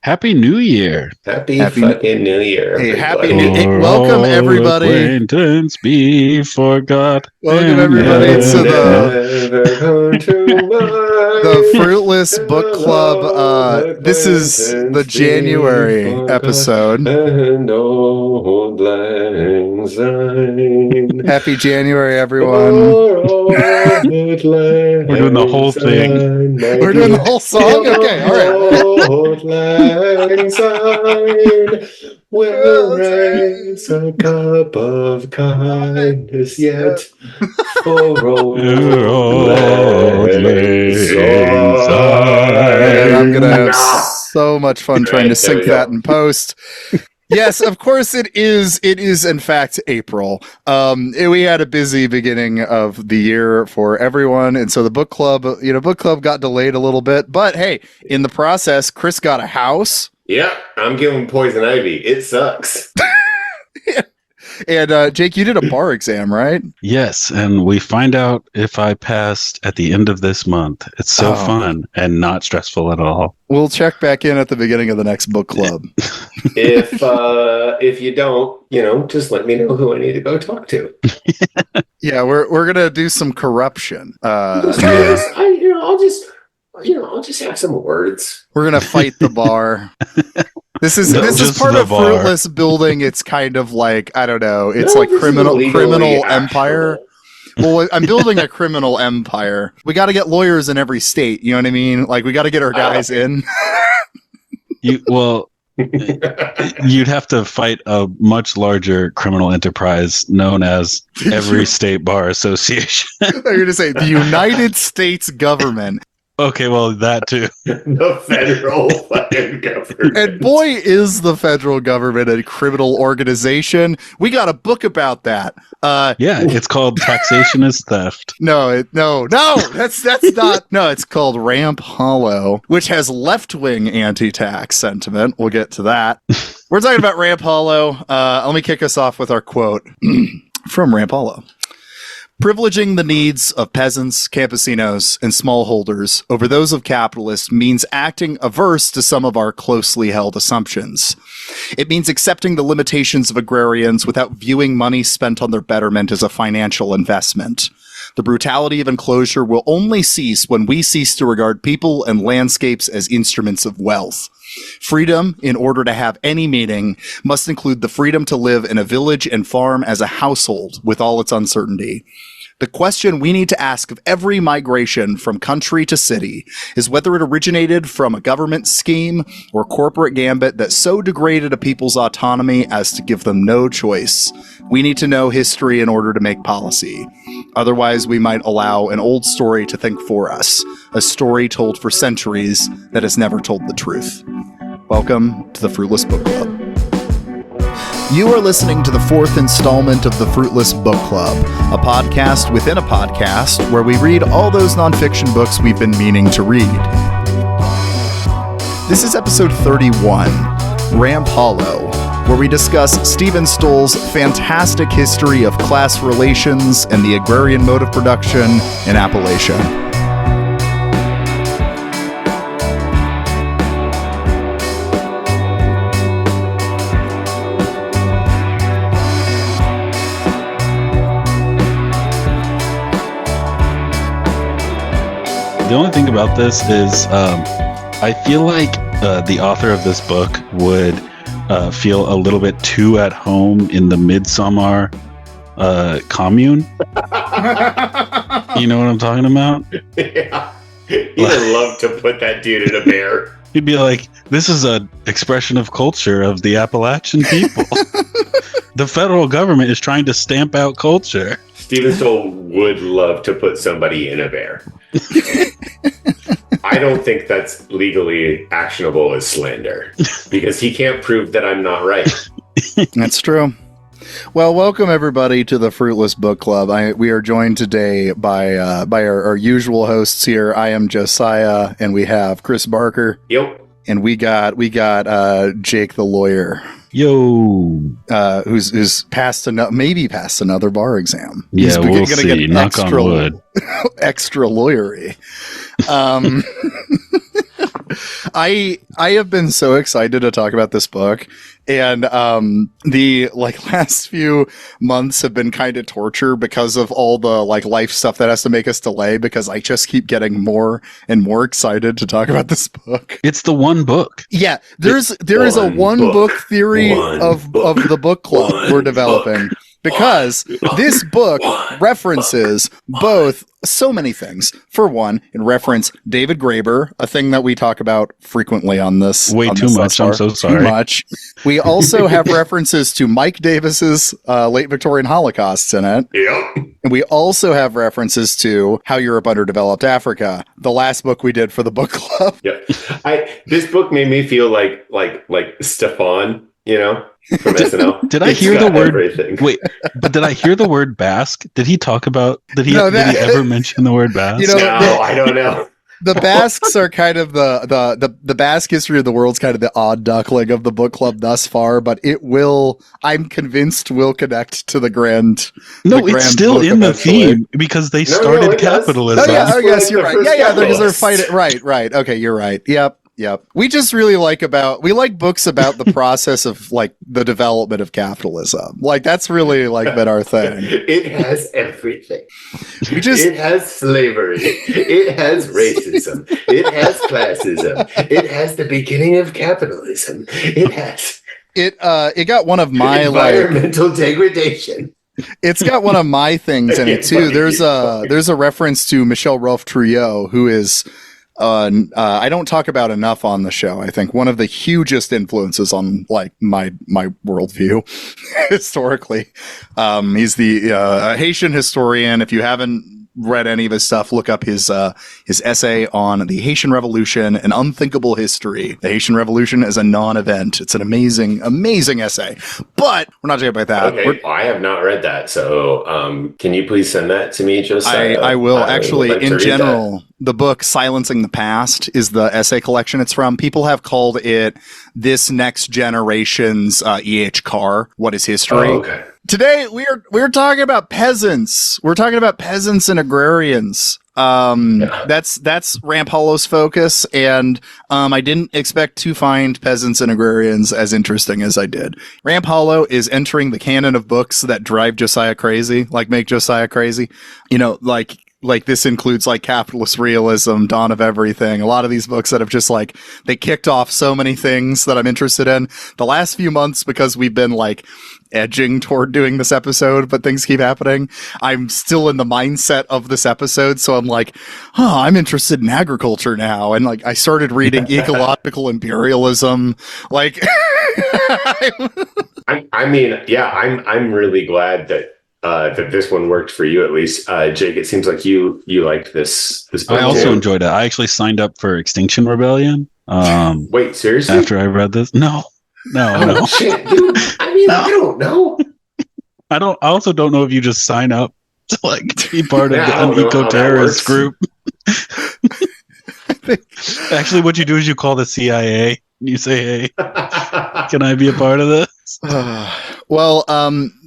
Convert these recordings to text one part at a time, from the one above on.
Happy New Year. Happy fucking New Year. Hey, everybody. Happy New Year. Welcome, everybody. Acquaintance be forgot. Welcome, everybody, to the Fruitless Book Club. This is the January episode. Happy January, everyone. We're doing the whole thing. We're doing the whole song? Okay, all right. Will raise a cup of kindness yet for old lang syne. I'm gonna have so much fun trying to sync that in post. Yes, of course it is. It is, in fact, April. We had a busy beginning of the year for everyone, and so the book club got delayed a little bit. But hey, in the process, Chris got a house. Yeah, I'm giving poison ivy. It sucks. And Jake, you did a bar exam, right? Yes, and we find out if I passed at the end of this month. It's so fun and not stressful at all. We'll check back in at the beginning of the next book club. If you don't, just let me know who I need to go talk to. Yeah, we're gonna do some corruption. I'll just have some words. We're gonna fight the bar. This is part of Fruitless building. It's kind of like, I don't know. It's like criminal empire. Well, I'm building a criminal empire. We got to get lawyers in every state. You know what I mean? Like, we got to get our guys in. You'd have to fight a much larger criminal enterprise known as every state bar association. I'm going to say the United States government. Okay, well, that too. The federal fucking government. And boy, is the federal government a criminal organization. We got a book about that. Yeah, it's called Taxation is Theft. No, that's not. No, it's called Ramp Hollow, which has left-wing anti-tax sentiment. We'll get to that. We're talking about Ramp Hollow. Let me kick us off with our quote from Ramp Hollow. Privileging the needs of peasants, campesinos, and smallholders over those of capitalists means acting averse to some of our closely held assumptions. It means accepting the limitations of agrarians without viewing money spent on their betterment as a financial investment. The brutality of enclosure will only cease when we cease to regard people and landscapes as instruments of wealth. Freedom, in order to have any meaning, must include the freedom to live in a village and farm as a household with all its uncertainty. The question we need to ask of every migration from country to city is whether it originated from a government scheme or corporate gambit that so degraded a people's autonomy as to give them no choice. We need to know history in order to make policy. Otherwise, we might allow an old story to think for us, a story told for centuries that has never told the truth. Welcome to the Fruitless Book Club. You are listening to the fourth installment of the Fruitless Book Club, a podcast within a podcast where we read all those nonfiction books we've been meaning to read. This is episode 31, Ramp Hollow, where we discuss Steven Stoll's fantastic history of class relations and the agrarian mode of production in Appalachia. The only thing about this is I feel like the author of this book would feel a little bit too at home in the Midsommar commune. You know what I'm talking about? Yeah. He'd love to put that dude in a bear. He'd be like, this is an expression of culture of the Appalachian people. The federal government is trying to stamp out culture. Steven Stoll would love to put somebody in a bear. I don't think that's legally actionable as slander because he can't prove that I'm not right. That's true. Well, welcome everybody to the Fruitless Book Club. We are joined today by our usual hosts here. I am Josiah, and we have Chris Barker. Yep. And we got Jake the lawyer. Yo, who's maybe passed another bar exam. Yeah, He's we'll see. Get Knock on wood. Extra lawyery. I have been so excited to talk about this book, and the last few months have been kind of torture because of all the life stuff that has to make us delay, because I just keep getting more and more excited to talk about this book. It's the one book. Yeah, there is a one book theory of the book club we're developing. Because this book references both so many things. For one, it references David Graeber, a thing that we talk about frequently on this. Way too much. I'm so sorry. Too much. We also have references to Mike Davis's late Victorian Holocausts in it. Yep. And we also have references to How Europe Underdeveloped Africa, the last book we did for the book club. Yep. This book made me feel like Stefan, from SNL. Did I hear the word? Everything. Wait, but did I hear the word Basque? Did he talk about? Did he ever mention the word Basque? No, I don't know. The Basques are kind of the Basque history of the world's kind of the odd duckling of the book club thus far, but I'm convinced will connect to the grand. No, it's still in the theme because they started capitalism. Oh yeah, I guess you're right. Yeah, because they're fighting. Right. Okay, you're right. Yep. We just really like books about the process of the development of capitalism. That's really been our thing. It has everything. It has slavery. It has racism. It has classism. It has the beginning of capitalism. It got one of my environmental degradation. It's got one of my things in it too. There's a reference to Michel Rolfe-Trouillot, who is I don't talk about enough on the show. I think one of the hugest influences on my worldview historically. He's the Haitian historian. If you haven't read any of his stuff, look up his essay on the Haitian Revolution, An Unthinkable History. The Haitian Revolution is a non-event. It's an amazing essay. But we're not talking about that. Okay, I have not read that. So can you please send that to me? I will. Actually, in general, the book Silencing the Past is the essay collection it's from. People have called it this next generation's E.H. Carr, What is History? Oh, okay. Today we're talking about peasants. We're talking about peasants and agrarians. That's Ramp Hollow's focus, and I didn't expect to find peasants and agrarians as interesting as I did. Ramp Hollow is entering the canon of books that drive Josiah crazy, make Josiah crazy. This includes capitalist realism, Dawn of Everything, a lot of these books that have just they kicked off so many things that I'm interested in. The last few months, because we've been edging toward doing this episode, but things keep happening, I'm still in the mindset of this episode. So I'm I'm interested in agriculture now. And I started reading Ecological Imperialism. I'm really glad that this one worked for you, at least. Jake, it seems like you liked this book. I also enjoyed it. I actually signed up for Extinction Rebellion. Wait, seriously? After I read this? No. Shit, dude. I don't know. I also don't know if you just sign up to be part of an eco-terrorist group. Actually, what you do is you call the CIA and you say, "Hey, can I be a part of this?" Well,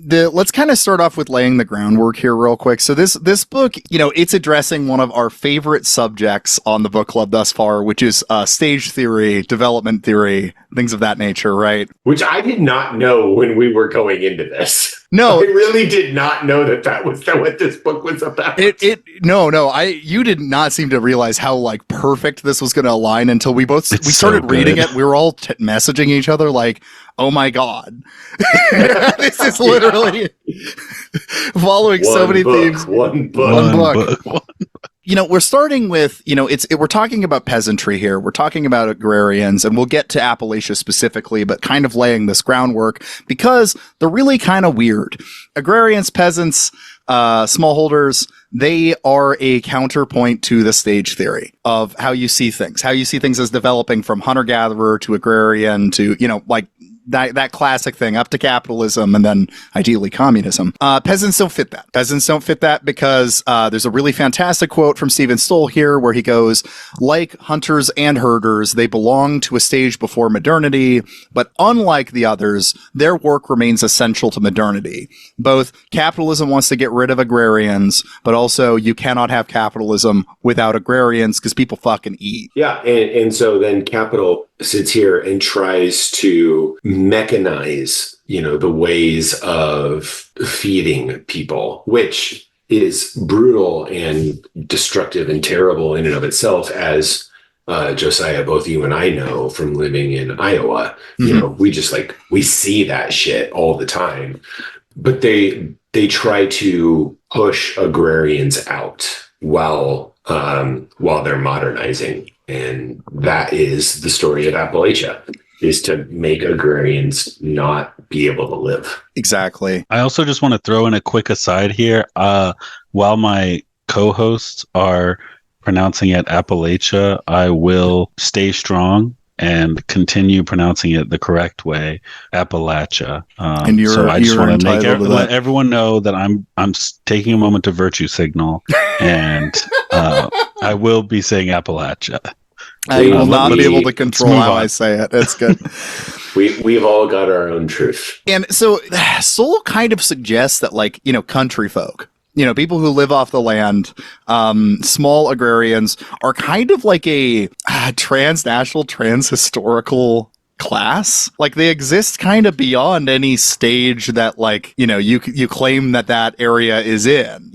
let's kind of start off with laying the groundwork here real quick. So this book, it's addressing one of our favorite subjects on the book club thus far, which is stage theory, development theory, things of that nature, right? Which I did not know when we were going into this. No, I really did not know that was what this book was about. You did not seem to realize how perfect this was going to align until we started reading it. We were all messaging each other oh my God, this is literally following so many themes. One book. We're starting with, we're talking about peasantry here. We're talking about agrarians, and we'll get to Appalachia specifically, but kind of laying this groundwork because they're really kind of weird. Agrarians, peasants, smallholders, they are a counterpoint to the stage theory of how you see things as developing from hunter-gatherer to agrarian to, that classic thing, up to capitalism and then ideally communism. Peasants don't fit that. Peasants don't fit that because there's a really fantastic quote from Steven Stoll here where he goes, like hunters and herders, they belong to a stage before modernity, but unlike the others, their work remains essential to modernity. Both capitalism wants to get rid of agrarians, but also you cannot have capitalism without agrarians because people fucking eat. Yeah, and so then capital sits here and tries to mechanize, the ways of feeding people, which is brutal and destructive and terrible in and of itself, as Josiah, both you and I know from living in Iowa. We see that shit all the time. But they try to push agrarians out while they're modernizing. And that is the story of Appalachia, is to make agrarians not be able to live. Exactly. I also just want to throw in a quick aside here. While my co-hosts are pronouncing it Appalachia, I will stay strong and continue pronouncing it the correct way, Appalachia. And so I just want to let everyone know that I'm taking a moment to virtue signal, and I will be saying Appalachia. I will not be able to control how I say it. It's good. We've all got our own truth. And so Stoll kind of suggests that, country folk, people who live off the land, small agrarians, are kind of like a transnational, transhistorical class. Like, they exist kind of beyond any stage that, you claim that area is in.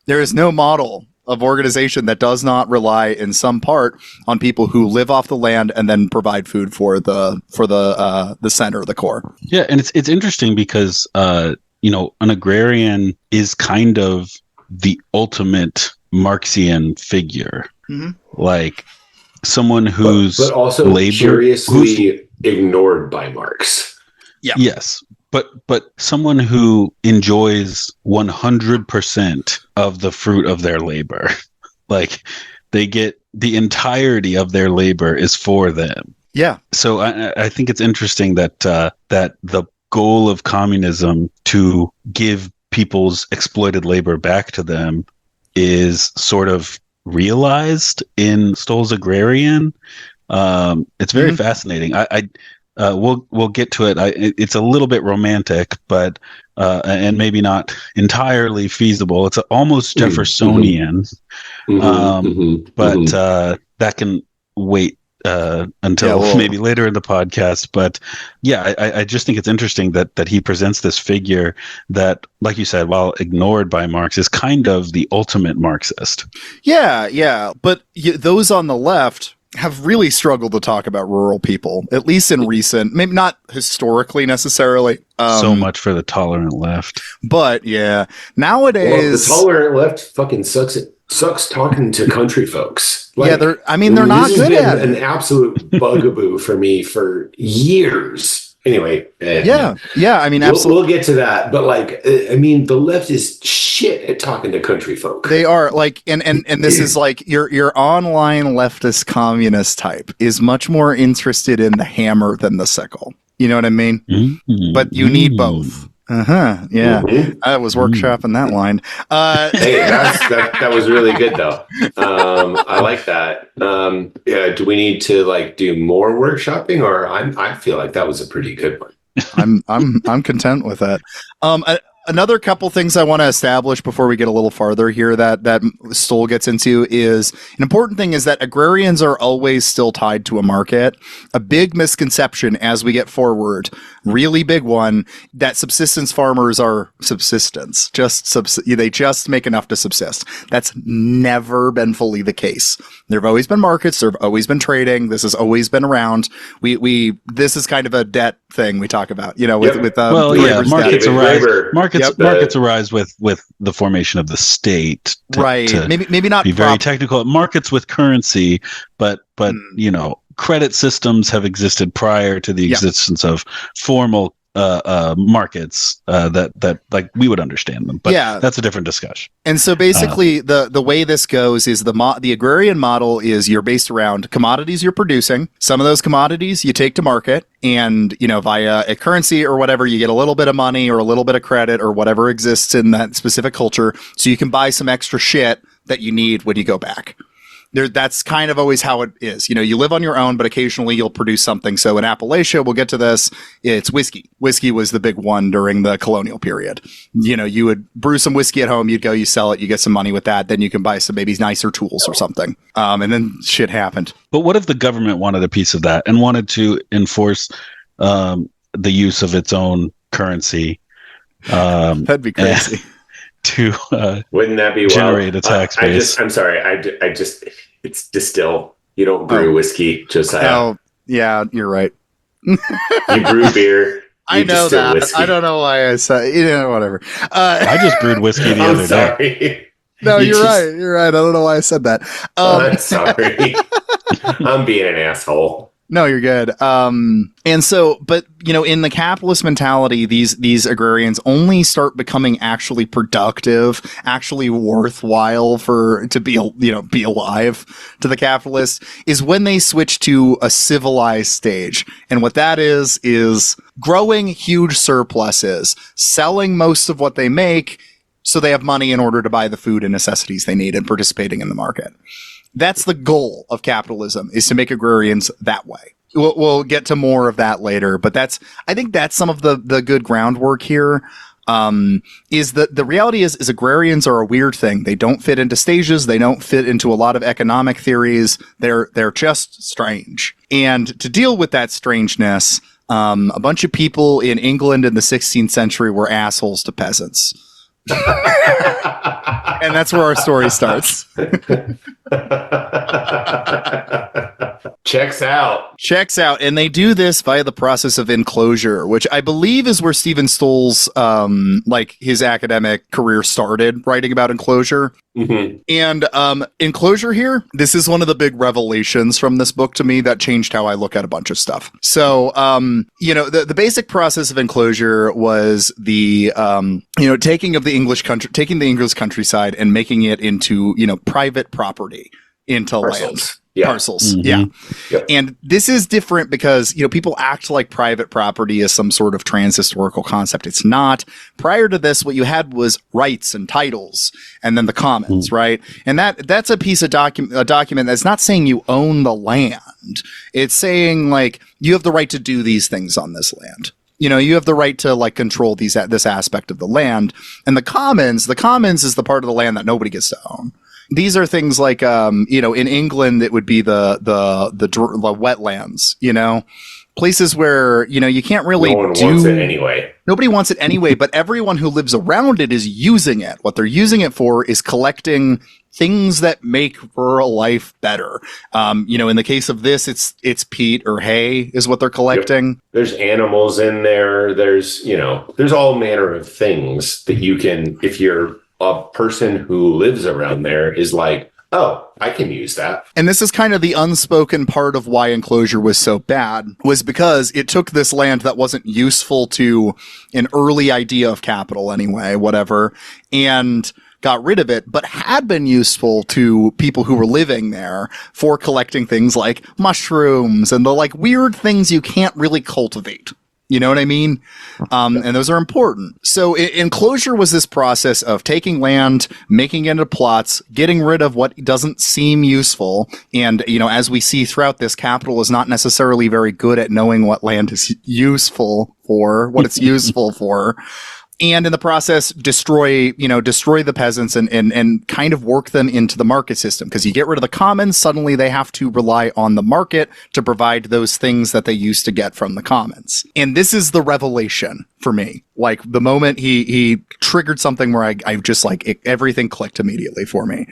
There is no model of organization that does not rely in some part on people who live off the land and then provide food for the center, the core. Yeah, and it's interesting because an agrarian is kind of the ultimate Marxian figure, like someone who's but also curiously ignored by Marx. Yeah. Yes. But someone who enjoys 100% of the fruit of their labor, like they get the entirety of their labor is for them. Yeah. So I think it's interesting that the goal of communism to give people's exploited labor back to them is sort of realized in Stoll's Agrarian. It's very fascinating. We'll get to it. It's a little bit romantic, but and maybe not entirely feasible. It's almost Jeffersonian, but that can wait until maybe later in the podcast. But yeah, I just think it's interesting that he presents this figure that, like you said, while ignored by Marx, is kind of the ultimate Marxist. Yeah. But those on the left have really struggled to talk about rural people, at least in recent, maybe not historically necessarily. So much for the tolerant left. But yeah, nowadays... Well, the tolerant left fucking sucks talking to country folks. They're not good at it. An absolute bugaboo for me for years. Anyway. Absolutely. We'll get to that. But the left is shit at talking to country folk. They are and this is your online leftist communist type is much more interested in the hammer than the sickle. You know what I mean? Mm-hmm. But you need both. Yeah. Mm-hmm. I was workshopping that line. Hey, that was really good though. I like that. Do we need to do more workshopping, or I feel like that was a pretty good one. I'm content with that. Another couple things I want to establish before we get a little farther here that Stoll gets into is an important thing is that agrarians are always still tied to a market. A big misconception as we get forward, really big one, that subsistence farmers are subsistence. They just make enough to subsist. That's never been fully the case. There have always been markets. There have always been trading. This has always been around. This is kind of a debt thing we talk about, markets arise with the formation of the state, right? Maybe not be very technical. Markets with currency, but credit systems have existed prior to the existence of formal markets that like we would understand them, but that's a different discussion. And so basically the way this goes is the agrarian model is you're based around commodities you're producing. Some of those commodities you take to market, and via a currency or whatever, you get a little bit of money or a little bit of credit or whatever exists in that specific culture, so you can buy some extra shit that you need when you go back. That's kind of always how it is. You live on your own, but occasionally you'll produce something. So in Appalachia, we'll get to this, it's whiskey. Whiskey was the big one during the colonial period. You would brew some whiskey at home, you'd go, you sell it, you get some money with that, then you can buy some maybe nicer tools or something. And then shit happened. But what if the government wanted a piece of that and wanted to enforce the use of its own currency? That'd be crazy. Wouldn't that be generate a tax base? I'm sorry. I just it's distill. You don't brew whiskey, Josiah. Oh, yeah, you're right. You brew beer. I know that. Whiskey. I don't know why I said, whatever. I just brewed whiskey the other day. No, you're right. You're right. I don't know why I said that. I'm sorry. I'm being an asshole. No, you're good. And so, but in the capitalist mentality, these agrarians only start becoming actually productive, actually worthwhile to be alive to the capitalists, is when they switch to a civilized stage. And what that is growing huge surpluses, selling most of what they make, so they have money in order to buy the food and necessities they need, and participating in the market. That's the goal of capitalism, is to make agrarians that way. We'll get to more of that later, but I think that's some of the good groundwork here. Is that the reality is agrarians are a weird thing. They don't fit into stages. They don't fit into a lot of economic theories. They're just strange. And to deal with that strangeness, a bunch of people in England in the 16th century were assholes to peasants. And that's where our story starts. Checks out. And they do this via the process of enclosure, which I believe is where Steven Stoll's his academic career started, writing about enclosure. Mm-hmm. And enclosure here, this is one of the big revelations from this book to me that changed how I look at a bunch of stuff. So the basic process of enclosure was the taking the English countryside and making it into private property, into land. Yeah. Parcels. Mm-hmm. Yeah. Yep. And this is different because, people act like private property is some sort of transhistorical concept. It's not. Prior to this, what you had was rights and titles, and then the commons, right? And that's a piece of a document that's not saying you own the land. It's saying you have the right to do these things on this land. You have the right to control this aspect of the land. And the commons is the part of the land that nobody gets to own. These are things like, in England, it would be the wetlands, places where, you can't really wants it anyway. Nobody wants it anyway, but everyone who lives around it is using it. What they're using it for is collecting things that make rural life better. In the case of this, it's peat or hay is what they're collecting. Yep. There's animals in there. There's all manner of things that you can, if you're a person who lives around there, is like, oh, I can use that. And this is kind of the unspoken part of why enclosure was so bad, was because it took this land that wasn't useful to an early idea of capital anyway, whatever, and got rid of it, but had been useful to people who were living there for collecting things like mushrooms and the weird things you can't really cultivate. You know what I mean? And those are important. So enclosure was this process of taking land, making it into plots, getting rid of what doesn't seem useful. And, as we see throughout this, capital is not necessarily very good at knowing what land is useful for, what it's useful for. And in the process, destroy the peasants and kind of work them into the market system. Because you get rid of the commons, suddenly they have to rely on the market to provide those things that they used to get from the commons. And this is the revelation for me. The moment he triggered something where I just everything clicked immediately for me.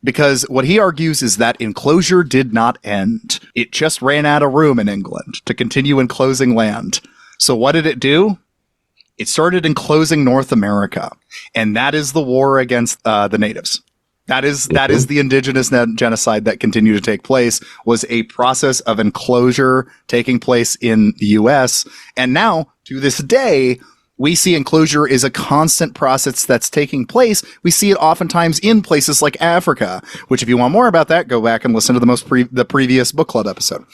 Because what he argues is that enclosure did not end. It just ran out of room in England to continue enclosing land. So what did it do? It started enclosing North America, and that is the war against the natives. That is the indigenous genocide that continued to take place, was a process of enclosure taking place in the U.S. And now, to this day, we see enclosure is a constant process that's taking place. We see it oftentimes in places like Africa, which if you want more about that, go back and listen to the previous book club episode.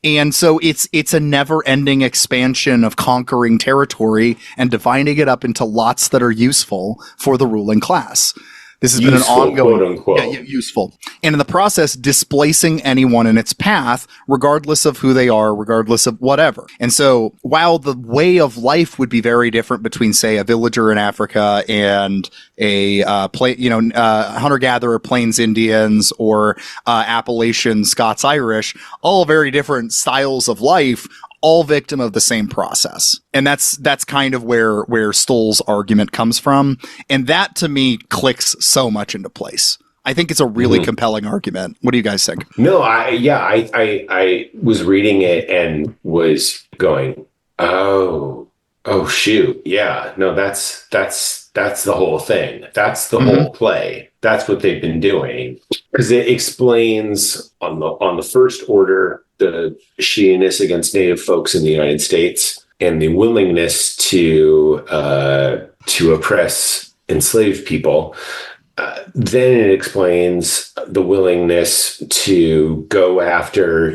And so it's a never-ending expansion of conquering territory and dividing it up into lots that are useful for the ruling class. This has been an ongoing, quote unquote. useful. And in the process, displacing anyone in its path, regardless of who they are, regardless of whatever. And so while the way of life would be very different between, say, a villager in Africa and a hunter-gatherer Plains Indians or Appalachian Scots-Irish, all very different styles of life, all victim of the same process. And that's kind of where Stoll's argument comes from. And that to me clicks so much into place. I think it's a really compelling argument. What do you guys think? No, I was reading it and was going, oh shoot. Yeah, no, that's the whole thing. That's the whole play. That's what they've been doing. Because it explains on the first order the shittiness against Native folks in the United States and the willingness to oppress enslaved people. Then it explains the willingness to go after,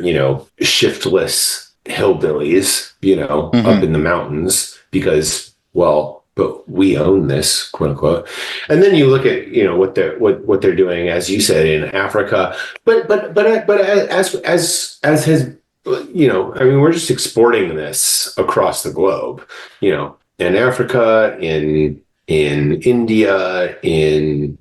shiftless hillbillies, up in the mountains because, well, but we own this, quote unquote. And then you look at, what they're doing, as you said, in Africa. But as has, we're just exporting this across the globe, in Africa, in India, in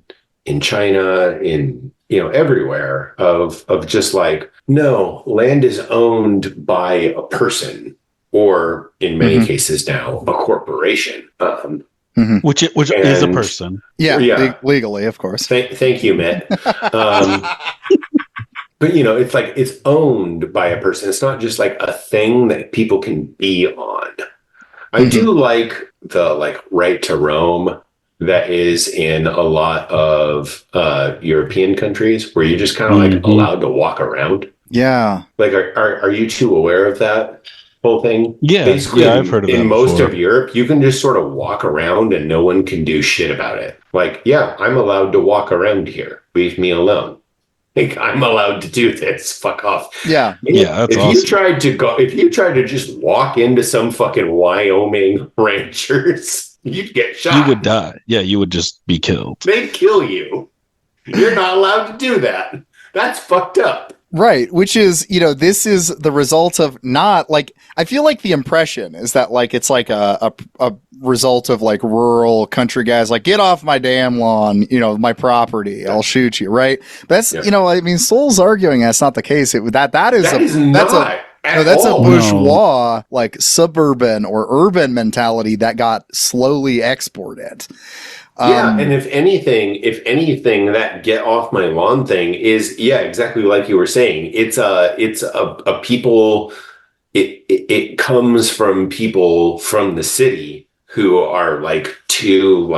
China, in everywhere of just like, no, land is owned by a person, or in many cases now a corporation, which is a person. Yeah. Legally, of course. Thank you, Matt. But it's like it's owned by a person. It's not just like a thing that people can be on. I do like the right to roam that is in a lot of European countries where you're just kind of allowed to walk around. Yeah. Like, are you two aware of that whole thing? Yeah. Basically, I've heard of that in most before. of Europe, you can just sort of walk around and no one can do shit about it. Like, yeah, I'm allowed to walk around here. Leave me alone. Like, I'm allowed to do this. Fuck off. Yeah. Yeah, that's awesome. If you tried to just walk into some fucking Wyoming ranchers, you'd get shot. You would die. Yeah, you would just be killed. They'd kill you. You're not allowed to do that. That's fucked up. Right, which is, this is the result of not I feel like the impression is that it's like a result of rural country guys get off my damn lawn, my property, I'll shoot you, right? That's Stoll's arguing that's not the case. That's a bourgeois suburban or urban mentality that got slowly exported. And if anything, that get off my lawn thing is, exactly like you were saying. It's a people. It comes from people from the city who are too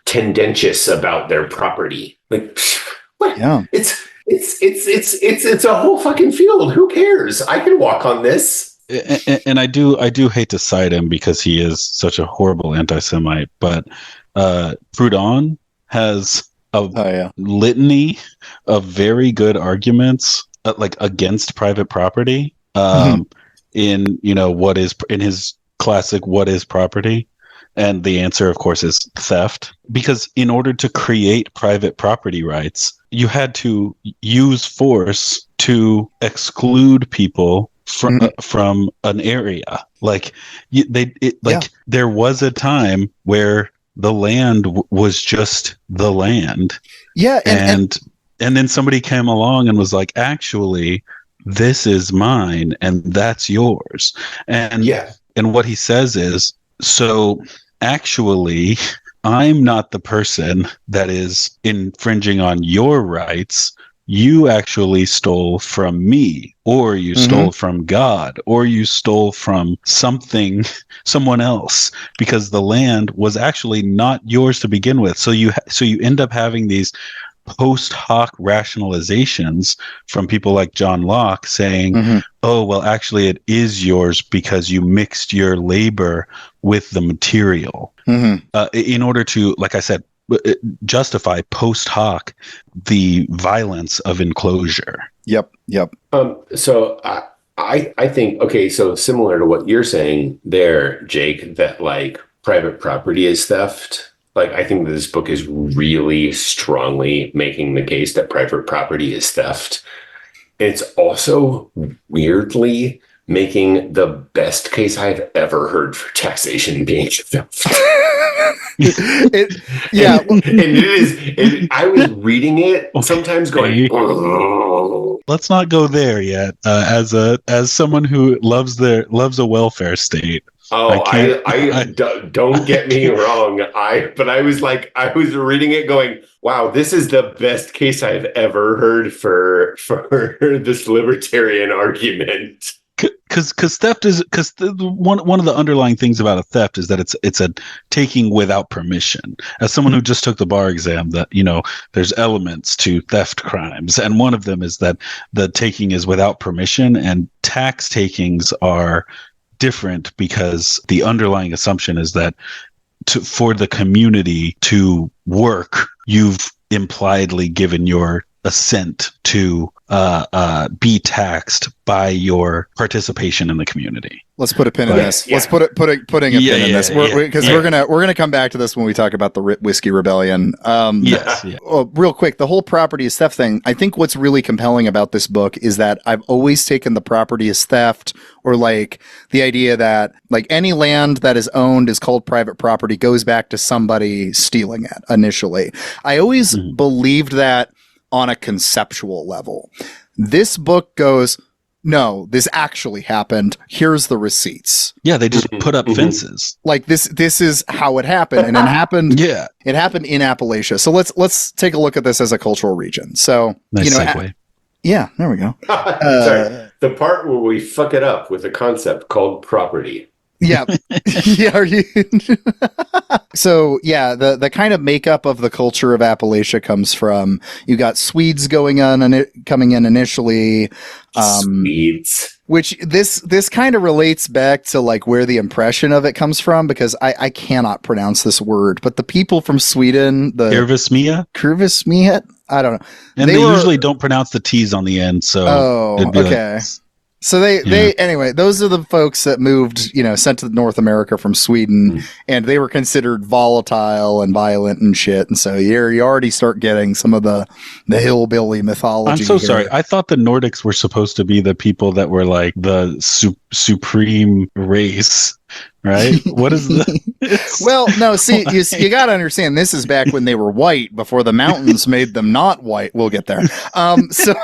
tendentious about their property. What? Yeah. It's a whole fucking field. Who cares? I can walk on this. And I do hate to cite him because he is such a horrible anti-Semite, but Proudhon has a litany of very good arguments against private property in what is in his classic What is Property? And the answer, of course, is theft. Because in order to create private property rights, you had to use force to exclude people from an area. There was a time where the land was just the land. Yeah. And then somebody came along and was like, actually, this is mine and that's yours. And what he says is, so actually, I'm not the person that is infringing on your rights. You actually stole from me, or you stole from God, or you stole from someone else, because the land was actually not yours to begin with. So you end up having these post hoc rationalizations from people like John Locke saying, oh, well, actually, it is yours because you mixed your labor with the material in order to, like I said, justify post hoc the violence of enclosure. Yep. So I think, okay, so similar to what you're saying there, Jake, that like private property is theft. Like, I think that this book is really strongly making the case that private property is theft. It's also weirdly making the best case I've ever heard for taxation being theft. And it is. I was reading it sometimes going, let's not go there yet. As someone who loves a welfare state. Oh, I don't get me wrong. But I was reading it going, wow, this is the best case I've ever heard for this libertarian argument. Because theft is one of the underlying things about a theft is that it's a taking without permission. As someone who just took the bar exam, that there's elements to theft crimes, and one of them is that the taking is without permission, and tax takings are different because the underlying assumption is that for the community to work, you've impliedly given your assent to be taxed by your participation in the community. Let's put a pin in this. Yeah. Let's putting a pin in this because we're gonna come back to this when we talk about the Whiskey Rebellion. Real quick, the whole property is theft thing. I think what's really compelling about this book is that I've always taken the property as theft, or like the idea that like any land that is owned is called private property goes back to somebody stealing it initially. I always believed that on a conceptual level. This book goes, no, this actually happened. Here's the receipts. Yeah, they just put up fences. Like this is how it happened, and it happened. It happened in Appalachia. So let's take a look at this as a cultural region. So nice segue. Yeah, there we go. Sorry, the part where we fuck it up with a concept called property. Yeah. So yeah, the kind of makeup of the culture of Appalachia comes from, you got Swedes coming in initially. Swedes. Which this kind of relates back to like where the impression of it comes from, because I cannot pronounce this word, but the people from Sweden, the Kurvismia, I don't know. And they usually don't pronounce the T's on the end, so okay. So they anyway, those are the folks that moved, sent to North America from Sweden, and they were considered volatile and violent and shit. And so you already start getting some of the hillbilly mythology. I'm so sorry. I thought the Nordics were supposed to be the people that were like the supreme race. Right? What is the? Well, no. See, you got to understand. This is back when they were white, before the mountains made them not white. We'll get there. So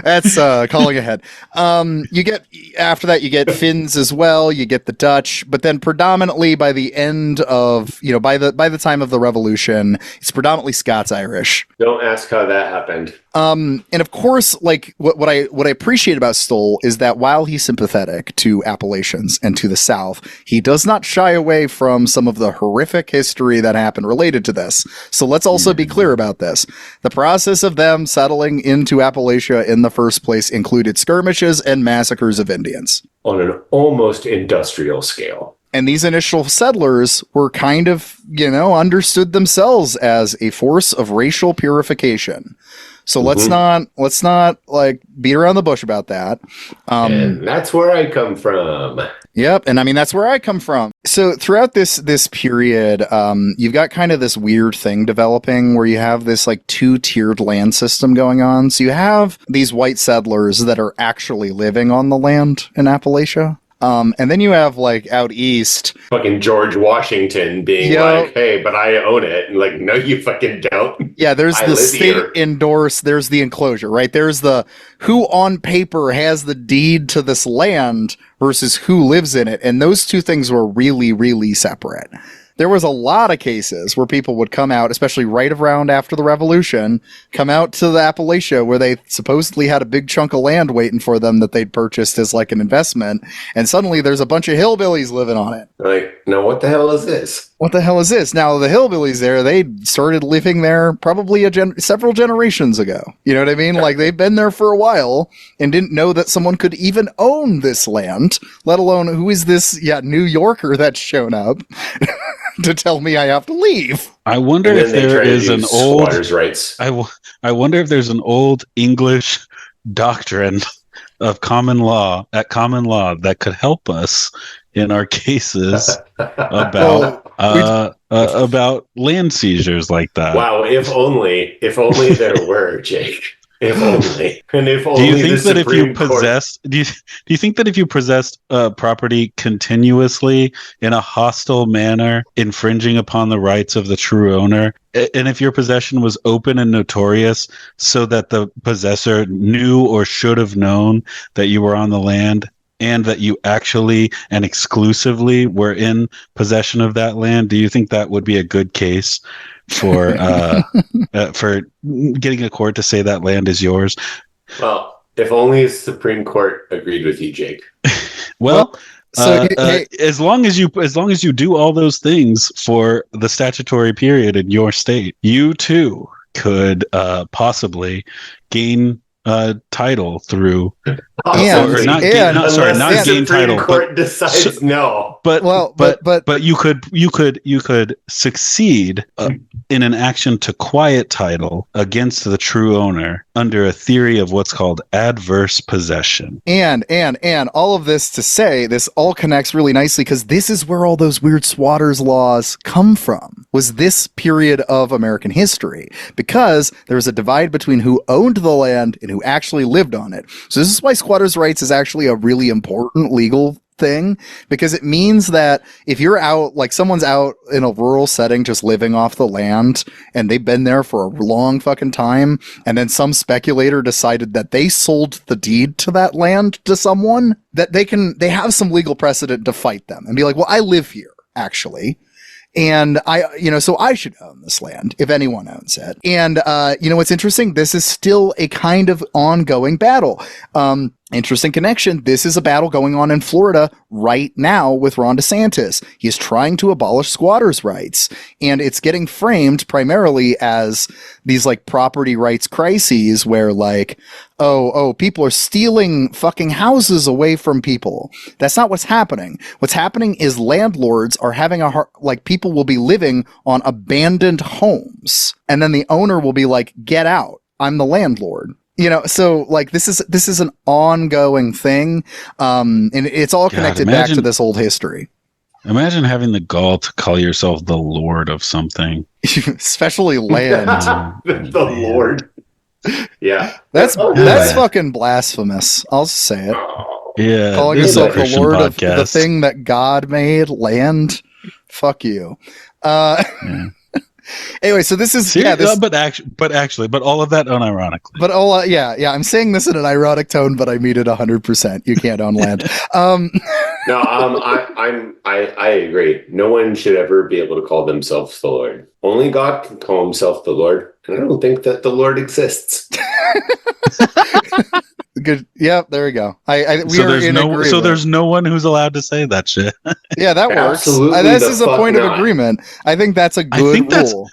that's calling ahead. You get after that, you get Finns as well. You get the Dutch, but then predominantly by the end of by the time of the Revolution, it's predominantly Scots-Irish. Don't ask how that happened. And of course, like what I appreciate about Stoll is that while he's sympathetic to Appalachians and to the South, he does not shy away from some of the horrific history that happened related to this. So let's also be clear about this. The process of them settling into Appalachia in the first place included skirmishes and massacres of Indians. On an almost industrial scale. And these initial settlers were kind of, understood themselves as a force of racial purification. So let's not like beat around the bush about that. And that's where I come from. Yep. And I mean, that's where I come from. So throughout this period, you've got kind of this weird thing developing where you have this like 2-tiered land system going on. So you have these white settlers that are actually living on the land in Appalachia. And then you have like out east, fucking George Washington being like, "Hey, but I own it." And like, no, you fucking don't. Yeah, there's the state endorsed. There's the enclosure, right? There's the who on paper has the deed to this land versus who lives in it, and those two things were really, really separate. There was a lot of cases where people would come out, especially right around after the Revolution, come out to the Appalachia where they supposedly had a big chunk of land waiting for them that they'd purchased as like an investment. And suddenly there's a bunch of hillbillies living on it. Like, now what the hell is this? what the hell is this? Now, the hillbillies there, they started living there probably several generations ago. You know what I mean? Like, they've been there for a while and didn't know that someone could even own this land, let alone who is this New Yorker that's shown up to tell me I have to leave. I wonder if there is an old squatters' rights. I wonder if there's an old English doctrine of common law that could help us in our cases about land seizures like that. Wow, if only there were, Jake. If only. And if only. Do you think that if you possessed do you think that if you possessed property continuously in a hostile manner, infringing upon the rights of the true owner, and if your possession was open and notorious so that the possessor knew or should have known that you were on the land, and that you actually and exclusively were in possession of that land, do you think that would be a good case for getting a court to say that land is yours? Well, if only the Supreme Court agreed with you, Jake. Well, as long as you do all those things for the statutory period in your state, you too could possibly gain title through not gain title, court decides no. But you could succeed in an action to quiet title against the true owner under a theory of what's called adverse possession. And all of this to say, this all connects really nicely because this is where all those weird squatters laws come from, was this period of American history, because there was a divide between who owned the land and who actually lived on it. So this is why squatters' rights is actually a really important legal thing, because it means that if you're out, like someone's out in a rural setting just living off the land and they've been there for a long fucking time, and then some speculator decided that they sold the deed to that land to someone, that they have some legal precedent to fight them and be like, well, I live here actually, and so I should own this land if anyone owns it. And what's interesting, this is still a kind of ongoing battle. Interesting connection. This is a battle going on in Florida right now with Ron DeSantis. He's trying to abolish squatters' rights, and it's getting framed primarily as these like property rights crises where like, oh, people are stealing fucking houses away from people. That's not what's happening. What's happening is landlords are having people will be living on abandoned homes, and then the owner will be like, get out. I'm the landlord. So like this is an ongoing thing, and it's all connected back to this old history. Imagine having the gall to call yourself the lord of something, especially land. The lord. Yeah, that's fucking blasphemous. I'll say it. Yeah, calling yourself the lord of the thing that God made, land. Fuck you. Anyway, so this is but all of that unironically. But I'm saying this in an ironic tone, but I mean it 100%. You can't own land. No, I agree. No one should ever be able to call themselves the Lord. Only God can call himself the Lord, and I don't think that the Lord exists. Good. Yeah, there we go. So there's no one who's allowed to say that shit. Yeah, that works. This is a point of agreement. I think that's a good rule.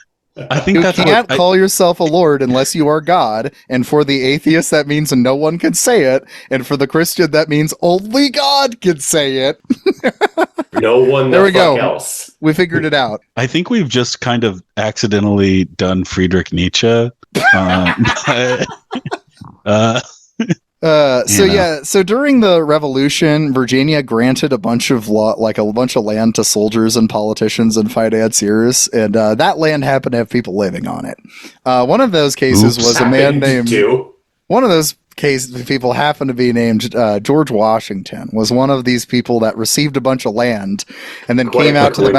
I think you can't call yourself a lord unless you are God, and for the atheist that means no one can say it, and for the Christian that means only God can say it. No one. There we go. Else. We figured it out. I think we've just kind of accidentally done Friedrich Nietzsche. So during the Revolution, Virginia granted a bunch of land to soldiers and politicians and financiers, and that land happened to have people living on it. One of those cases was a man named. One of those people happened to be named George Washington. Was one of these people that received a bunch of land and then came out to the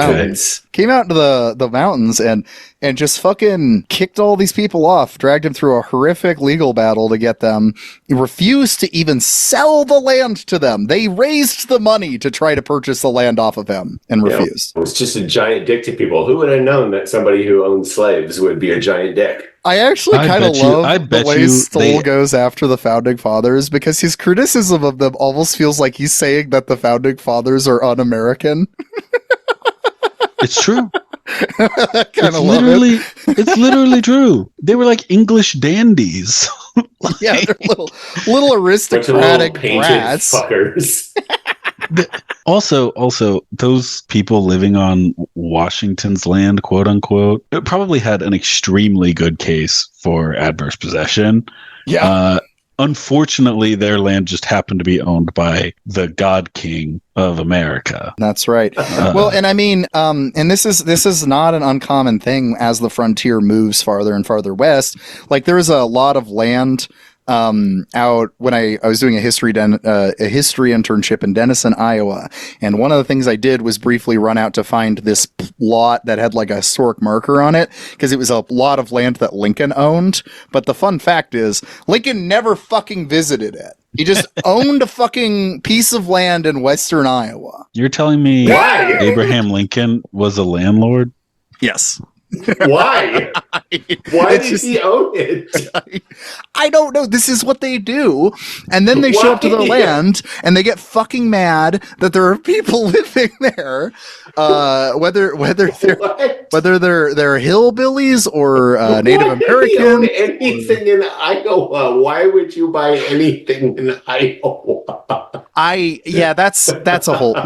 mountains and just fucking kicked all these people off, dragged them through a horrific legal battle to get them. He refused to even sell the land to them. They raised the money to try to purchase the land off of him and refused. It was just a giant dick to people. Who would have known that somebody who owned slaves would be a giant dick? I actually kind of love the way Stoll goes after the Founding Fathers, because his criticism of them almost feels like he's saying that the Founding Fathers are un-American. It's true. It's literally, it's literally true. They were like English dandies. Yeah, they're little aristocratic brats. Fuckers. Also, those people living on Washington's land, quote unquote, it probably had an extremely good case for adverse possession. Yeah. Unfortunately, their land just happened to be owned by the God King of America. That's right. Well, and I mean, and this is not an uncommon thing as the frontier moves farther and farther west. Like there is a lot of land out when I was doing a history internship in Denison, Iowa. And one of the things I did was briefly run out to find this lot that had like a historic marker on it because it was a lot of land that Lincoln owned. But the fun fact is Lincoln never fucking visited it. He just owned a fucking piece of land in western Iowa. You're telling me Abraham Lincoln was a landlord? Yes. Why? Why did he own it? I don't know. This is what they do. And then they show up to their land and they get fucking mad that there are people living there. Whether they're hillbillies or Native American. Anything in Iowa. Why would you buy anything in Iowa? That's a whole,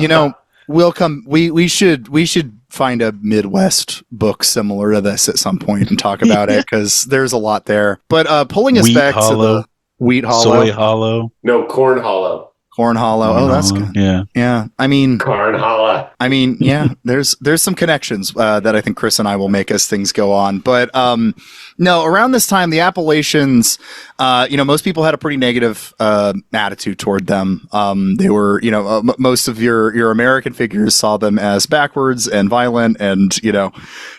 we should find a Midwest book similar to this at some point and talk about it because there's a lot there. But pulling us back to the Wheat Hollow, Soy Hollow, no, Corn Hollow. Corn Hollow. Oh, that's good. Yeah. I mean, Corn Hollow. I mean, yeah. There's some connections that I think Chris and I will make as things go on. But no, around this time, the Appalachians, most people had a pretty negative attitude toward them. They were, most of your American figures saw them as backwards and violent and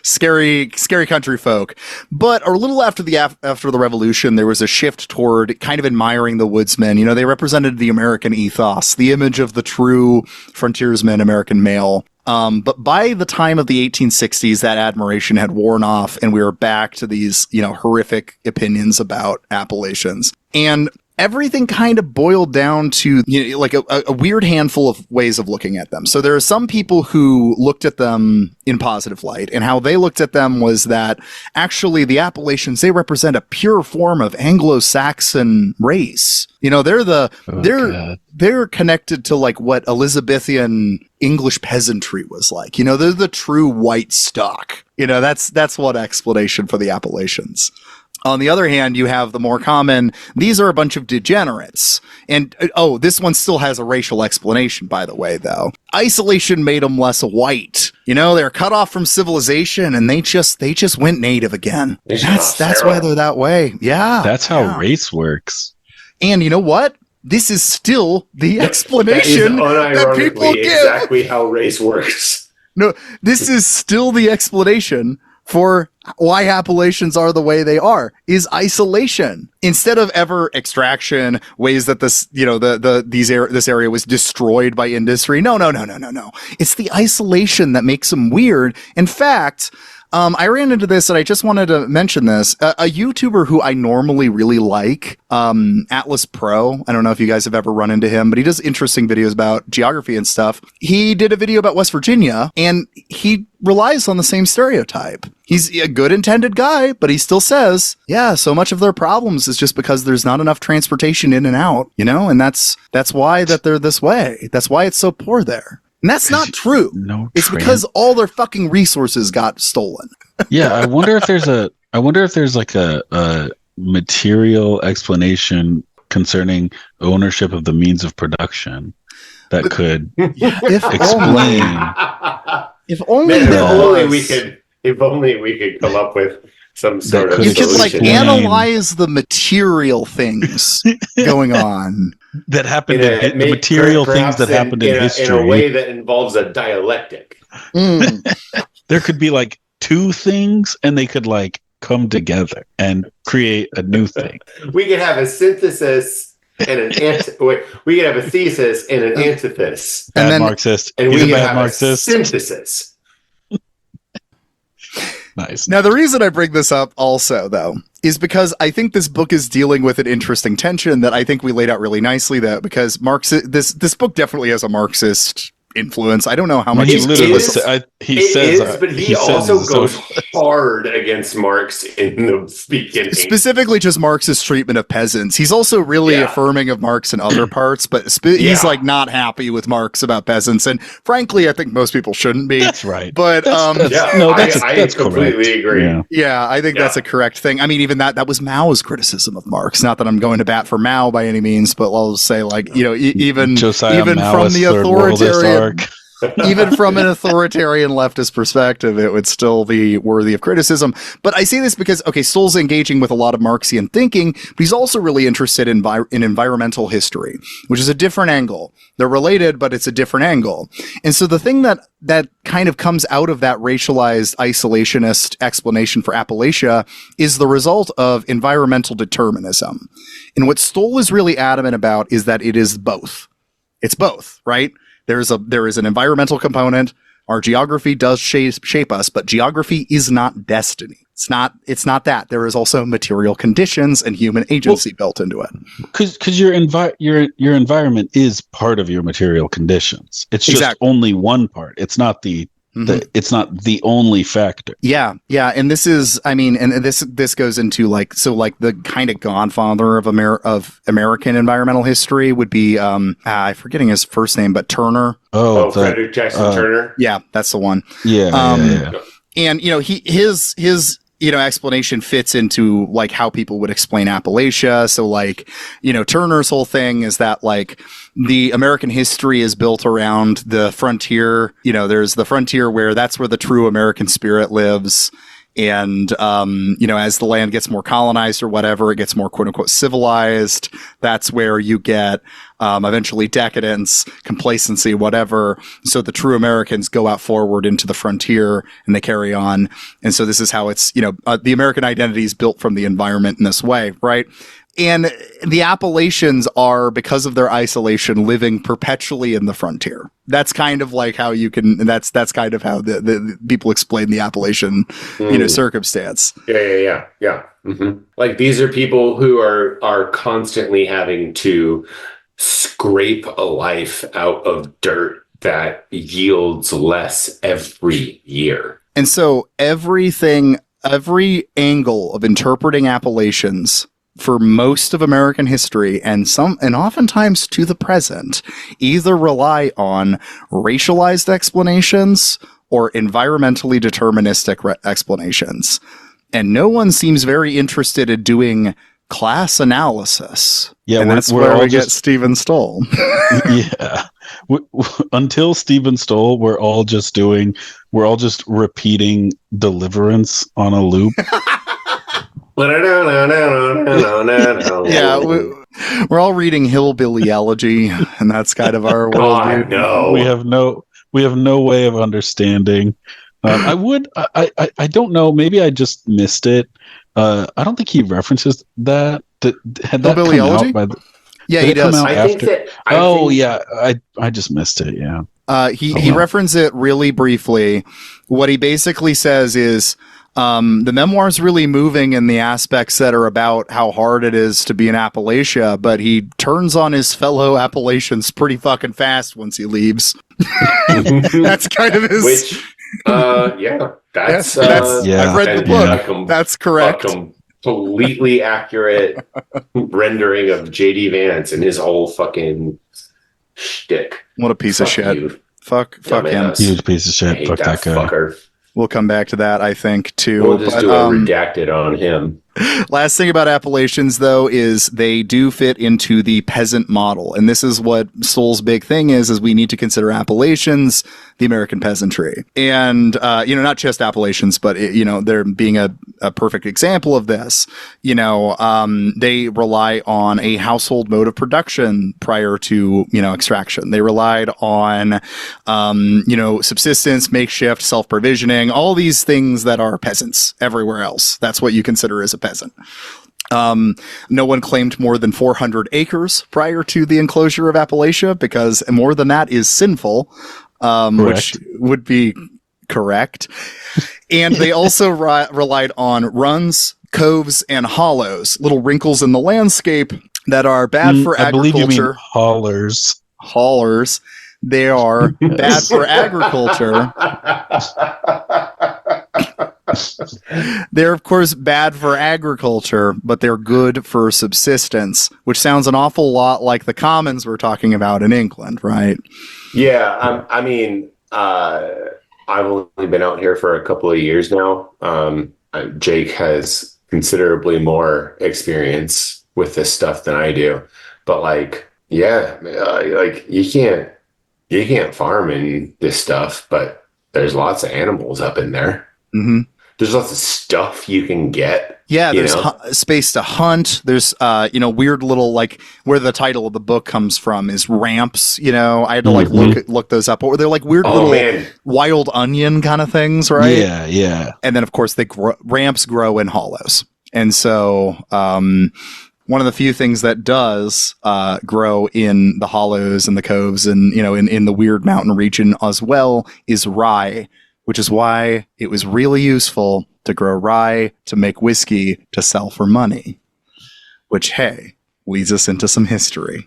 scary country folk. But a little after the Revolution, there was a shift toward kind of admiring the woodsmen. They represented the American ethos, the image of the true frontiersman, American male. But by the time of the 1860s, that admiration had worn off and we were back to these, horrific opinions about Appalachians. And everything kind of boiled down to like a weird handful of ways of looking at them. So there are some people who looked at them in positive light, and how they looked at them was that actually the Appalachians, they represent a pure form of Anglo-Saxon race. They're connected to like what Elizabethan English peasantry was like. They're the true white stock. That's one explanation for the Appalachians. On the other hand, you have the more common, these are a bunch of degenerates. And, this one still has a racial explanation, by the way, though. Isolation made them less white. They're cut off from civilization and they just went native again. That's why they're that way. Yeah. That's how race works. And you know what? This is still the explanation that people give. Exactly how race works. No, this is still the explanation for why Appalachians are the way they are, is isolation. Instead of ever extraction, ways that this, this area was destroyed by industry. No. It's the isolation that makes them weird. In fact, I ran into this and I just wanted to mention this. A YouTuber who I normally really like, Atlas Pro. I don't know if you guys have ever run into him, but he does interesting videos about geography and stuff. He did a video about West Virginia and he relies on the same stereotype. He's a good intended guy, but he still says, yeah, so much of their problems is just because there's not enough transportation in and out, and that's why that they're this way. That's why it's so poor there. And that's not true. It's because all their fucking resources got stolen. Yeah, I wonder if there's like a material explanation concerning ownership of the means of production that could explain. If only we could come up with some sort of you could solution. Analyze the material things going on. That happened in the material things that happened in history. In a way that involves a dialectic. There could be like two things and they could like come together and create a new thing. We could have a synthesis and we could have a thesis and an antithesis. Bad Marxist. And we could have Marxist. A synthesis. Nice. Now, the reason I bring this up also, though, is because I think this book is dealing with an interesting tension that I think we laid out really nicely, though, because this book definitely has a Marxist influence. I don't know how much he is literally explicit. But he also goes hard against Marx in the beginning. Specifically just Marx's treatment of peasants. He's also really affirming of Marx in other parts, but he's like not happy with Marx about peasants. And frankly, I think most people shouldn't be. That's right. But that's completely agree. Yeah, I think that's a correct thing. I mean, even that was Mao's criticism of Marx. Not that I'm going to bat for Mao by any means, but I'll say, like, you know, even from the authoritarian, even from an authoritarian leftist perspective, it would still be worthy of criticism. But I say this because, okay, Stoll's engaging with a lot of Marxian thinking, but he's also really interested in environmental history, which is a different angle. They're related, but it's a different angle. And so the thing that kind of comes out of that racialized isolationist explanation for Appalachia is the result of environmental determinism. And what Stoll is really adamant about is that it is both. It's both, right? There is an environmental component. Our geography does shape us, but geography is not destiny. It's not that. There is also material conditions and human agency built into it. Because your environment is part of your material conditions. It's just only one part. It's not it's not the only factor. Yeah. And this is, I mean, and this goes into like the kind of godfather of American environmental history would be, I'm forgetting his first name, but Turner. Frederick Jackson Turner. Yeah, that's the one. Yeah. And, you know, his explanation fits into like how people would explain Appalachia. So like, you know, Turner's whole thing is that like the American history is built around the frontier. You know, there's the frontier where that's where the true American spirit lives. And, you know, as the land gets more colonized or whatever, it gets more quote unquote civilized. That's where you get, eventually decadence, complacency, whatever. So the true Americans go out forward into the frontier and they carry on. And so this is how it's, you know, the American identity is built from the environment in this way, right? And the Appalachians are, because of their isolation, living perpetually in the frontier. That's kind of like how you can, that's kind of how the people explain the Appalachian, you know, circumstance. Yeah. Mm-hmm. Like these are people who are constantly having to scrape a life out of dirt that yields less every year. And so every angle of interpreting Appalachians for most of American history and oftentimes to the present either rely on racialized explanations or environmentally deterministic explanations. And no one seems very interested in doing class analysis. Yeah, and that's where we get Steven Stoll. Yeah. Until Steven Stoll, we're all just repeating Deliverance on a loop. Yeah, we're all reading Hillbilly Elegy, and that's kind of our world. No. We have no way of understanding. I don't know. Maybe I just missed it. I don't think he references that. Had that Hillbilly Elegy? Yeah, he does. I just missed it. Yeah. He referenced it really briefly. What he basically says is, the memoir is really moving in the aspects that are about how hard it is to be in Appalachia, but he turns on his fellow Appalachians pretty fucking fast once he leaves. That's kind of his. I've read the book. That's correct. Completely accurate rendering of J.D. Vance and his whole fucking shtick. What a piece of shit. You, fuck him. Huge piece of shit. Fuck that guy. Fucker. We'll come back to that, I think, too. We'll just do a redacted on him. Last thing about Appalachians, though, is they do fit into the peasant model. And this is what Stoll's big thing is we need to consider Appalachians, the American peasantry. And, not just Appalachians, but, they're being a perfect example of this. They rely on a household mode of production prior to, extraction. They relied on, subsistence, makeshift, self-provisioning, all these things that are peasants everywhere else. That's what you consider as a peasant. No one claimed more than 400 acres prior to the enclosure of Appalachia because more than that is sinful, which would be correct. And they also relied on runs, coves, and hollows, little wrinkles in the landscape that are bad for agriculture. I believe you mean hollers. Hollers. They are bad for agriculture. They're, of course, bad for agriculture, but they're good for subsistence, which sounds an awful lot like the commons we're talking about in England, right? Yeah, I mean, I've only been out here for a couple of years now. Jake has considerably more experience with this stuff than I do, but like, yeah, like you can't farm in this stuff, but there's lots of animals up in there. Mm-hmm. There's lots of stuff you can get. Yeah, there's space to hunt. There's, weird little, like, where the title of the book comes from is ramps. I had to look those up. But they're like weird wild onion kind of things, right? Yeah, yeah. And then, of course, ramps grow in hollows. And so one of the few things that does grow in the hollows and the coves and, in the weird mountain region as well is rye, which is why it was really useful to grow rye to make whiskey to sell for money, which, hey, leads us into some history.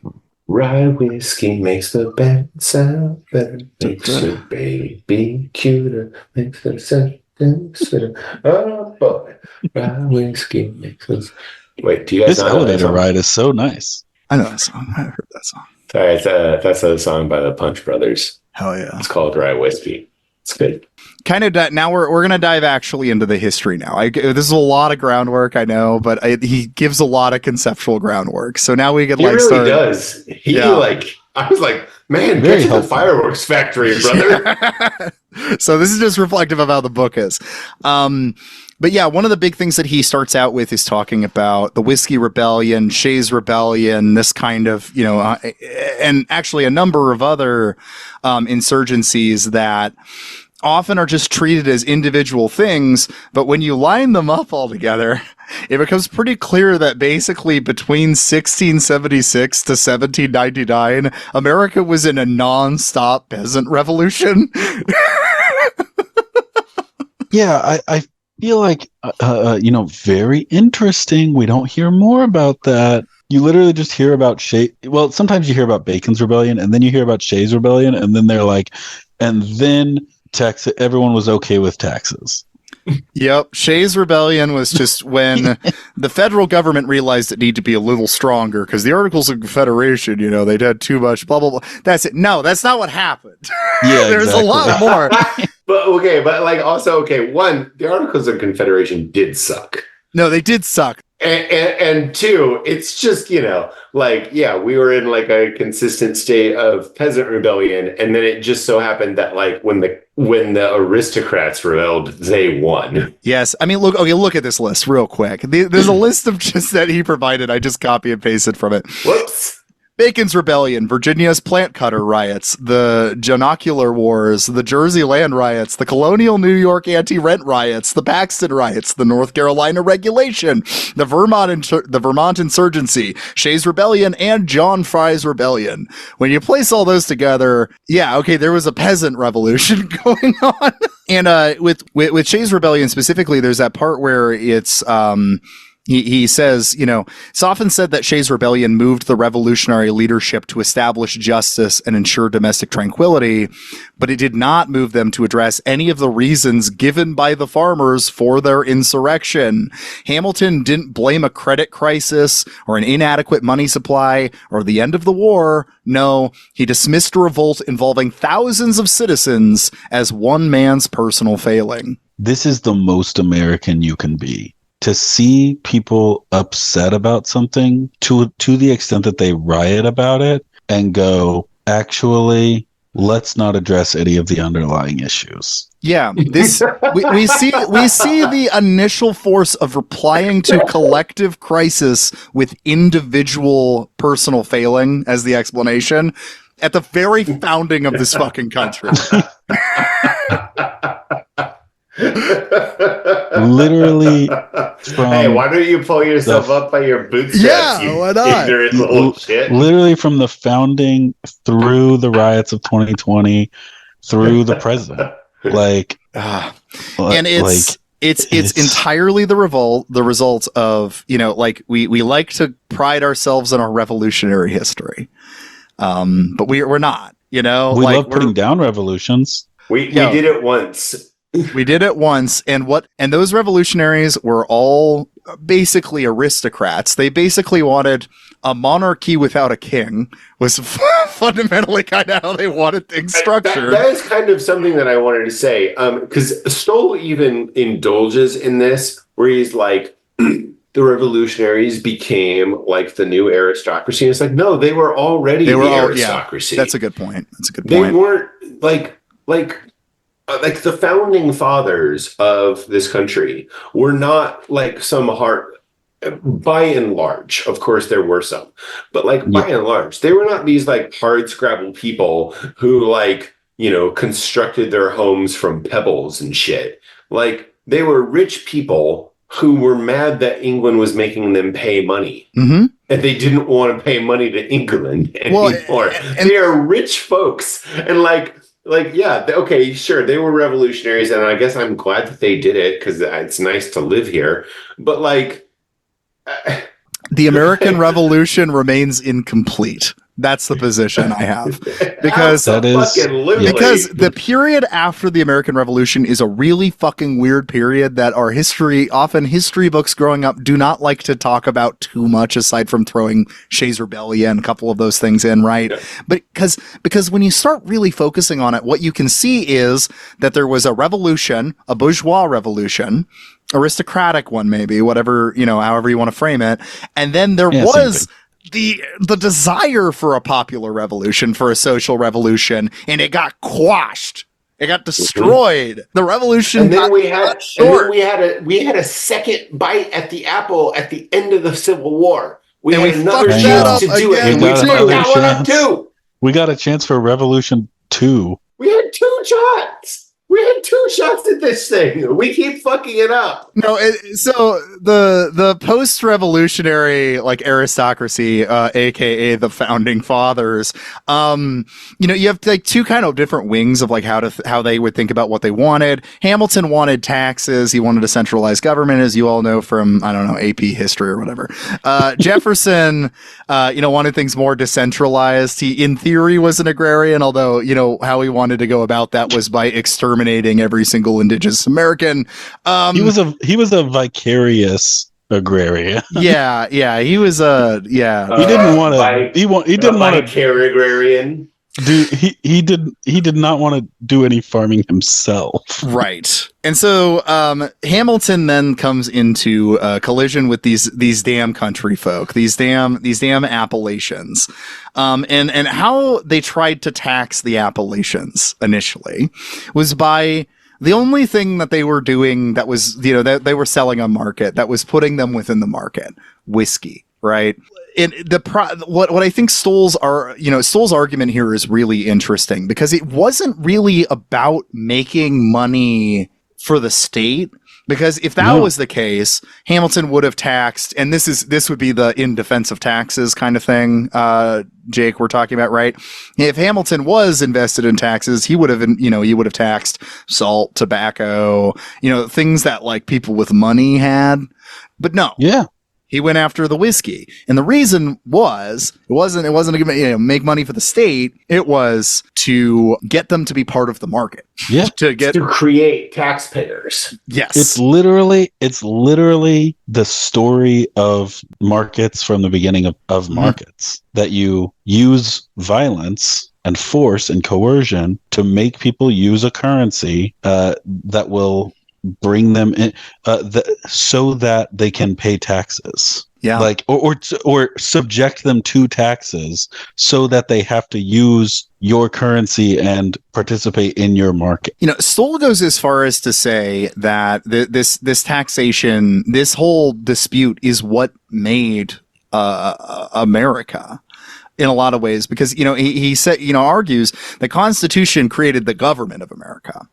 Rye whiskey makes the bed sound better, makes the baby cuter, makes the sound sweeter. Oh boy, rye whiskey makes us. Wait, do you guys this elevator ride is so nice. I know that song. I've heard that song. Sorry, that's a song by the Punch Brothers. Hell yeah. It's called Rye Whiskey. It's good. Kind of now we're going to dive actually into the history now. This is a lot of groundwork, I know, but he gives a lot of conceptual groundwork. So now we get he really does. I was like, man, get to the fireworks factory, brother. So this is just reflective of how the book is. But yeah, one of the big things that he starts out with is talking about the Whiskey Rebellion, Shays Rebellion, this kind of, and actually a number of other insurgencies that often are just treated as individual things. But when you line them up all together, it becomes pretty clear that basically between 1676 to 1799, America was in a non-stop peasant revolution. Yeah, I feel like, very interesting. We don't hear more about that. You literally just hear about well, sometimes you hear about Bacon's Rebellion, and then you hear about Shays Rebellion, and then they're like, and then everyone was okay with taxes. Yep. Shays Rebellion was just when the federal government realized it needed to be a little stronger because the Articles of Confederation, they'd had too much, blah, blah, blah. That's it. No, that's not what happened. Yeah, there's a lot more. One, the Articles of Confederation did suck. No, they did suck. And two, it's just, we were in like a consistent state of peasant rebellion. And then it just so happened that when the aristocrats rebelled, they won. Yes. I mean, look at this list real quick. There's a list of just that he provided. I just copy and pasted from it. Whoops. Bacon's Rebellion, Virginia's Plant Cutter Riots, the Jonocular Wars, the Jersey Land Riots, the Colonial New York Anti-Rent Riots, the Paxton Riots, the North Carolina Regulation, the Vermont Insurgency, Shays Rebellion, and John Fry's Rebellion. When you place all those together, there was a peasant revolution going on. And with Shays Rebellion specifically, there's that part where it's He says, it's often said that Shays Rebellion moved the revolutionary leadership to establish justice and ensure domestic tranquility, but it did not move them to address any of the reasons given by the farmers for their insurrection. Hamilton didn't blame a credit crisis or an inadequate money supply or the end of the war. No, he dismissed a revolt involving thousands of citizens as one man's personal failing. This is the most American you can be. To see people upset about something to the extent that they riot about it and go, actually, let's not address any of the underlying issues. Yeah, this we see the initial force of replying to collective crisis with individual personal failing as the explanation at the very founding of this fucking country. Literally hey, why don't you pull yourself up by your bootstraps? Yeah, why not? Ignorant little shit. Literally from the founding through the riots of 2020 through the present. And it's entirely the result of, we like to pride ourselves in our revolutionary history. But we're not. You know, we love putting down revolutions. We did it once. We did it once, and those revolutionaries were all basically aristocrats. They basically wanted a monarchy without a king, was fundamentally kind of how they wanted things structured. That is kind of something that I wanted to say, because Stoll even indulges in this, where he's like, the revolutionaries became like the new aristocracy. And it's like, no, they were already the aristocracy. Yeah, that's a good point. They weren't like the founding fathers of this country were not like some by and large, of course there were some, but by and large, they were not these like hard scrabble people who constructed their homes from pebbles and shit. Like, they were rich people who were mad that England was making them pay money. Mm-hmm. And they didn't want to pay money to England anymore. They are rich folks. And okay, sure, they were revolutionaries, and I guess I'm glad that they did it because it's nice to live here. But the American Revolution remains incomplete. That's the position I have, because the period after the American Revolution is a really fucking weird period that our history books growing up do not like to talk about too much, aside from throwing Shays Rebellion and a couple of those things in, right? Yeah. But because when you start really focusing on it, what you can see is that there was a revolution, a bourgeois revolution, aristocratic one, maybe, whatever, however you want to frame it, and then there was the desire for a popular revolution, for a social revolution, and it got quashed. It got destroyed. The revolution. And then we had a second bite at the apple at the end of the Civil War. We had another chance to do it. We got a chance for Revolution 2. We had 2 shots. We had 2 shots at this thing. We keep fucking it up. No, so the post-revolutionary aristocracy, aka the founding fathers, you have 2 kind of different wings of how they would think about what they wanted. Hamilton wanted taxes. He wanted a centralized government, as you all know from, I don't know, AP history or whatever. Jefferson, wanted things more decentralized. He, in theory, was an agrarian, although, how he wanted to go about that was by exterminating every single indigenous American. He was a vicarious agrarian. yeah, he was a he didn't want to. He didn't want to agrarian. He did not want to do any farming himself. Right. And so Hamilton then comes into collision with these damn country folk, these damn Appalachians, and how they tried to tax the Appalachians initially was by the only thing that they were doing that was, that they were selling a market that was putting them within the market, whiskey, right? And what I think Stoll's argument here is really interesting, because it wasn't really about making money for the state, because if that was the case, Hamilton would have taxed, and this would be the in defense of taxes kind of thing, Jake, we're talking about, right? If Hamilton was invested in taxes, he would have taxed salt, tobacco, things that people with money had. But no. Yeah. He went after the whiskey, and the reason was it wasn't to make money for the state. It was to get them to be part of the market. Yeah, to create taxpayers. Yes, it's literally the story of markets from the beginning of markets, that you use violence and force and coercion to make people use a currency that will bring them in, so that they can pay taxes. Yeah, or subject them to taxes, so that they have to use your currency and participate in your market. Stoll goes as far as to say that this taxation, this whole dispute, is what made America. In a lot of ways, because, he said, argues the Constitution created the government of America,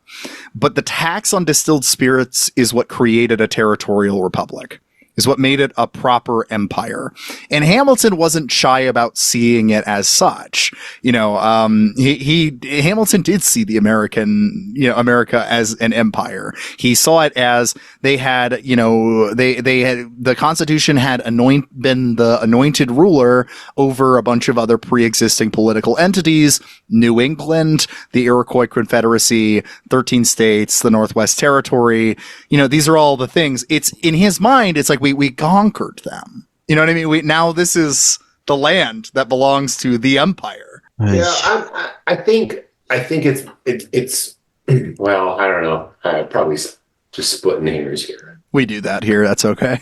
but the tax on distilled spirits is what created a territorial republic. is what made it a proper empire. And Hamilton wasn't shy about seeing it as such. Hamilton did see the America as an empire. He saw it as they had, the Constitution had been the anointed ruler over a bunch of other pre-existing political entities, New England, the Iroquois Confederacy, 13 states, the Northwest Territory. These are all the things. It's in his mind. It's like we conquered them. You know what I mean? Now this is the land that belongs to the empire. Yeah, I think it's well, I don't know. Probably just splitting hairs here. We do that here. That's okay.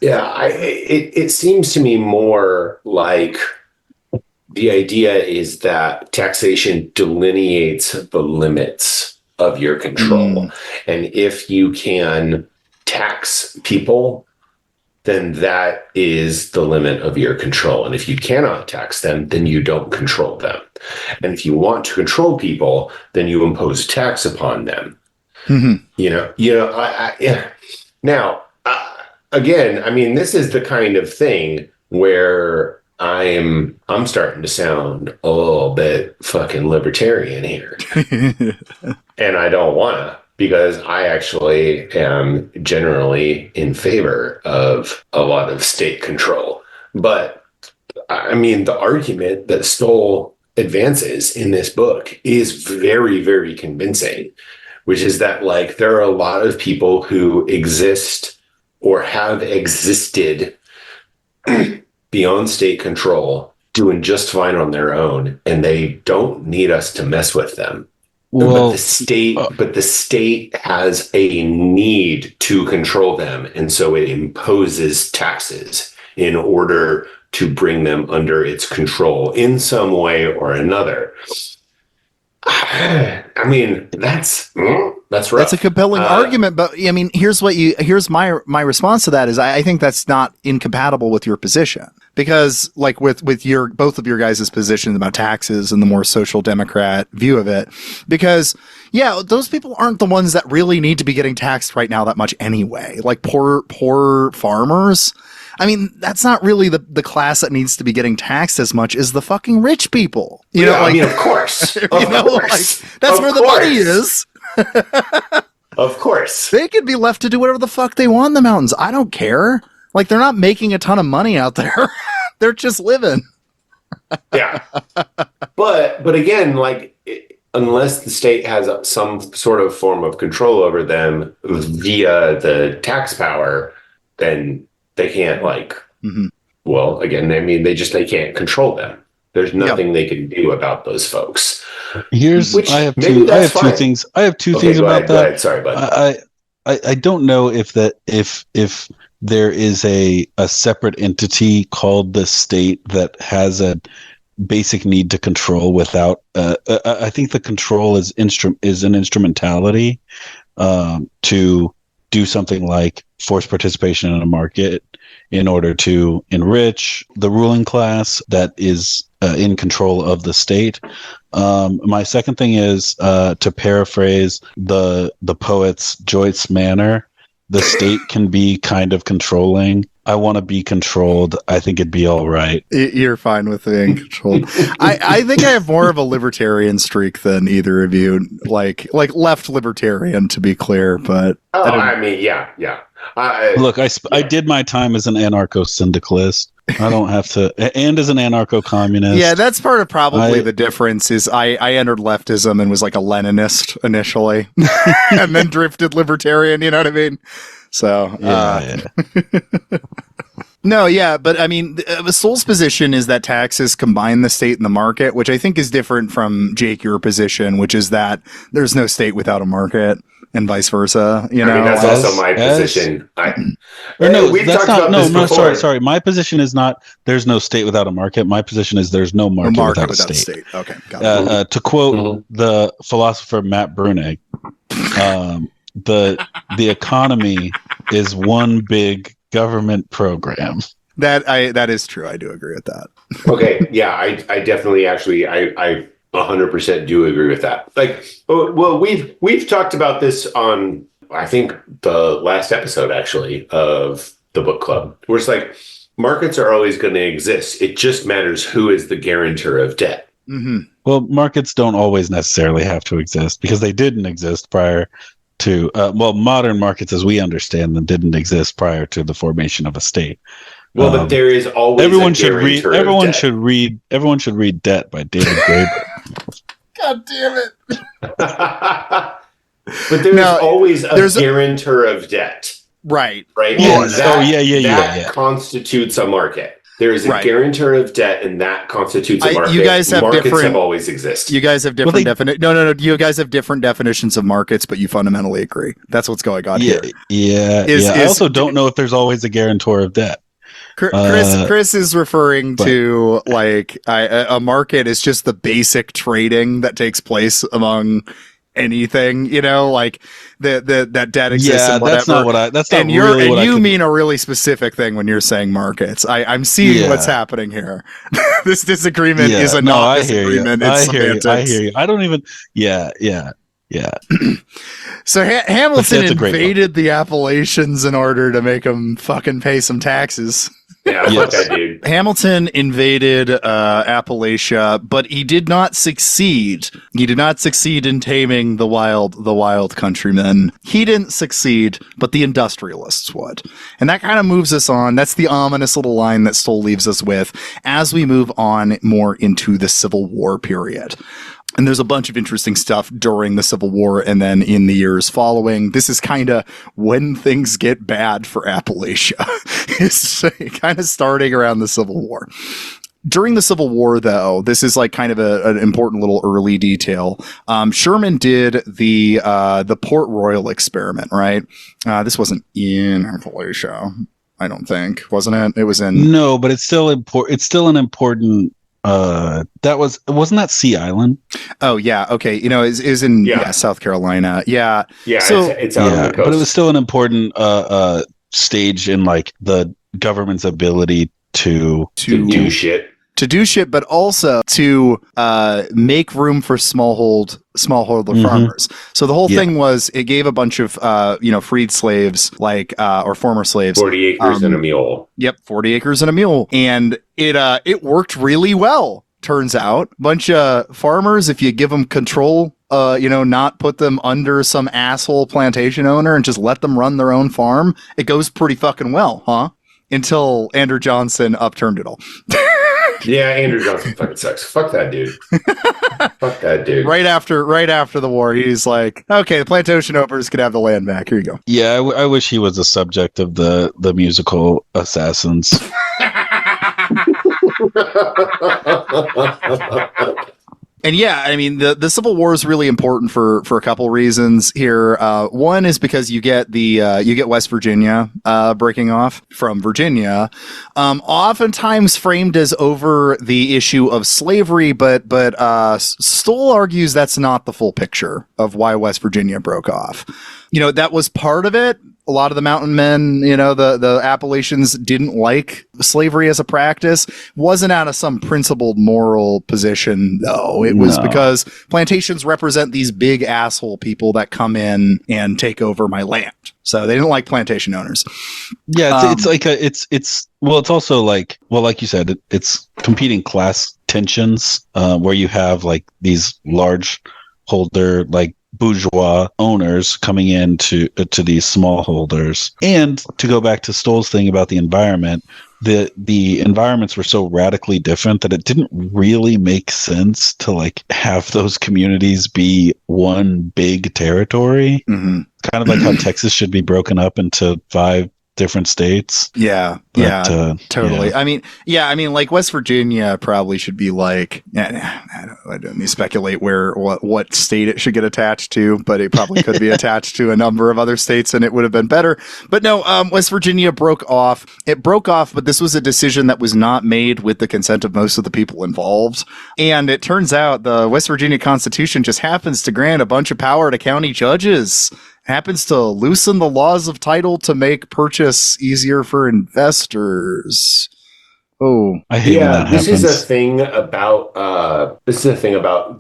Yeah, it seems to me more like the idea is that taxation delineates the limits of your control. And if you can tax people, then that is the limit of your control. And if you cannot tax them, then you don't control them. And if you want to control people, then you impose tax upon them. Now, again, I mean, this is the kind of thing where I'm starting to sound a little bit fucking libertarian here. And I don't want to, because I actually am generally in favor of a lot of state control. But I mean, the argument that Stoll advances in this book is very, very convincing, which is that, like, there are a lot of people who exist or have existed beyond state control, doing just fine on their own, and they don't need us to mess with them. Well, but the state has a need to control them, and so it imposes taxes in order to bring them under its control in some way or another. I mean, that's rough. That's a compelling argument, but I mean, here's my response to that is I think that's not incompatible with your position, because like with both of your guys' positions about taxes and the more social democrat view of it, because those people aren't the ones that really need to be getting taxed right now that much anyway. Like poor farmers. I mean, that's not really the class that needs to be getting taxed as much as the fucking rich people. I mean, of course. Of course. That's where the money is. Of course. They could be left to do whatever the fuck they want in the mountains. I don't care. Like, they're not making a ton of money out there. They're just living. Yeah. But again, like, unless the state has some sort of form of control over them via the tax power, then they can't, like, well, again, I mean, they can't control them. There's nothing they can do about those folks. I have two things about that. Go ahead. Sorry, bud. I don't know if there is a separate entity called the state that has a basic need to control without. I think the control is an instrumentality to do something like force participation in a market in order to enrich the ruling class that is in control of the state. My second thing is to paraphrase the poet's Joyce Manor, the state can be kind of controlling. I want to be controlled. I think it'd be all right. You're fine with being controlled. I think I have more of a libertarian streak than either of you, like left libertarian, to be clear. But I mean, yeah. Look, I did my time as an anarcho-syndicalist. I don't have to, and as an anarcho-communist. Yeah, that's part of probably the difference is I entered leftism and was like a Leninist initially, and then drifted libertarian. You know what I mean? So, No, yeah, but I mean, Stoll's position is that taxes combine the state and the market, which I think is different from Jake, your position, which is that there's no state without a market, and vice versa. I mean, that's also my position. Sorry. My position is not there's no state without a market. My position is there's no market without a state. Okay, got it. To quote the philosopher Matt Brunig, the economy is one big government program. That is true. I do agree with that. Okay, yeah, I definitely I 100% do agree with that. Like, well, we've talked about this on, I think, the last episode actually of the book club, where it's like markets are always going to exist. It just matters who is the guarantor of debt. Mm-hmm. Well, markets don't always necessarily have to exist because they didn't exist prior to modern markets as we understand them didn't exist prior to the formation of a state. Well, but there is always everyone should read everyone should read Debt by David Graeber. God damn it. But there's always a guarantor of debt. Right. Yes. That constitutes a market. There is a guarantor of debt, and that constitutes a market. You guys have markets have always existed. You guys have different You guys have different definitions of markets, but you fundamentally agree. That's what's going on here. I also don't know if there's always a guarantor of debt. Chris is referring to like a market is just the basic trading that takes place among anything, like that debt exists. Yeah, and whatever. that's not what I. That's not and really what you mean a really specific thing when you're saying markets. I'm seeing what's happening here. This disagreement is a non-disagreement. I hear you. I don't even. Yeah. So Hamilton invaded the Appalachians in order to make them fucking pay some taxes. Yeah, fuck that dude. Hamilton invaded Appalachia, but he did not succeed. He did not succeed in taming the wild countrymen. He didn't succeed, but the industrialists would. And that kind of moves us on. That's the ominous little line that Stoll leaves us with as we move on more into the Civil War period. And there's a bunch of interesting stuff during the Civil War and then in the years following. This is kind of when things get bad for Appalachia. It's kind of starting around the Civil War. During the Civil War, though, this is like kind of an important little early detail. Sherman did the Port Royal experiment, right? This wasn't in Appalachia, I don't think, wasn't it? It was in... No, but it's still important. It's still an important... wasn't that Sea Island? Oh yeah, okay. Is in South Carolina. Yeah. So, it's out on the coast. But it was still an important stage in like the government's ability to do shit. To do shit, but also to make room for smallholder farmers. So the whole thing was it gave a bunch of freed slaves or former slaves 40 acres and a mule. Yep, 40 acres and a mule, and it worked really well. Turns out, bunch of farmers, if you give them control, not put them under some asshole plantation owner and just let them run their own farm, it goes pretty fucking well, huh? Until Andrew Johnson upturned it all. Yeah, Andrew Johnson fucking sucks. Fuck that dude. Fuck that dude. Right after the war, he's like, okay, the plantation owners can have the land back. Here you go. Yeah, I wish he was a subject of the musical Assassins. And yeah, I mean, the Civil War is really important for a couple reasons here. One is because you get West Virginia breaking off from Virginia, oftentimes framed as over the issue of slavery, but Stoll argues that's not the full picture of why West Virginia broke off. That was part of it. A lot of the mountain men, the Appalachians didn't like slavery as a practice. Wasn't out of some principled moral position, though. It was because plantations represent these big asshole people that come in and take over my land. So they didn't like plantation owners. Yeah, it's also like you said, it's competing class tensions where you have like these large holder like bourgeois owners coming in to these smallholders. And to go back to Stoll's thing about the environment, the environments were so radically different that it didn't really make sense to like have those communities be one big territory. Mm-hmm. Kind of like how Texas should be broken up into 5 different states. Totally. Yeah. I mean, like West Virginia probably should be like, I don't need to speculate what state it should get attached to, but it probably could be attached to a number of other states and it would have been better. But no, West Virginia broke off. It broke off, but this was a decision that was not made with the consent of most of the people involved. And it turns out the West Virginia Constitution just happens to grant a bunch of power to county judges. Happens to loosen the laws of title to make purchase easier for investors. Oh, I hate when that this happens. is a thing about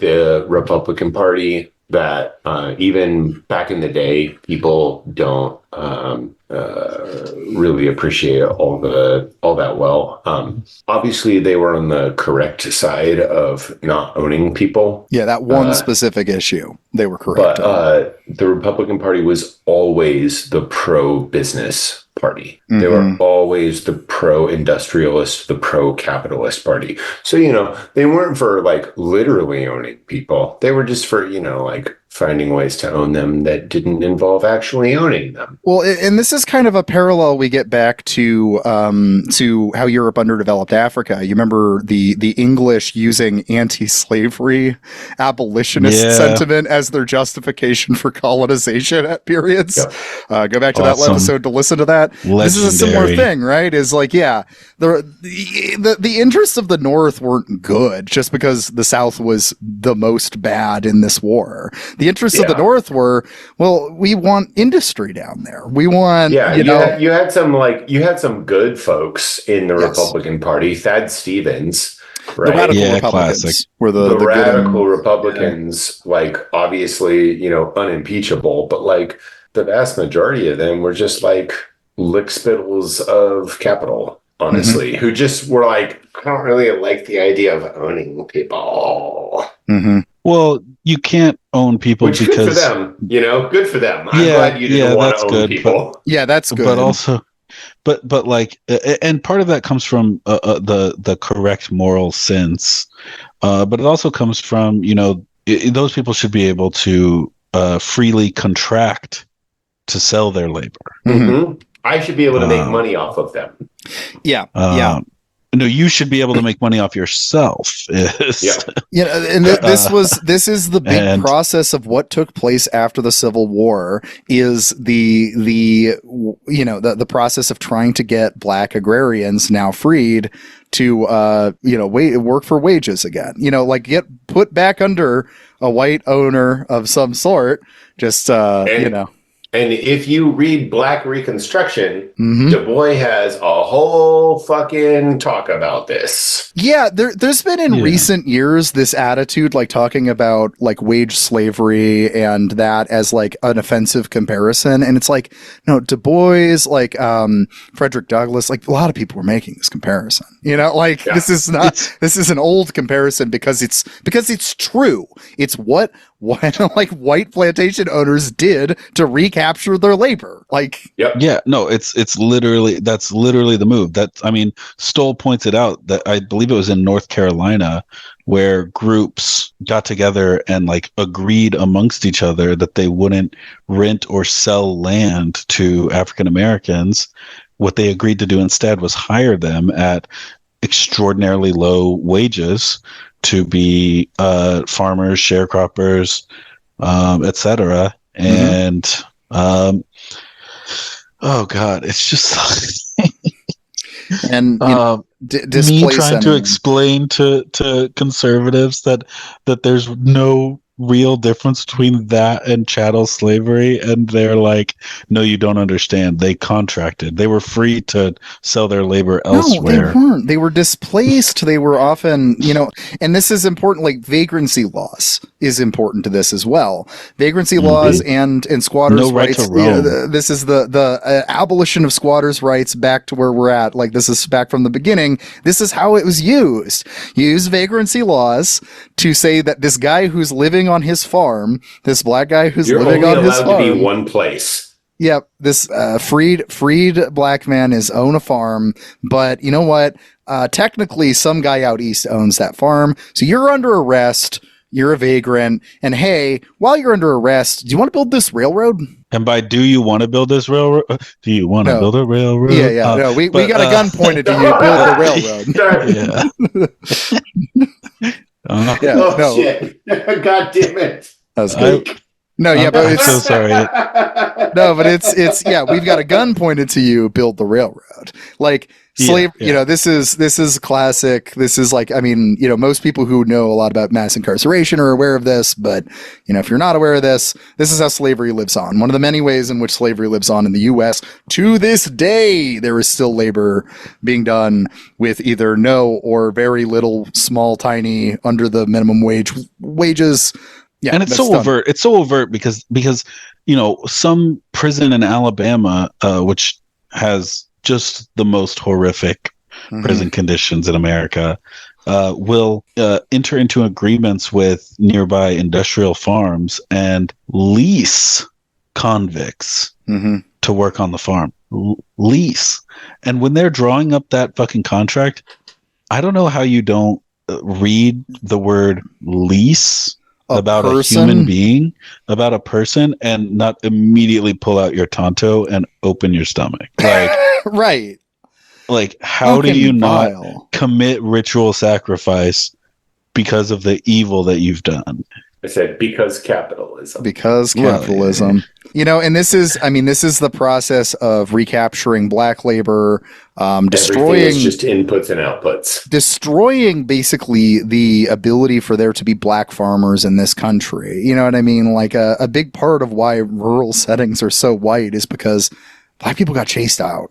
the Republican Party that even back in the day, people don't really appreciate all that well. Obviously, they were on the correct side of not owning people. Yeah, that one specific issue, they were correct. But the Republican Party was always the pro-business party. They were always the pro-industrialist, the pro-capitalist party. So, they weren't for like literally owning people. They were just for, like finding ways to own them that didn't involve actually owning them. Well, and this is kind of a parallel we get back to how Europe underdeveloped Africa. You remember the English using anti-slavery abolitionist sentiment as their justification for colonization at periods. Yep. Go back to that episode to listen to that. Legendary. This is a similar thing, right? Is like, the interests of the North weren't good just because the South was the most bad in this war. The interests of the North were, well, we want industry down there. We want, you had some good folks in the Republican Party. Thad Stevens, right? The radical Republicans classic. Were the radical Republicans, like obviously, unimpeachable, but like the vast majority of them were just like lickspittles of capital, honestly, who just were like, I don't really like the idea of owning people. Well, you can't own people because good for them, good for them. I'm glad you didn't want to own people. That's good. But also, but like, and part of that comes from the correct moral sense, but it also comes from those people should be able to freely contract to sell their labor. I should be able to make money off of them. No, you should be able to make money off yourself. And this is the big process of what took place after the Civil War is the process of trying to get black agrarians now freed to work for wages again. Like get put back under a white owner of some sort. And if you read Black Reconstruction, Du Bois has a whole fucking talk about this. Yeah, there's been in recent years this attitude, like talking about like wage slavery and that as like an offensive comparison. And it's like, no, Du Bois, like Frederick Douglass, like a lot of people were making this comparison. This is an old comparison because it's true. It's what like white plantation owners did to recapture their labor. It's literally the move. Stoll pointed out that I believe it was in North Carolina where groups got together and like agreed amongst each other that they wouldn't rent or sell land to African Americans. What they agreed to do instead was hire them at extraordinarily low wages to be farmers, sharecroppers, etc. And oh god, it's just and me trying to explain to conservatives that there's no real difference between that and chattel slavery, and they're like, no, you don't understand. They contracted. They were free to sell their labor elsewhere. No, they weren't. They were displaced. They were often, and this is important, like vagrancy laws is important to this as well. Vagrancy laws and squatters' rights. This is the abolition of squatters' rights back to where we're at. Like this is back from the beginning. This is how it was used. You use vagrancy laws to say that this guy who's living on his farm, this black guy who's living on his farm, you're only allowed to be one place. Yep, this freed black man is own a farm, but you know what? Technically, some guy out east owns that farm, so you're under arrest. You're a vagrant, and hey, while you're under arrest, do you want to build this railroad? And by do you want to build this railroad? Do you want to build a railroad? Yeah. No, we got a gun pointed to you. Build the railroad. Shit! God damn it! That was good. But it's so sorry. No, but it's we've got a gun pointed to you. Build the railroad. Like slave. This is classic. This is like, most people who know a lot about mass incarceration are aware of this, but if you're not aware of this is how slavery lives on. One of the many ways in which slavery lives on in the U.S. to this day. There is still labor being done with either no or very little, small, tiny, under the minimum wages. Yeah, and it's so overt. It's so overt because some prison in Alabama, which has just the most horrific prison conditions in America, will enter into agreements with nearby industrial farms and lease convicts to work on the farm. Lease. And when they're drawing up that fucking contract, I don't know how you don't read the word lease about a human being, about a person, and not immediately pull out your Tonto and open your stomach. Like, right. Like, how do you not commit ritual sacrifice because of the evil that you've done? I said because capitalism. Because capitalism. And this is the process of recapturing black labor, destroying just inputs and outputs. Destroying basically the ability for there to be black farmers in this country. You know what I mean? Like a big part of why rural settings are so white is because black people got chased out.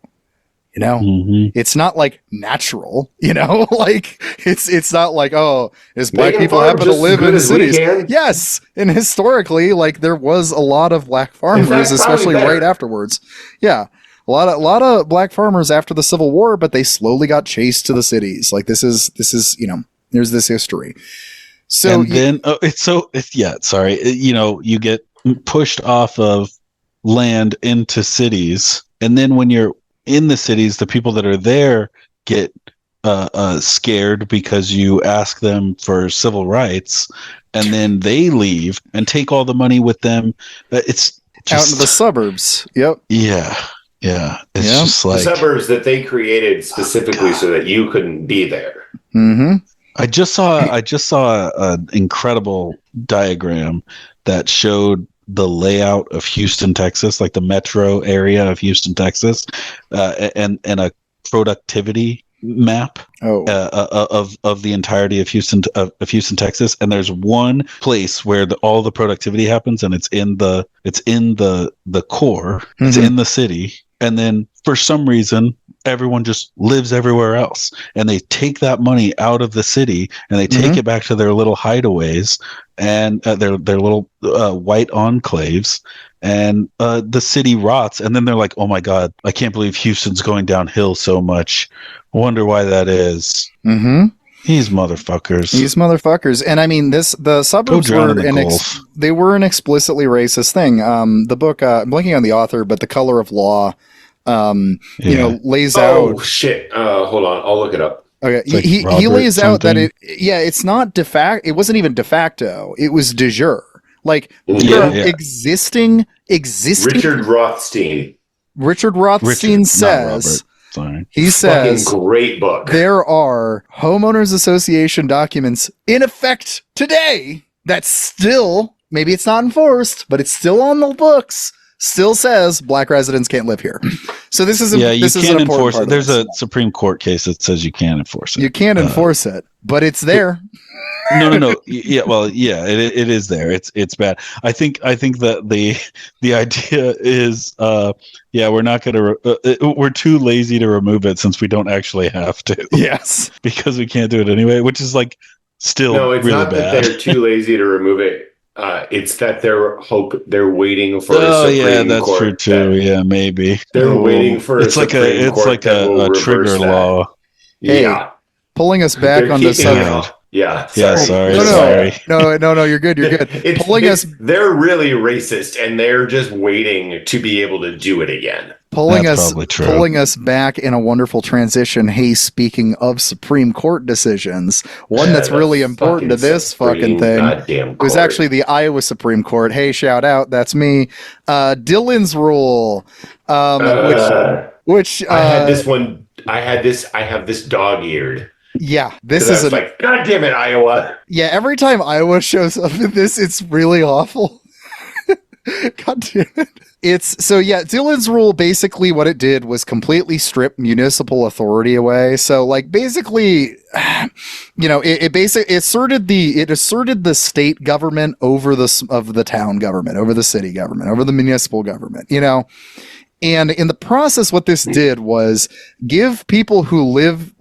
It's not like natural, like it's not like, oh, as black people happen to live in cities. Yes. And historically, like there was a lot of black farmers, especially right afterwards. Yeah. A lot of black farmers after the Civil War, but they slowly got chased to the cities. Like this is, there's this history. So and then you get pushed off of land into cities. And then when you're in the cities, the people that are there get scared because you ask them for civil rights, and then they leave and take all the money with them. It's just out into the suburbs. Yep. Yeah. It's just like the suburbs that they created specifically so that you couldn't be there. I just saw an incredible diagram that showed the layout of Houston, Texas, like the metro area of Houston, Texas, and a productivity map of the entirety of Houston, Texas. And there's one place where all the productivity happens, and it's in the core, it's in the city. And then for some reason, everyone just lives everywhere else, and they take that money out of the city and they take it back to their little hideaways and their little white enclaves, and the city rots. And then they're like, oh my God, I can't believe Houston's going downhill so much. I wonder why that is. These motherfuckers. And I mean, the suburbs were they were an explicitly racist thing. The book, I'm blanking on the author, but The Color of Law, lays out. Oh shit! Hold on, I'll look it up. Okay, he lays out that it's not de facto. It wasn't even de facto. It was de jure. Like existing. Richard Rothstein. Richard Rothstein says. He says, fucking great book. There are homeowners association documents in effect today that still, maybe it's not enforced, but it's still on the books, still says black residents can't live here. So this is you can't enforce it. There's a Supreme Court case that says you can't enforce it. You can't enforce it, but it's there. No. Yeah, well, yeah, it is there. It's bad. I think that the idea is, we're not going to. We're too lazy to remove it since we don't actually have to. Yes, because we can't do it anyway, which is like still no. It's really not bad. That they're too lazy to remove it. It's that they're waiting for. That's Court true too. Yeah, maybe they're waiting for. It's like a trigger law. Yeah, pulling us back on the subject. Yeah. Sorry. No, you're good. You're good. They're really racist, and they're just waiting to be able to do it again. Pulling us back in a wonderful transition. Hey, speaking of Supreme Court decisions, one that's really important to this fucking thing. It was actually the Iowa Supreme Court. Hey, shout out. That's me. Dillon's rule. Which I had this one. I have this dog-eared. Yeah, this is like, God damn it, Iowa. Yeah, every time Iowa shows up in this, it's really awful. God damn it. Dillon's rule, basically what it did was completely strip municipal authority away. So like basically, it asserted the state government over the town government, over the city government, over the municipal government, And in the process, what this did was give people who live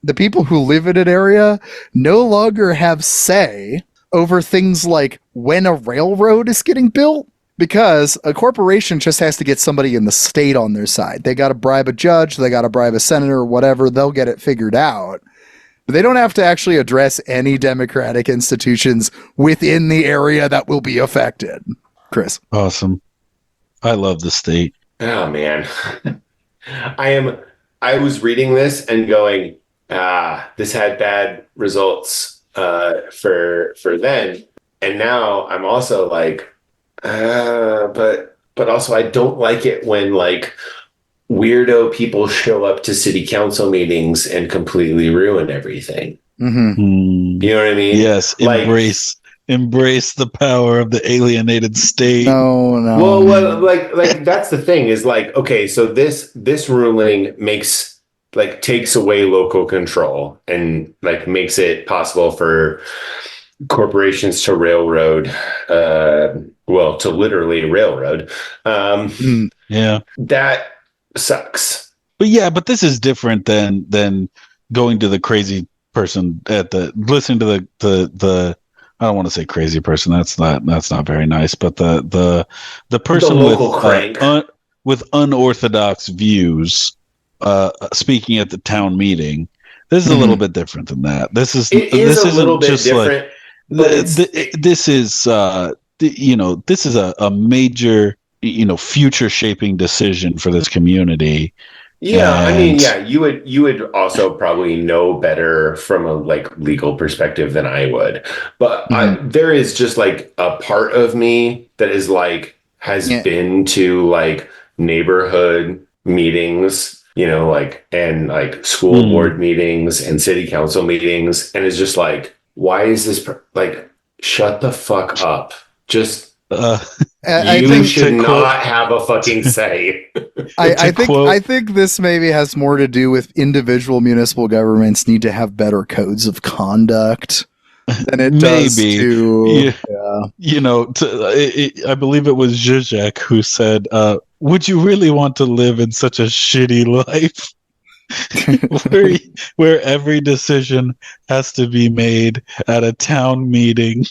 the people who live in an area no longer have say over things like when a railroad is getting built, because a corporation just has to get somebody in the state on their side. They got to bribe a judge, they got to bribe a senator or whatever, they'll get it figured out. But they don't have to actually address any democratic institutions within the area that will be affected. Chris. Awesome. I love the state. Oh man. I was reading this and going, this had bad results for then. And now I'm also like, but also I don't like it when like weirdo people show up to city council meetings and completely ruin everything. Mm-hmm. You know what I mean? Yes. Like, embrace the power of the alienated state. No. Well, like that's the thing is like, okay, so this ruling takes away local control and like makes it possible for corporations to railroad, to literally railroad. Yeah, that sucks. But this is different than going to the crazy person listening to the I don't want to say crazy person. That's not very nice. But the person with unorthodox views speaking at the town meeting. This is a little bit different than that. This is a little bit different. This is a major future shaping decision for this community. Yeah, I mean, yeah, you would also probably know better from a like legal perspective than I would. But there is just like a part of me that is like has been to like neighborhood meetings, and like school board meetings and city council meetings, and it's just like, why is this like shut the fuck up? Just you should not have a fucking say. I think this maybe has more to do with individual municipal governments need to have better codes of conduct than it does to. I believe it was Zizek who said, "Would you really want to live in such a shitty life?" where every decision has to be made at a town meeting.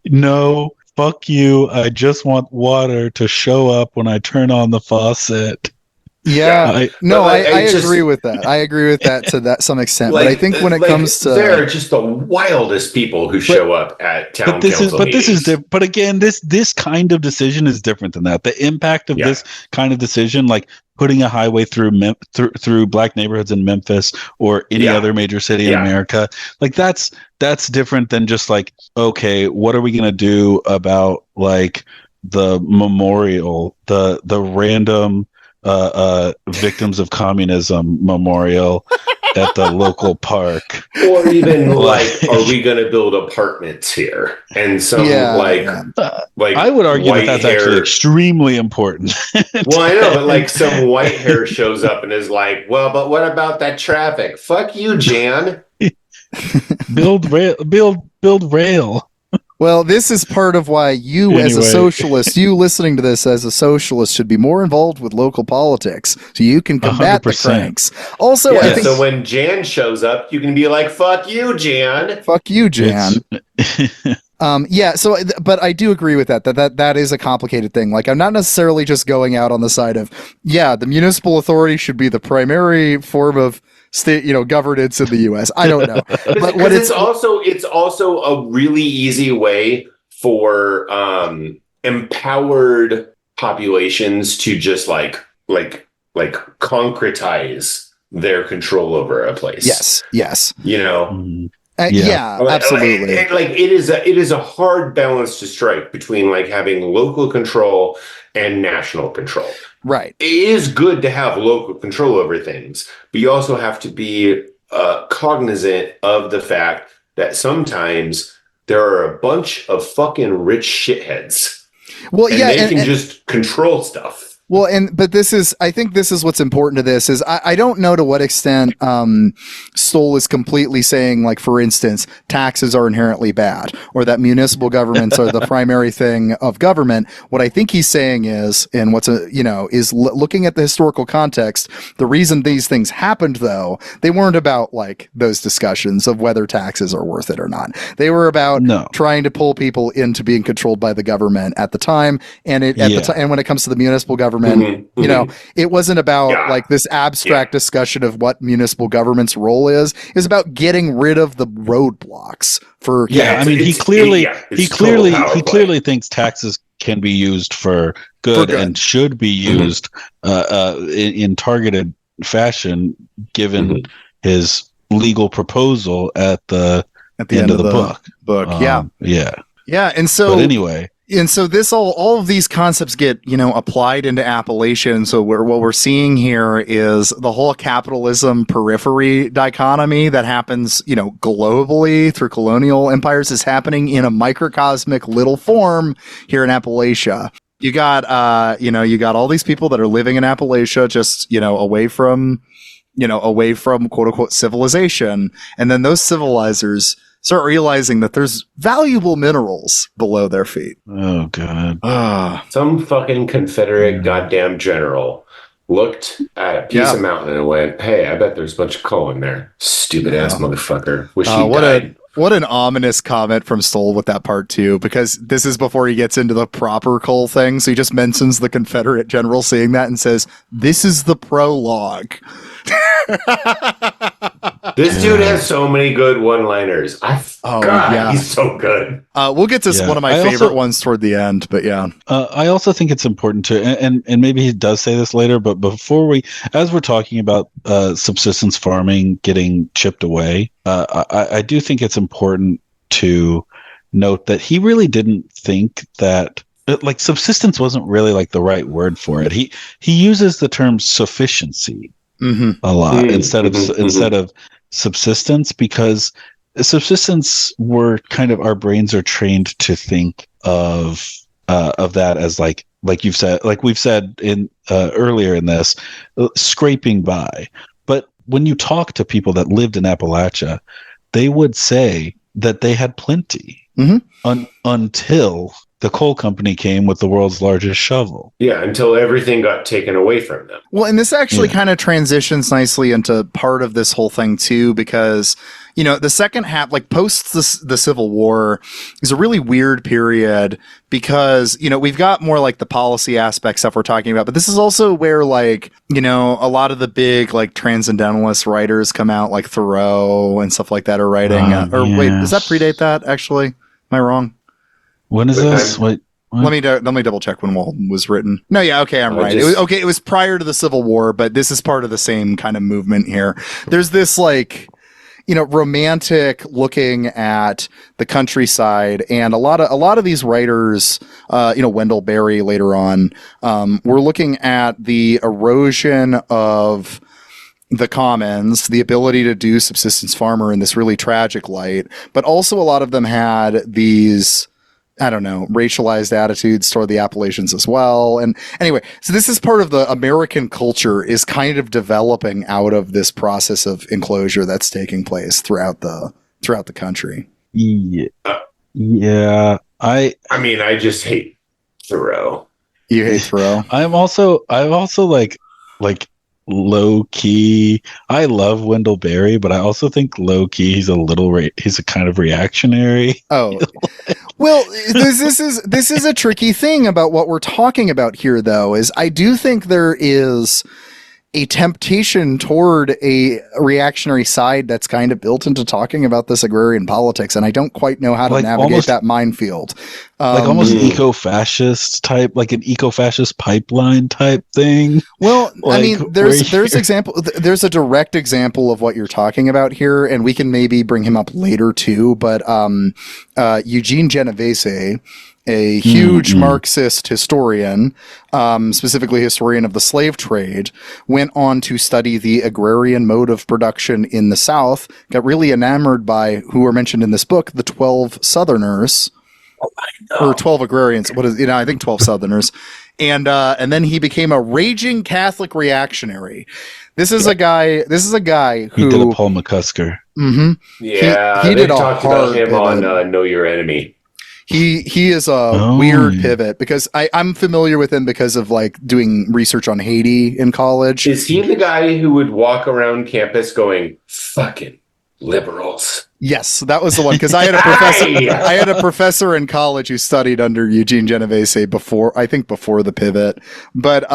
No. Fuck you, I just want water to show up when I turn on the faucet. Yeah, I agree with that. I agree with that to some extent. But I think when it comes to... There are just the wildest people who show up at town council meetings. But again, this kind of decision is different than that. The impact of this kind of decision, like putting a highway through black neighborhoods in Memphis or any other major city in America, like that's different than just like, okay, what are we going to do about like the memorial, the random victims of communism memorial at the local park, or even like, are we going to build apartments here? And some like I would argue that's actually extremely important. Well, I know, but like some white hair shows up and is like, well, but what about that traffic? Fuck you, Jan. Build rail. Well, this is part of why you, as a socialist, you listening to this as a socialist, should be more involved with local politics, so you can combat 100%. The cranks. Also, I think, so when Jan shows up, you can be like, "Fuck you, Jan." Fuck you, Jan. But I do agree with that is a complicated thing. Like, I'm not necessarily just going out on the side of, the municipal authority should be the primary form of state, governance in the U.S. I don't know, but what it's also a really easy way for empowered populations to just like concretize their control over a place. Yes. Absolutely. It is a hard balance to strike between like having local control and national control. Right. It is good to have local control over things, but you also have to be cognizant of the fact that sometimes there are a bunch of fucking rich shitheads. Well, and they can just control stuff. Well, but I think this is what's important to this is I don't know to what extent Stoll is completely saying, like, for instance, taxes are inherently bad or that municipal governments are the primary thing of government. What I think he's saying is, and looking at the historical context, the reason these things happened, though, they weren't about like those discussions of whether taxes are worth it or not. They were about trying to pull people into being controlled by the government at the time. And and when it comes to the municipal government, it wasn't about like this abstract discussion of what municipal government's role is. It's about getting rid of the roadblocks for. I mean, he clearly thinks taxes can be used for good and should be used in targeted fashion, given his legal proposal at the end of the book. And so, but anyway. And so this all of these concepts get, applied into Appalachia. So what we're seeing here is the whole capitalism periphery dichotomy that happens, globally through colonial empires is happening in a microcosmic little form here in Appalachia. You got all these people that are living in Appalachia, just, away from quote unquote civilization. And then those civilizers start realizing that there's valuable minerals below their feet. Oh, God. Some fucking Confederate goddamn general looked at a piece of mountain and went, hey, I bet there's a bunch of coal in there. Stupid ass motherfucker. Wish he died. What an ominous comment from Stoll with that part, too, because this is before he gets into the proper coal thing. So he just mentions the Confederate general saying that and says, this is the prologue. This dude has so many good one-liners. He's so good. We'll get to one of my favorite ones toward the end, but I also think it's important to, and maybe he does say this later, but as we're talking about subsistence farming getting chipped away, I do think it's important to note that he really didn't think that like subsistence wasn't really like the right word for it. He uses the term sufficiency a lot instead of subsistence, because subsistence our brains are trained to think of that as like we've said in earlier in this, scraping by. But when you talk to people that lived in Appalachia, they would say that they had plenty until the coal company came with the world's largest shovel. Yeah, until everything got taken away from them. Well, and this actually kind of transitions nicely into part of this whole thing, too, because, the second half, like post the Civil War, is a really weird period because, we've got more like the policy aspect stuff we're talking about, but this is also where, like, a lot of the big, like, transcendentalist writers come out, like Thoreau and stuff like that are writing. Wait, does that predate that, actually? Am I wrong? When is this? Wait, let me double check when Walden was written. No, okay, I'm right. It was prior to the Civil War, but this is part of the same kind of movement here. There's this like, romantic looking at the countryside, and a lot of these writers, Wendell Berry later on, were looking at the erosion of the commons, the ability to do subsistence farmer in this really tragic light, but also a lot of them had these, I don't know, racialized attitudes toward the Appalachians as well. And anyway, so this is part of the American culture is kind of developing out of this process of enclosure that's taking place throughout the country. Yeah. I mean, I just hate Thoreau. You hate Thoreau? I'm also like low key. I love Wendell Berry, but I also think low key he's a kind of reactionary. Oh, well, this is a tricky thing about what we're talking about here, though. Is I do think there is a temptation toward a reactionary side that's kind of built into talking about this agrarian politics, and I don't quite know how to navigate that minefield. Almost eco-fascist type, like an eco-fascist pipeline type thing. Well, I mean, there's a direct example of what you're talking about here, and we can maybe bring him up later too. But Eugene Genovese, a huge Marxist historian, specifically historian of the slave trade, went on to study the agrarian mode of production in the South, got really enamored by who are mentioned in this book, the 12 Southerners, or 12 agrarians. What is, I think 12 Southerners. And then he became a raging Catholic reactionary. This is a guy who he did a Paul McCusker. Mm-hmm. Yeah, he did talked about him pivot. on Know Your Enemy. He is a weird pivot because I'm familiar with him because of like doing research on Haiti in college. Is he the guy who would walk around campus going, fucking liberals? Yes, that was the one, because I had a professor in college who studied under Eugene Genovese before the pivot. But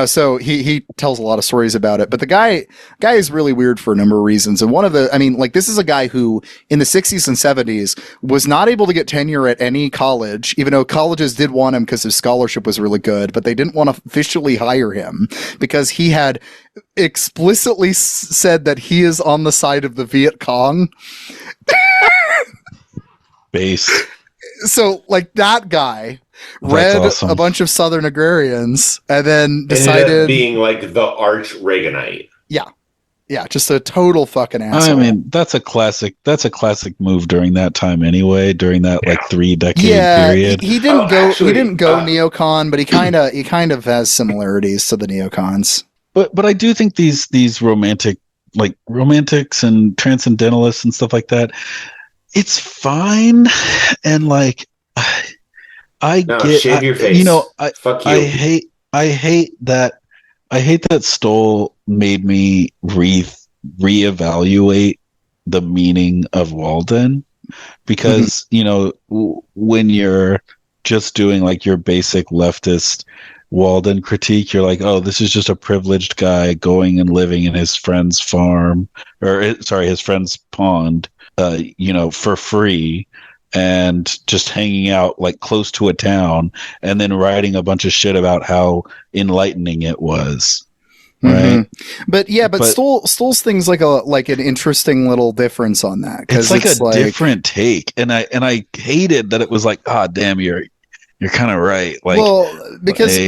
so he tells a lot of stories about it. But the guy is really weird for a number of reasons. And one of this is a guy who in the 60s and 70s was not able to get tenure at any college, even though colleges did want him because his scholarship was really good, but they didn't want to officially hire him because he had explicitly said that he is on the side of the Viet Cong. Base. So like that guy read awesome. A bunch of Southern agrarians and then decided ended up being like the arch Reaganite. Yeah, just a total fucking asshole. I mean, that's a classic move during that time anyway, during that like 3-decade period. He didn't go neocon, but he kind of has similarities to the neocons. But I do think these romantics and transcendentalists and stuff like that, it's fine, and like shave your face. Fuck you. I hate that Stoll made me reevaluate the meaning of Walden, because when you're just doing like your basic leftist Walden critique, you're like, oh, this is just a privileged guy going and living in his friend's farm, his friend's pond, for free, and just hanging out like close to a town, and then writing a bunch of shit about how enlightening it was. Right. But Stoll's thing's like an interesting little difference on that. It's like a different take. And I hated that it was like, damn, you're kind of right. Like, well, because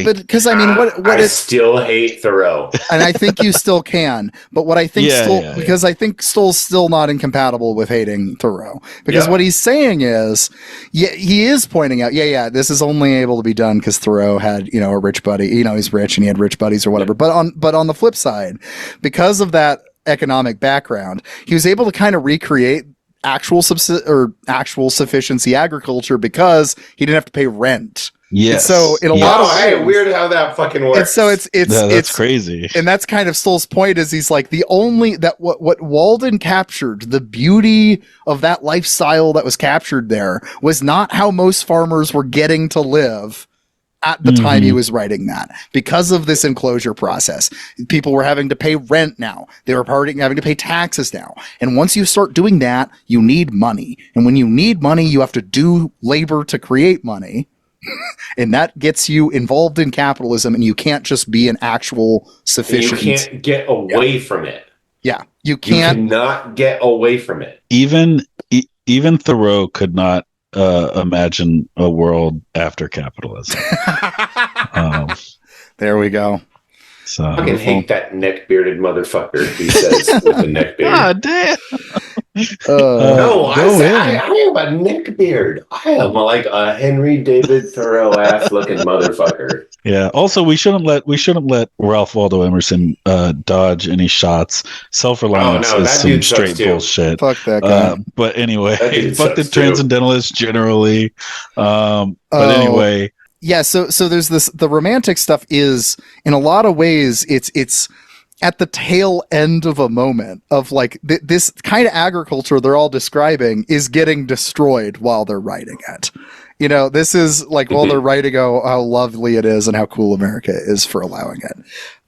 I mean, I still hate Thoreau, and I think you still can. But what I think because I think Stoll's still not incompatible with hating Thoreau, because what he's saying is, he is pointing out, this is only able to be done because Thoreau had a rich buddy. He's rich and he had rich buddies or whatever. But on the flip side, because of that economic background, he was able to kind of recreate actual sufficiency agriculture because he didn't have to pay rent. Yes. And so in a lot of ways, weird how that fucking works. And so it's crazy. And that's kind of Stoll's point, is he's like, what Walden captured, the beauty of that lifestyle that was captured there, was not how most farmers were getting to live at the time he was writing that. Because of this enclosure process, people were having to pay rent now. They were having to pay taxes now. And once you start doing that, you need money. And when you need money, you have to do labor to create money. And that gets you involved in capitalism, and you can't just be an actual sufficient. You can't get away from it. Yeah, you can't. You cannot get away from it. Even Thoreau could not imagine a world after capitalism. There we go. So I fucking hate that neck-bearded motherfucker, he says, with the neck beard. Damn. No, I am a neck beard. I am like a Henry David Thoreau ass looking motherfucker. Yeah. Also, we shouldn't let Ralph Waldo Emerson dodge any shots. Self-reliance is some straight bullshit. Fuck that guy. But anyway, fuck the transcendentalists generally. Anyway. Yeah, so there's the romantic stuff is, in a lot of ways, it's at the tail end of a moment of like this kind of agriculture they're all describing is getting destroyed while they're writing it. This is like while they're writing how lovely it is and how cool America is for allowing it.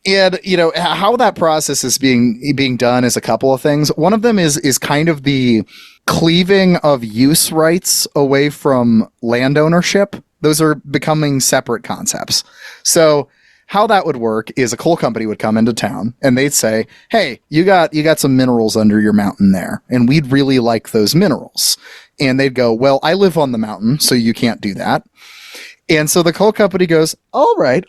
And how that process is being done is a couple of things. One of them is kind of the cleaving of use rights away from land ownership. Those are becoming separate concepts. So how that would work is a coal company would come into town and they'd say, hey, you got some minerals under your mountain there, and we'd really like those minerals. And they'd go, well, I live on the mountain, so you can't do that. And so the coal company goes, all right.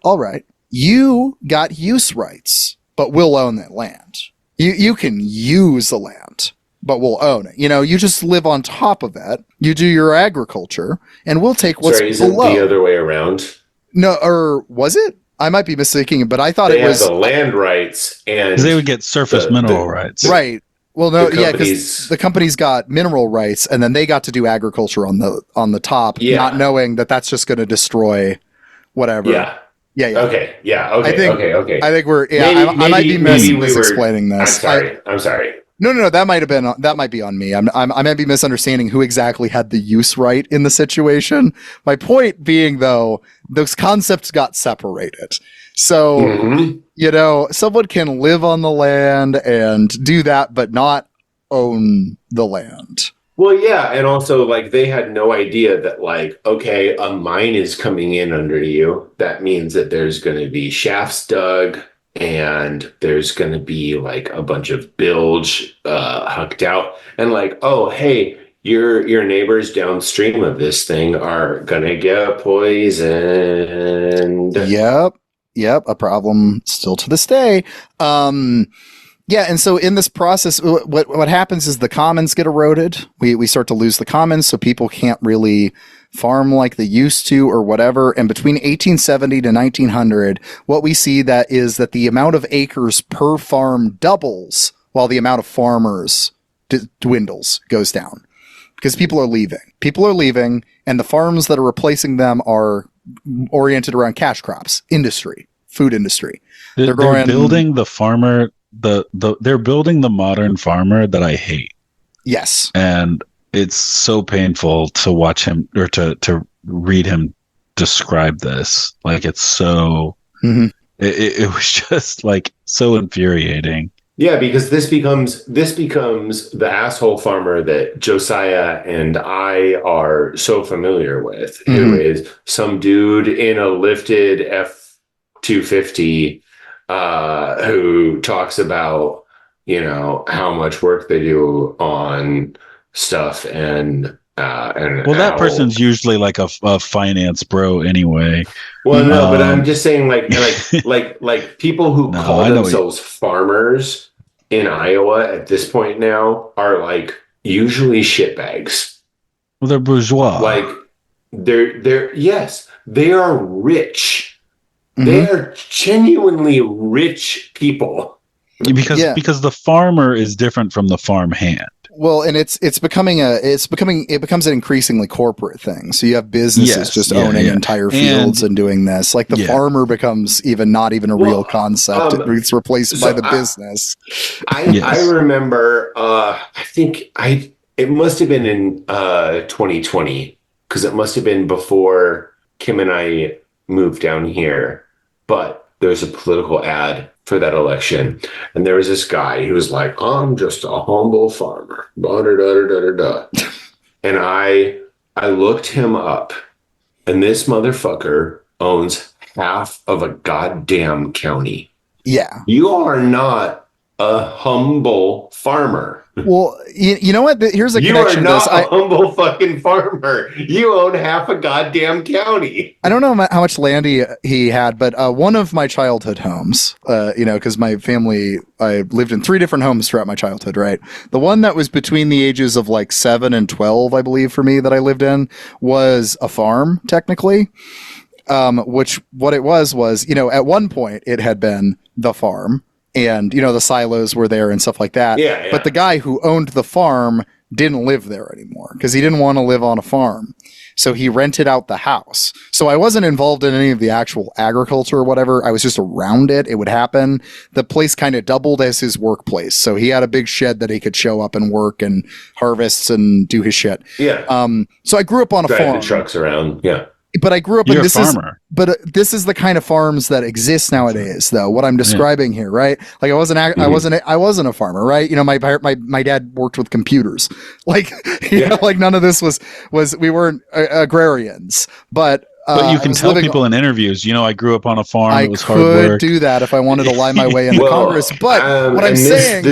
You got use rights, but we'll own that land. You can use the land, but we'll own it. You just live on top of it. You do your agriculture, and we'll take what's isn't below. The other way around? No, or was it? I might be mistaken, but I thought it was the land rights, and they would get surface mineral rights, right? Well, no, because the companies got mineral rights, and then they got to do agriculture on the top, not knowing that that's just going to destroy whatever. Yeah. Okay. Yeah. Okay. Okay. I think we're. Yeah. I might be explaining this. I'm sorry. No. That might be on me. I might be misunderstanding who exactly had the use right in the situation. My point being, though, those concepts got separated. So, someone can live on the land and do that, but not own the land. Well, yeah. And also, like, they had no idea that, like, okay, a mine is coming in under you. That means that there's going to be shafts dug, and there's going to be, like, a bunch of bilge hucked out. And, like, oh, hey, your neighbors downstream of this thing are going to get poisoned. Yep, a problem still to this day. Yeah, and so in this process, what happens is the commons get eroded. We start to lose the commons, so people can't really farm like they used to or whatever. And between 1870 to 1900, what we see is that the amount of acres per farm doubles while the amount of farmers dwindles, goes down. Because people are leaving. People are leaving, and the farms that are replacing them are oriented around cash crops, industry, food industry. They're building the farmer... they're building the modern farmer that I hate. Yes. And it's so painful to watch him or to read him describe this. Like, it's so it was just like so infuriating. Yeah, because this becomes the asshole farmer that Josiah and I are so familiar with, who is some dude in a lifted F-250 who talks about, how much work they do on stuff and that person's usually like a finance bro anyway. Well, no, but I'm just saying, like people who call themselves farmers in Iowa at this point now are like usually shitbags. Well, they're bourgeois. Like they are rich. They are genuinely rich people. Because the farmer is different from the farm hand. Well, and it becomes an increasingly corporate thing. So you have businesses owning entire fields and doing this. Like the farmer becomes not even a real concept. It's replaced by the business. I remember. I think it must have been in 2020, because it must have been before Kim and I moved down here. But there was a political ad for that election, and there was this guy who was like, I'm just a humble farmer, and I looked him up, and this motherfucker owns half of a goddamn county. Yeah. You are not a humble farmer. Well, you know what? Here's a connection. You are not a humble fucking farmer. You own half a goddamn county. I don't know how much land he had, but one of my childhood homes, because my family, I lived in 3 different homes throughout my childhood, right? The one that was between the ages of like 7 and 12, I believe, for me, that I lived in, was a farm, technically. Which what it was, at one point it had been the farm. And, the silos were there and stuff like that. Yeah. But the guy who owned the farm didn't live there anymore because he didn't want to live on a farm. So he rented out the house. So I wasn't involved in any of the actual agriculture or whatever. I was just around it. It would happen. The place kind of doubled as his workplace. So he had a big shed that he could show up and work and harvest and do his shit. Yeah. So I grew up on a farm. Drive the trucks around. Yeah. But I grew up in this farmer. This is the kind of farms that exist nowadays, though. What I'm describing here, right? Like I wasn't a farmer, right? My dad worked with computers. Like like none of this was we weren't agrarians, but you can tell people in interviews, I grew up on a farm. It was hard work. I could do that if I wanted to lie my way into Congress. But what I'm saying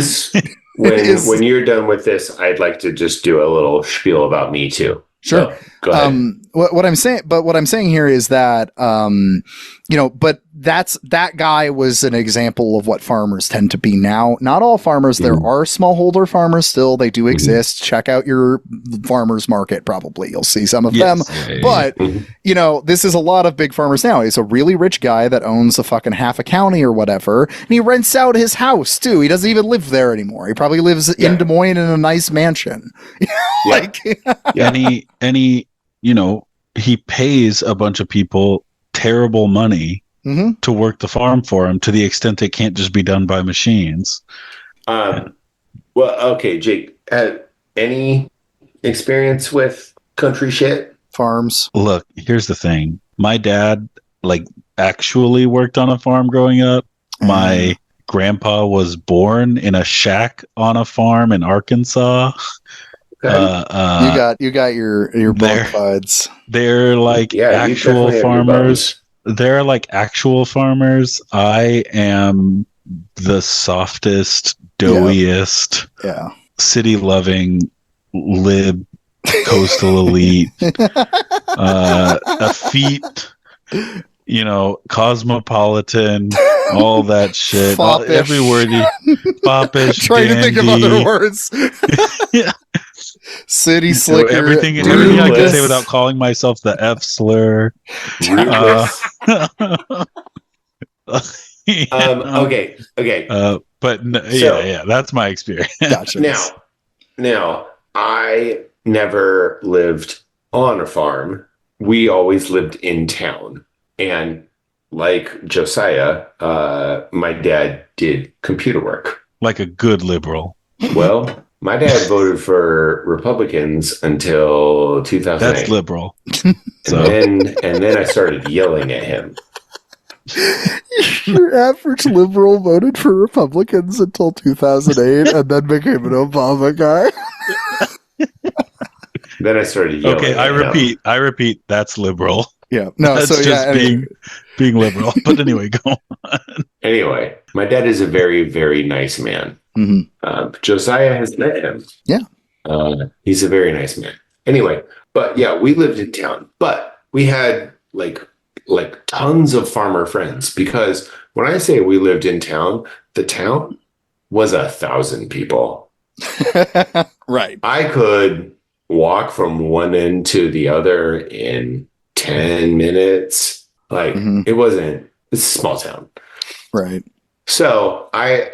when you're done with this, I'd like to just do a little spiel about me too. Sure. So, go ahead. what I'm saying here is that, but that guy was an example of what farmers tend to be now. Not all farmers. There are smallholder farmers still. They do exist. Check out your farmers market. Probably you'll see some of them. But this is a lot of big farmers now. He's a really rich guy that owns a fucking half a county or whatever, and he rents out his house too. He doesn't even live there anymore. He probably lives in Des Moines in a nice mansion. He pays a bunch of people terrible money to work the farm for him, to the extent it can't just be done by machines. Well, okay, Jake, any experience with country shit? Farms? Look, here's the thing. My dad, actually worked on a farm growing up. My grandpa was born in a shack on a farm in Arkansas. Okay. You got your bona fides. They're actual farmers. They're like actual farmers. I am the softest, doughiest, city loving, lib, coastal elite, effete, cosmopolitan, all that shit. Every word, foppish. Trying to think of other words. Yeah. City slicker. Everything I can say without calling myself the F slur. Okay. That's my experience. Gotcha. Now, I never lived on a farm. We always lived in town. And like Josiah, my dad did computer work. Like a good liberal. Well, my dad voted for Republicans until 2008. That's liberal. And then I started yelling at him. Your average liberal voted for Republicans until 2008 and then became an Obama guy. Then I started yelling. Okay, I repeat, that's liberal. Yeah. No, that's being liberal. But anyway, go on. Anyway, my dad is a very, very nice man. Josiah has met him. Yeah. He's a very nice man. Anyway, but we lived in town, but we had like tons of farmer friends, because when I say we lived in town, the town was 1,000 people. Right. I could walk from one end to the other in 10 minutes. It's a small town. Right. So I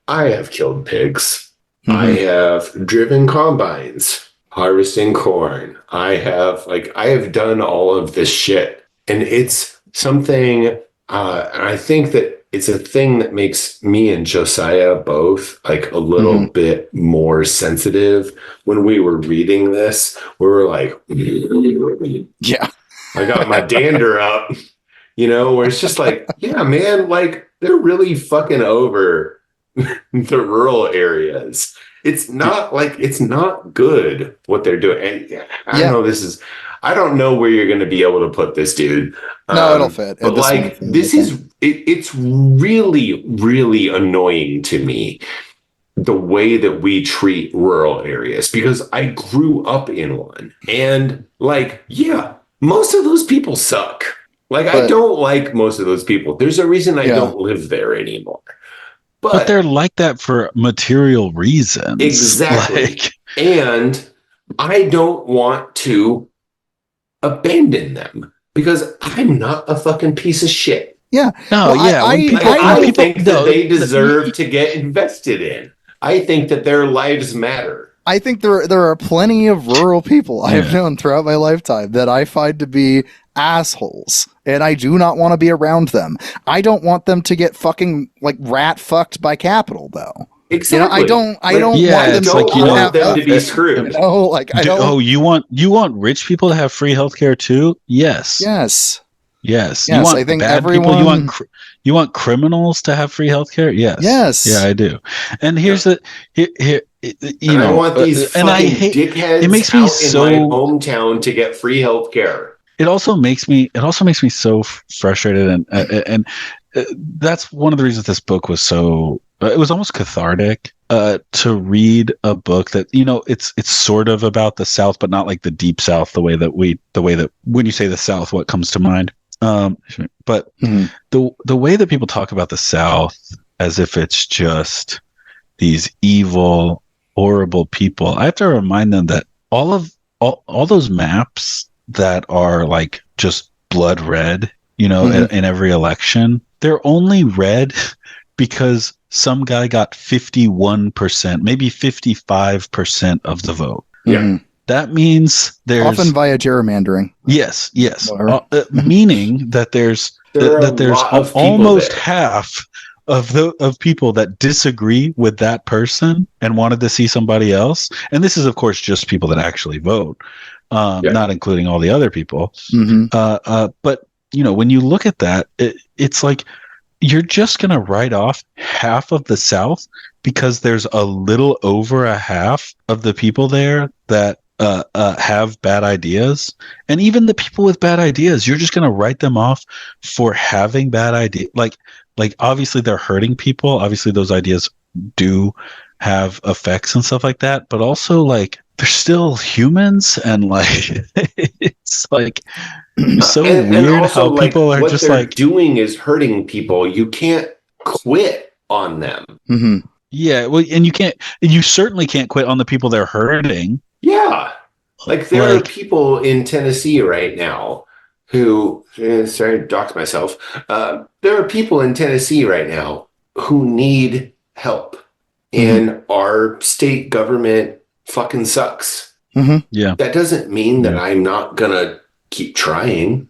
have killed pigs. I have driven combines, harvesting corn. I have done all of this shit. And it's something, and I think that it's a thing that makes me and Josiah both a little bit more sensitive. When we were reading this, we were like, yeah, I got my dander up, where it's just yeah, man, they're really fucking over the rural areas. It's not good what they're doing. And I don't know where you're going to be able to put this, dude. No, it'll fit. But it's really, really annoying to me, the way that we treat rural areas, because I grew up in one, and most of those people suck. I don't like most of those people. There's a reason I don't live there anymore. But they're like that for material reasons. Exactly. And I don't want to abandon them, because I'm not a fucking piece of shit. Yeah. No, I think that they deserve to get invested in. I think that their lives matter. I think there are plenty of rural people I have known throughout my lifetime that I find to be assholes, and I do not want to be around them. I don't want them to get fucking rat fucked by capital, though. Exactly. I don't want them to be screwed. You want rich people to have free healthcare too? Yes. You want bad people? You want criminals to have free healthcare? Yes. Yeah, I do. And here's I want these fucking dickheads in my hometown to get free healthcare. It also makes me so frustrated, and that's one of the reasons this book was so it was almost cathartic to read a book that, you know, it's sort of about the South, but not like the deep South, the way that when you say the South, what comes to mind. But the way that people talk about the South as if it's just these evil, horrible people, I have to remind them that all those maps that are like just blood red, you know, in every election, they're only red because some guy got 51%, maybe 55% of the vote. Yeah. That means there's often via gerrymandering. Yes. Meaning that there's almost half of people that disagree with that person and wanted to see somebody else. And this is, of course, just people that actually vote, not including all the other people. But, you know, when you look at that, it's like you're just going to write off half of the South because there's a little over a half of the people there that have bad ideas. And even the people with bad ideas, you're just going to write them off for having bad ideas. Like obviously they're hurting people. Obviously those ideas do have effects and stuff like that, but also like they're still humans, and like it's like so weird and also, how people are just like doing is hurting people. You can't quit on them. Yeah, well, and you certainly can't quit on the people they're hurting. Yeah, like there are people in Tennessee right now who, sorry to dox myself, there are people in Tennessee right now who need help, and our state government fucking sucks. Yeah, that doesn't mean that I'm not gonna keep trying.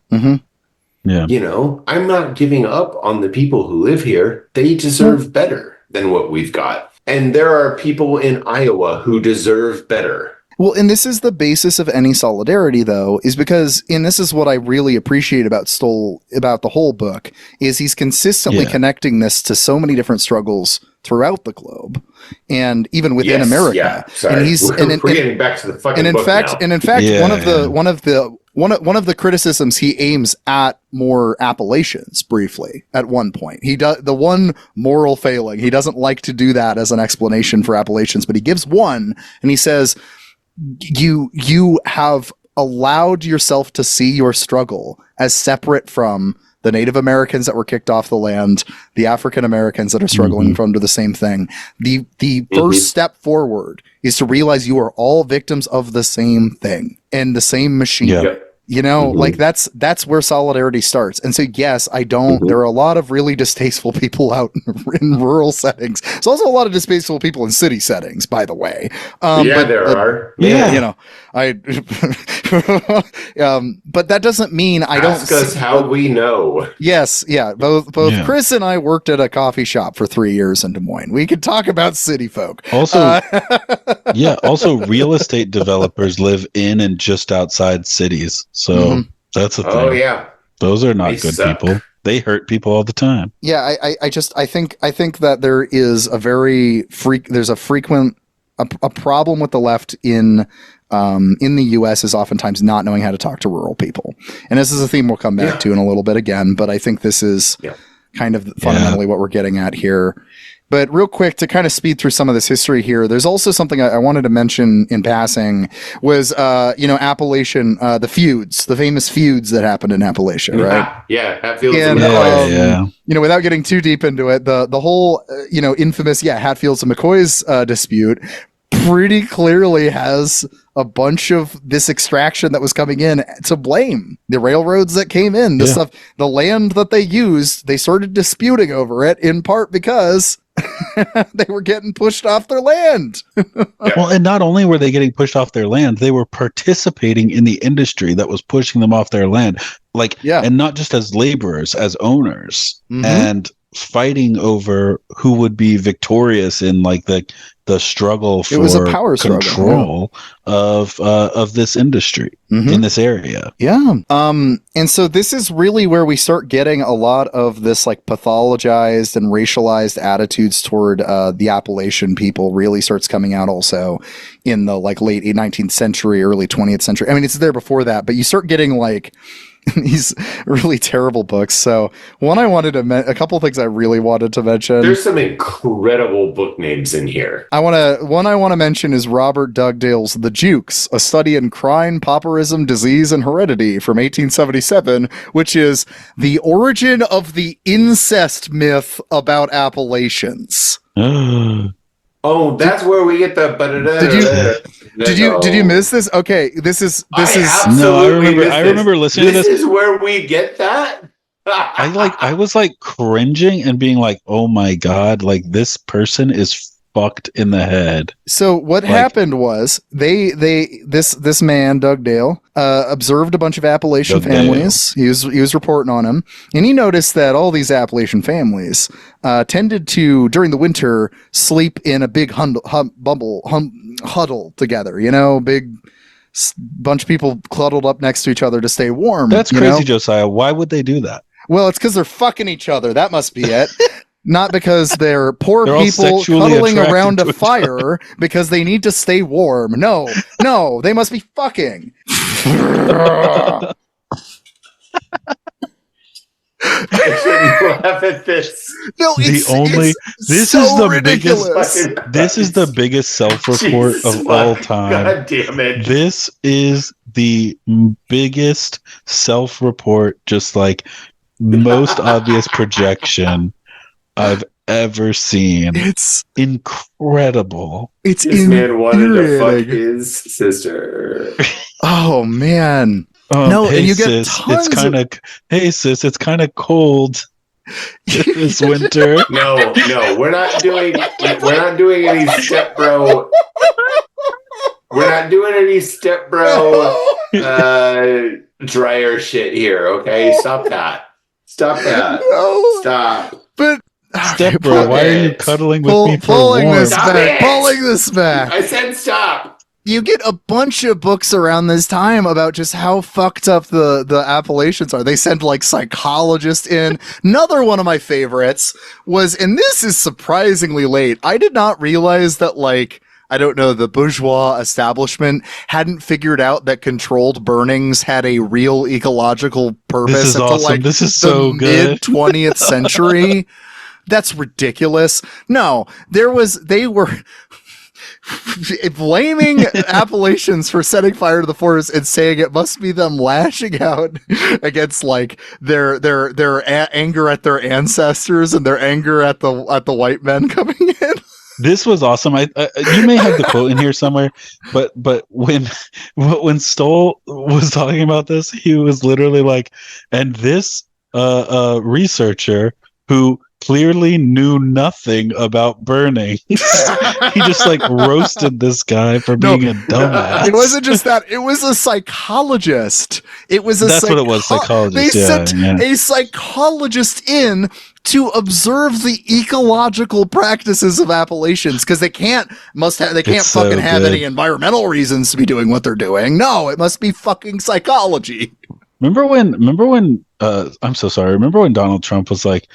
Yeah, you know, I'm not giving up on the people who live here. They deserve better than what we've got, and there are people in Iowa who deserve better. Well, and this is the basis of any solidarity, though, is because, and this is what I really appreciate about Stoll, about the whole book, is he's consistently connecting this to so many different struggles throughout the globe, and even within America. Yeah, sorry. And we're getting back to the fucking book now. And in fact, one of the criticisms he aims at more Appalachians briefly at one point. He does the one moral failing. He doesn't like to do that as an explanation for Appalachians, but he gives one, and he says, you have allowed yourself to see your struggle as separate from the Native Americans that were kicked off the land, the African Americans that are struggling from to the same thing. The first step forward is to realize you are all victims of the same thing and the same machine. Yeah. You know, like that's where solidarity starts. And so, yes, I don't. There are a lot of really distasteful people out in rural settings. There's also a lot of distasteful people in city settings, by the way. There are. Yeah, you know, but that doesn't mean I don't. Ask us how we know. Yes, yeah. Both Chris and I worked at a coffee shop for 3 years in Des Moines. We could talk about city folk. Also, also real estate developers live in and just outside cities. So that's the thing. Oh yeah, those are not good people. They hurt people all the time. Yeah, I think that there is there's a frequent problem with the left in the U.S. is oftentimes not knowing how to talk to rural people, and this is a theme we'll come back to in a little bit again. But I think this is kind of fundamentally what we're getting at here. But real quick, to kind of speed through some of this history here, there's also something I wanted to mention in passing was, Appalachian, the famous feuds that happened in Appalachia, right? Yeah, Hatfields and McCoys. You know, without getting too deep into it, the whole, infamous, Hatfields and McCoys dispute pretty clearly has a bunch of this extraction that was coming in to blame. The railroads that came in, the stuff, the land that they used, they started disputing over it in part because they were getting pushed off their land. Well, and not only were they getting pushed off their land, they were participating in the industry that was pushing them off their land. And not just as laborers, as owners, and fighting over who would be victorious in like the struggle for control of this industry in this area. Yeah. And so this is really where we start getting a lot of this like pathologized and racialized attitudes toward the Appalachian people really starts coming out also in the like late 19th century, early 20th century. I mean, it's there before that, but you start getting like these really terrible books. So a couple of things I really wanted to mention. There's some incredible book names in here. I want to mention is Robert Dugdale's The Jukes, a study in crime, pauperism, disease, and heredity from 1877, which is the origin of the incest myth about Appalachians. Oh, that's where we get the. Did you miss this? Okay, this is. No, I remember listening to this. This is where we get that. I was like cringing and being like, "Oh my god! Like this person is fucked in the head." So what happened was this man Dugdale observed a bunch of Appalachian families. He was reporting on them, and he noticed that all these Appalachian families tended to during the winter sleep in a big huddle together. You know, big bunch of people cluddled up next to each other to stay warm. That's crazy, Josiah. Why would they do that? Well, it's because they're fucking each other. That must be it. Not because they're poor people cuddling around a fire because they need to stay warm. No, they must be fucking. I shouldn't laugh at this. No, this is the biggest self-report of all time. God damn it. This is the biggest self-report, just like most obvious projection I've ever seen. It's incredible. It's this man wanted to fuck his sister. Oh man. No, hey, and you get tons hey sis, it's kind of cold this winter. No, we're not doing any stepbro. We're not doing any stepbro dryer shit here, okay? Stop that. No. Stop. But stepbro, why are you cuddling with me for pulling warmth? this back. I said stop. You get a bunch of books around this time about just how fucked up the Appalachians are. They send like psychologists in. Another one of my favorites was, and this is surprisingly late, I did not realize that the bourgeois establishment hadn't figured out that controlled burnings had a real ecological purpose. This is awesome. This is so good. Mid 20th century. That's ridiculous. No, they were blaming Appalachians for setting fire to the forest and saying it must be them lashing out against like their anger at their ancestors and their anger at the white men coming in. This was awesome. You may have the quote in here somewhere, but when Stoll was talking about this, he was literally like, and this researcher who clearly knew nothing about burning. He just like roasted this guy for being a dumbass. It wasn't just that; it was a psychologist. It was what it was. Psychologist. They sent a psychologist in to observe the ecological practices of Appalachians because they can't fucking have any environmental reasons to be doing what they're doing. No, it must be fucking psychology. Remember when I'm so sorry. Remember when Donald Trump was like,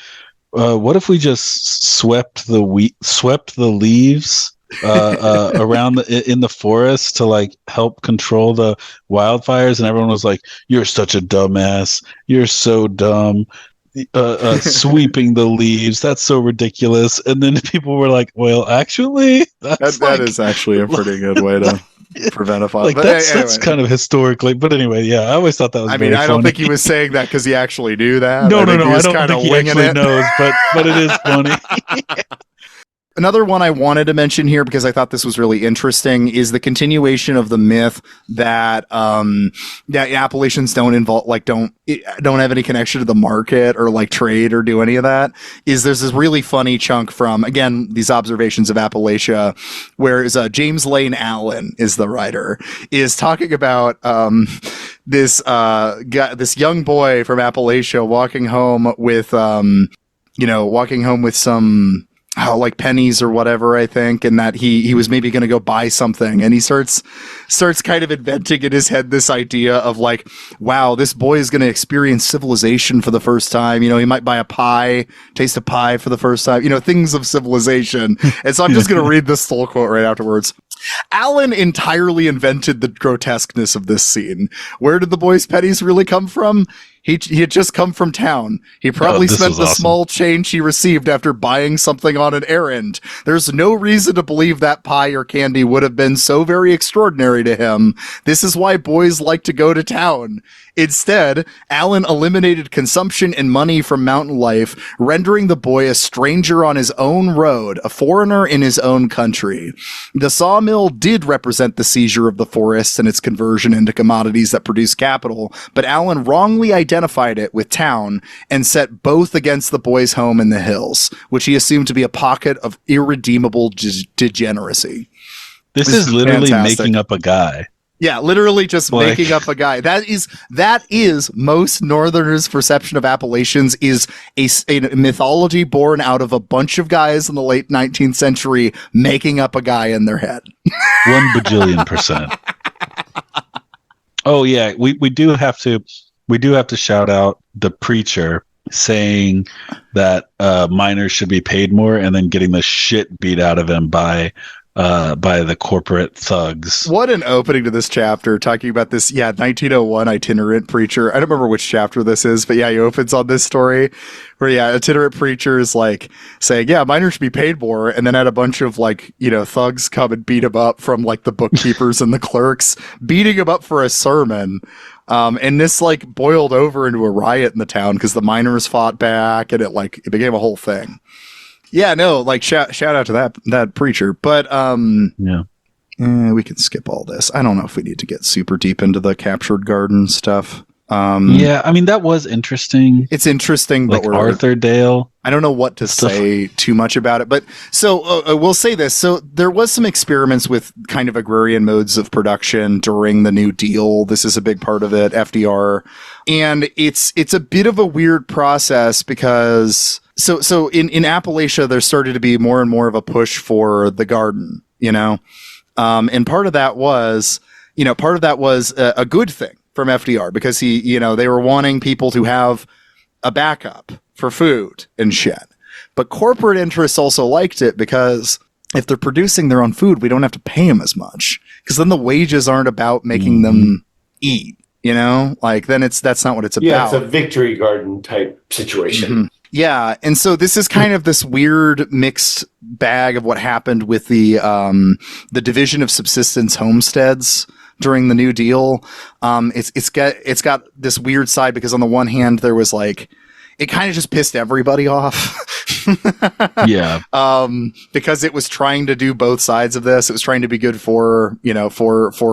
what if we just swept the leaves around in the forest to like help control the wildfires? And everyone was like, "You're such a dumbass. You're so dumb. Sweeping the leaves. That's so ridiculous." And then people were like, "Well, actually, that is actually a pretty good way to prevent a fire." Like that's kind of historically. But anyway, yeah, I always thought that was. I mean, I don't think he was saying that because he actually knew that. No, I don't think he actually knows. But it is funny. Another one I wanted to mention here because I thought this was really interesting is the continuation of the myth that that Appalachians don't have any connection to the market or like trade or do any of that. There's this really funny chunk from, again, these observations of Appalachia, where James Lane Allen is the writer, is talking about this young boy from Appalachia walking home with some like pennies or whatever, I think, and that he was maybe going to go buy something, and he starts kind of inventing in his head this idea of like, wow, this boy is going to experience civilization for the first time. He might buy taste a pie for the first time, things of civilization. And so I'm just going to read this Stoll quote right afterwards. Alan entirely invented the grotesqueness of this scene. Where did the boy's pennies really come from? He had just come from town. He probably spent the small change he received after buying something on an errand. There's no reason to believe that pie or candy would have been so very extraordinary to him. This is why boys like to go to town. Instead, Alan eliminated consumption and money from mountain life, rendering the boy a stranger on his own road, a foreigner in his own country. The sawmill did represent the seizure of the forests and its conversion into commodities that produce capital, but Alan wrongly identified it with town and set both against the boy's home in the hills, which he assumed to be a pocket of irredeemable degeneracy. This is literally making up a guy. Yeah, literally just making up a guy. That is most Northerners' perception of Appalachians, is a mythology born out of a bunch of guys in the late 19th century making up a guy in their head. 1 bajillion%. Oh yeah, we do have to shout out the preacher saying that miners should be paid more, and then getting the shit beat out of him by the corporate thugs. What an opening to this chapter, talking about this 1901 itinerant preacher. I don't remember which chapter this is, but he opens on this story where itinerant preacher is like saying miners should be paid more, and then had a bunch of thugs come and beat him up, from like the bookkeepers and the clerks, beating him up for a sermon. And this boiled over into a riot in the town because the miners fought back, and it became a whole thing. Yeah, no, shout out to that preacher, but we can skip all this. I don't know if we need to get super deep into the captured garden stuff. I mean, that was interesting. It's interesting, but we're Arthur Dale. I don't know what to say too much about it, but so we'll say this. So there was some experiments with kind of agrarian modes of production during the New Deal. This is a big part of it, FDR, and it's a bit of a weird process because. So in Appalachia, there started to be more and more of a push for the garden, and part of that was a good thing from FDR, because they were wanting people to have a backup for food and shit. But corporate interests also liked it, because if they're producing their own food, we don't have to pay them as much, because then the wages aren't about making them eat, then that's not what it's about. Yeah, it's a victory garden type situation. Mm-hmm. Yeah, and so this is kind of this weird mixed bag of what happened with the division of subsistence homesteads during the New Deal. It's got this weird side, because on the one hand there was it kind of just pissed everybody off. Yeah. Because it was trying to do both sides of this. It was trying to be good for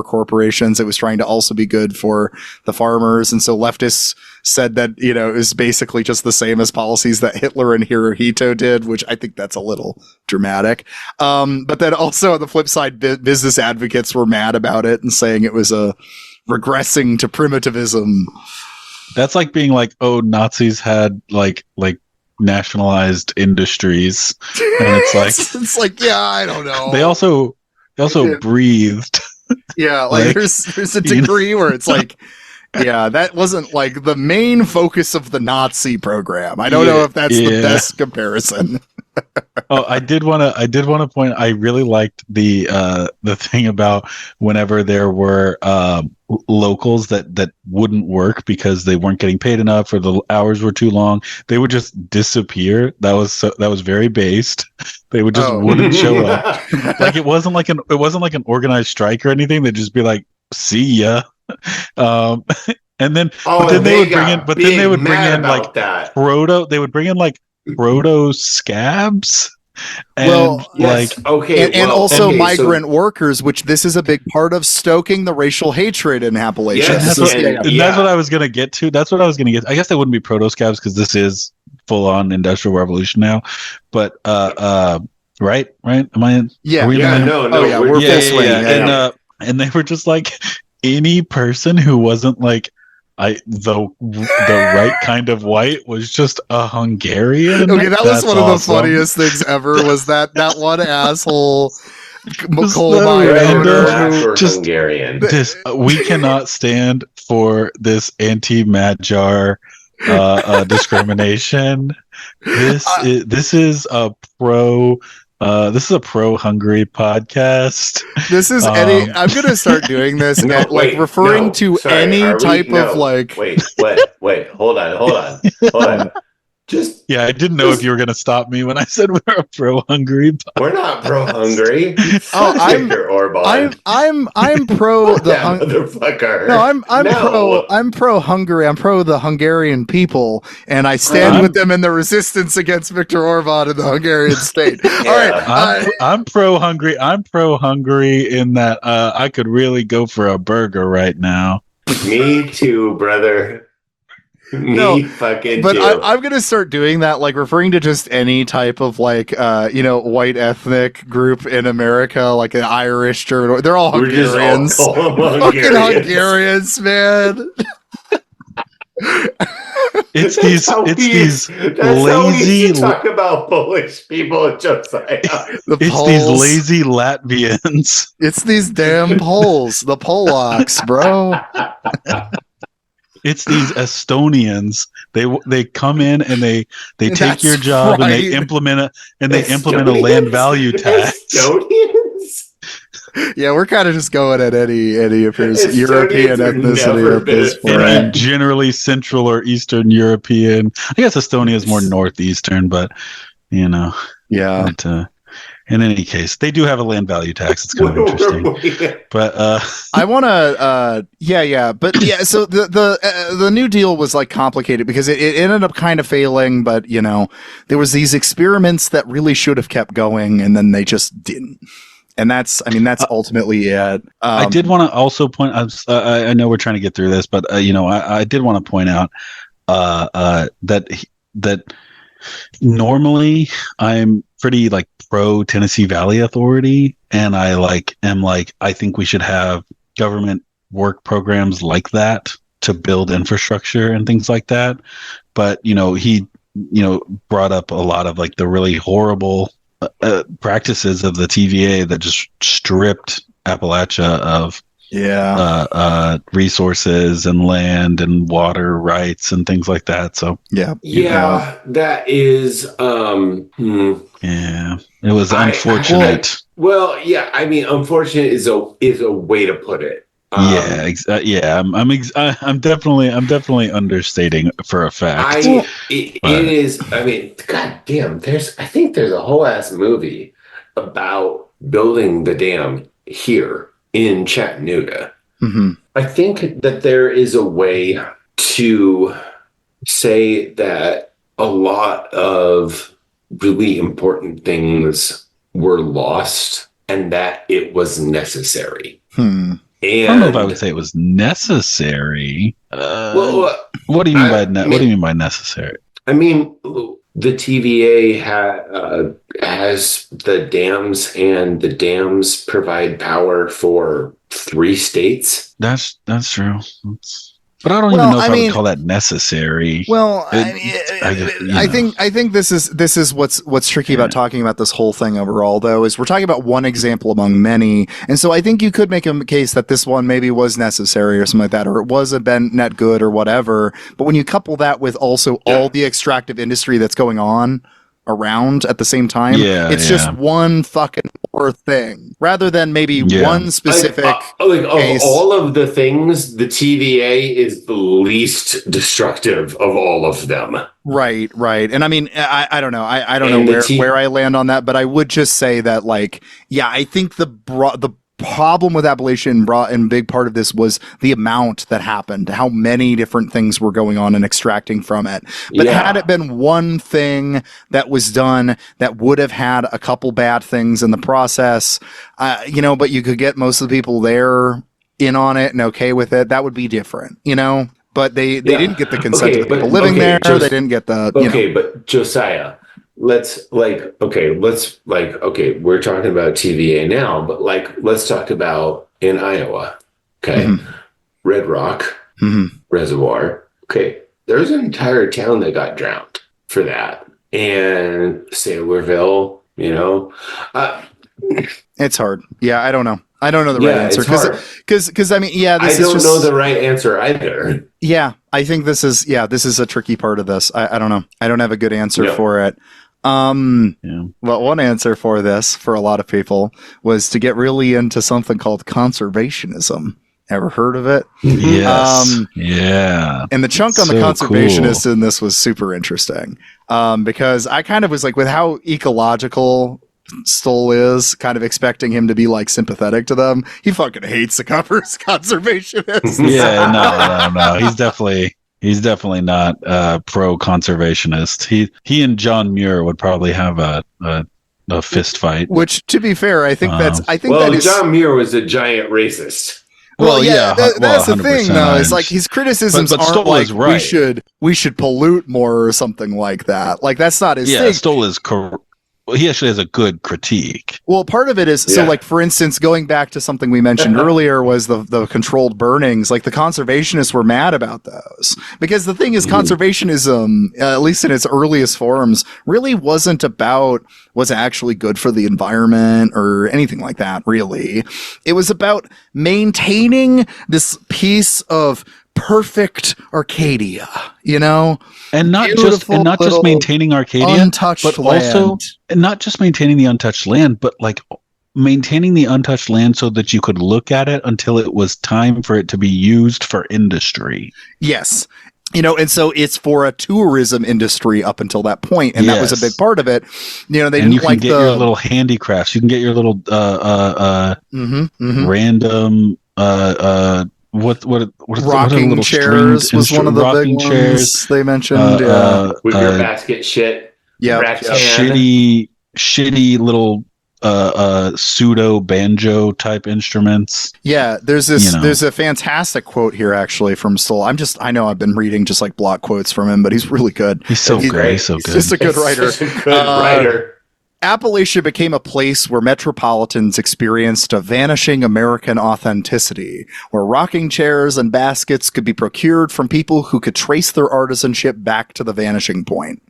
corporations. It was trying to also be good for the farmers. And so leftists said that, it was basically just the same as policies that Hitler and Hirohito did, which I think that's a little dramatic. But then also on the flip side, business advocates were mad about it and saying it was a regressing to primitivism. That's like being Nazis had nationalized industries, and it's I don't know. They also breathed. Yeah, there's a degree where it's that wasn't the main focus of the Nazi program. I don't know if that's the best comparison. Oh, I did want to point. I really liked the thing about whenever there were locals that wouldn't work because they weren't getting paid enough or the hours were too long, they would just disappear. That was very based. They would just wouldn't show up. It wasn't like an organized strike or anything. They'd just be like, "See ya." And then they would bring in proto. They would bring in proto scabs. And also migrant workers, which this is a big part of stoking the racial hatred in Appalachia. Yes, that's what I was going to get to. I guess they wouldn't be proto scabs because this is full on industrial revolution now. But right? Am I in? Yeah. We're full swing. And they were just any person who wasn't the right kind of white was just a Hungarian. Okay, that was one of the funniest things ever. Was that one asshole coal mine just Hungarian? We cannot stand for this anti-Magyar discrimination. This is a pro This is a pro-Hungary podcast. This is I'm going to start doing this referring to any type of like. Wait, hold on. I didn't know if you were going to stop me when I said we're a pro-Hungary podcast. We're not pro-Hungary. I'm Viktor Orban. I'm pro the motherfucker. No, I'm pro Hungary. I'm pro the Hungarian people, and I stand with them in the resistance against Viktor Orban and the Hungarian state. All right, I'm pro-Hungary. I'm pro-Hungary in that I could really go for a burger right now. Me too, brother. But I'm gonna start doing that, like referring to just any type of like white ethnic group in America, like an Irish German. They're all Hungarians. Fucking Hungarians, man. It's these lazy. Talk about Polish people, Josiah. These lazy Latvians. It's these damn Poles, the Polacks, bro. It's these Estonians. They come in and they take your job and they implement a land value tax. Estonians? Yeah, we're kind of just going at any of his European ethnicity at this point. Any generally Central or Eastern European. I guess Estonia is more northeastern, but yeah. But, in any case, they do have a land value tax. It's kind of interesting. But I want to, But yeah, so the New Deal was like complicated because it ended up kind of failing. But there was these experiments that really should have kept going, and then they just didn't. And that's ultimately it. I did want to also point. I know we're trying to get through this, but I did want to point out that normally I'm pretty like pro Tennessee Valley Authority, and I think we should have government work programs like that to build infrastructure and things like that. But he brought up a lot of like the really horrible practices of the TVA that just stripped Appalachia of resources and land and water rights and things like that. So that is it was unfortunate. Unfortunate is a way to put it. I'm definitely understating for a fact. It is. I mean, goddamn. I think there's a whole ass movie about building the dam here in Chattanooga. Mm-hmm. I think that there is a way to say that a lot of really important things were lost and that it was necessary. And I don't know if I would say it was necessary. What do you mean by what do you mean by necessary? I mean, the TVA has the dams, and the dams provide power for 3 states. That's true. But I don't even know if I would call that necessary. Well, I think this is what's tricky about talking about this whole thing overall, though, is we're talking about one example among many, and so I think you could make a case that this one maybe was necessary or something like that, or it was a net good or whatever. But when you couple that with also all the extractive industry that's going on around at the same time, it's just one fucking more thing rather than maybe one specific case. All of the things, the TVA is the least destructive of all of them. Right. And I mean, I don't know. I don't know where I land on that, but I would just say that, like, I think the problem with Appalachian and big part of this was the amount that happened, how many different things were going on and extracting from it. But had it been one thing that was done that would have had a couple bad things in the process, but you could get most of the people there in on it and okay with it, that would be different, but they didn't get the consent of the people living there. They didn't get the, but Josiah, we're talking about TVA now, but let's talk about in Iowa. Okay. Mm-hmm. Red Rock Reservoir. Okay. There's an entire town that got drowned for that. And Saylorville, it's hard. Yeah. I don't know. I don't know the right answer because I mean, I don't know the right answer either. Yeah. I think this is a tricky part of this. I don't know. I don't have a good answer for it. Well, one answer for this, for a lot of people, was to get really into something called conservationism. Ever heard of it? Yes. Yeah. And the chunk on the conservationists in this was super interesting. Because I kind of was like, with how ecological Stoll is, kind of expecting him to be like sympathetic to them. He fucking hates the conservationists. Yeah, no. He's definitely not pro conservationist. He and John Muir would probably have a fist fight. Which, to be fair, I think John Muir was a giant racist. Well, that's the thing, though. It's like his criticisms aren't Stoll like is right. we should pollute more or something like that. Like that's not his thing. Yeah, Stoll is he actually has a good critique. Well, part of it is, so like, for instance, going back to something we mentioned earlier was the controlled burnings. Like the conservationists were mad about those because the thing is conservationism, at least in its earliest forms, really wasn't about what's actually good for the environment or anything like that, really. It was about maintaining this piece of perfect Arcadia, and not just maintaining Arcadia, but also not just maintaining the untouched land, but like maintaining the untouched land so that you could look at it until it was time for it to be used for industry. Yes. And so it's for a tourism industry up until that point, and that was a big part of it. They didn't like your little handicrafts. You can get your little random rocking chairs was one of the big ones they mentioned. With your basket shit. Yeah. Shitty little pseudo banjo type instruments. Yeah, there's a fantastic quote here actually from Stoll. I know I've been reading just like block quotes from him, but he's really good. He's so great. He's so good. He's just a good writer. Appalachia became a place where metropolitans experienced a vanishing American authenticity, where rocking chairs and baskets could be procured from people who could trace their artisanship back to the vanishing point.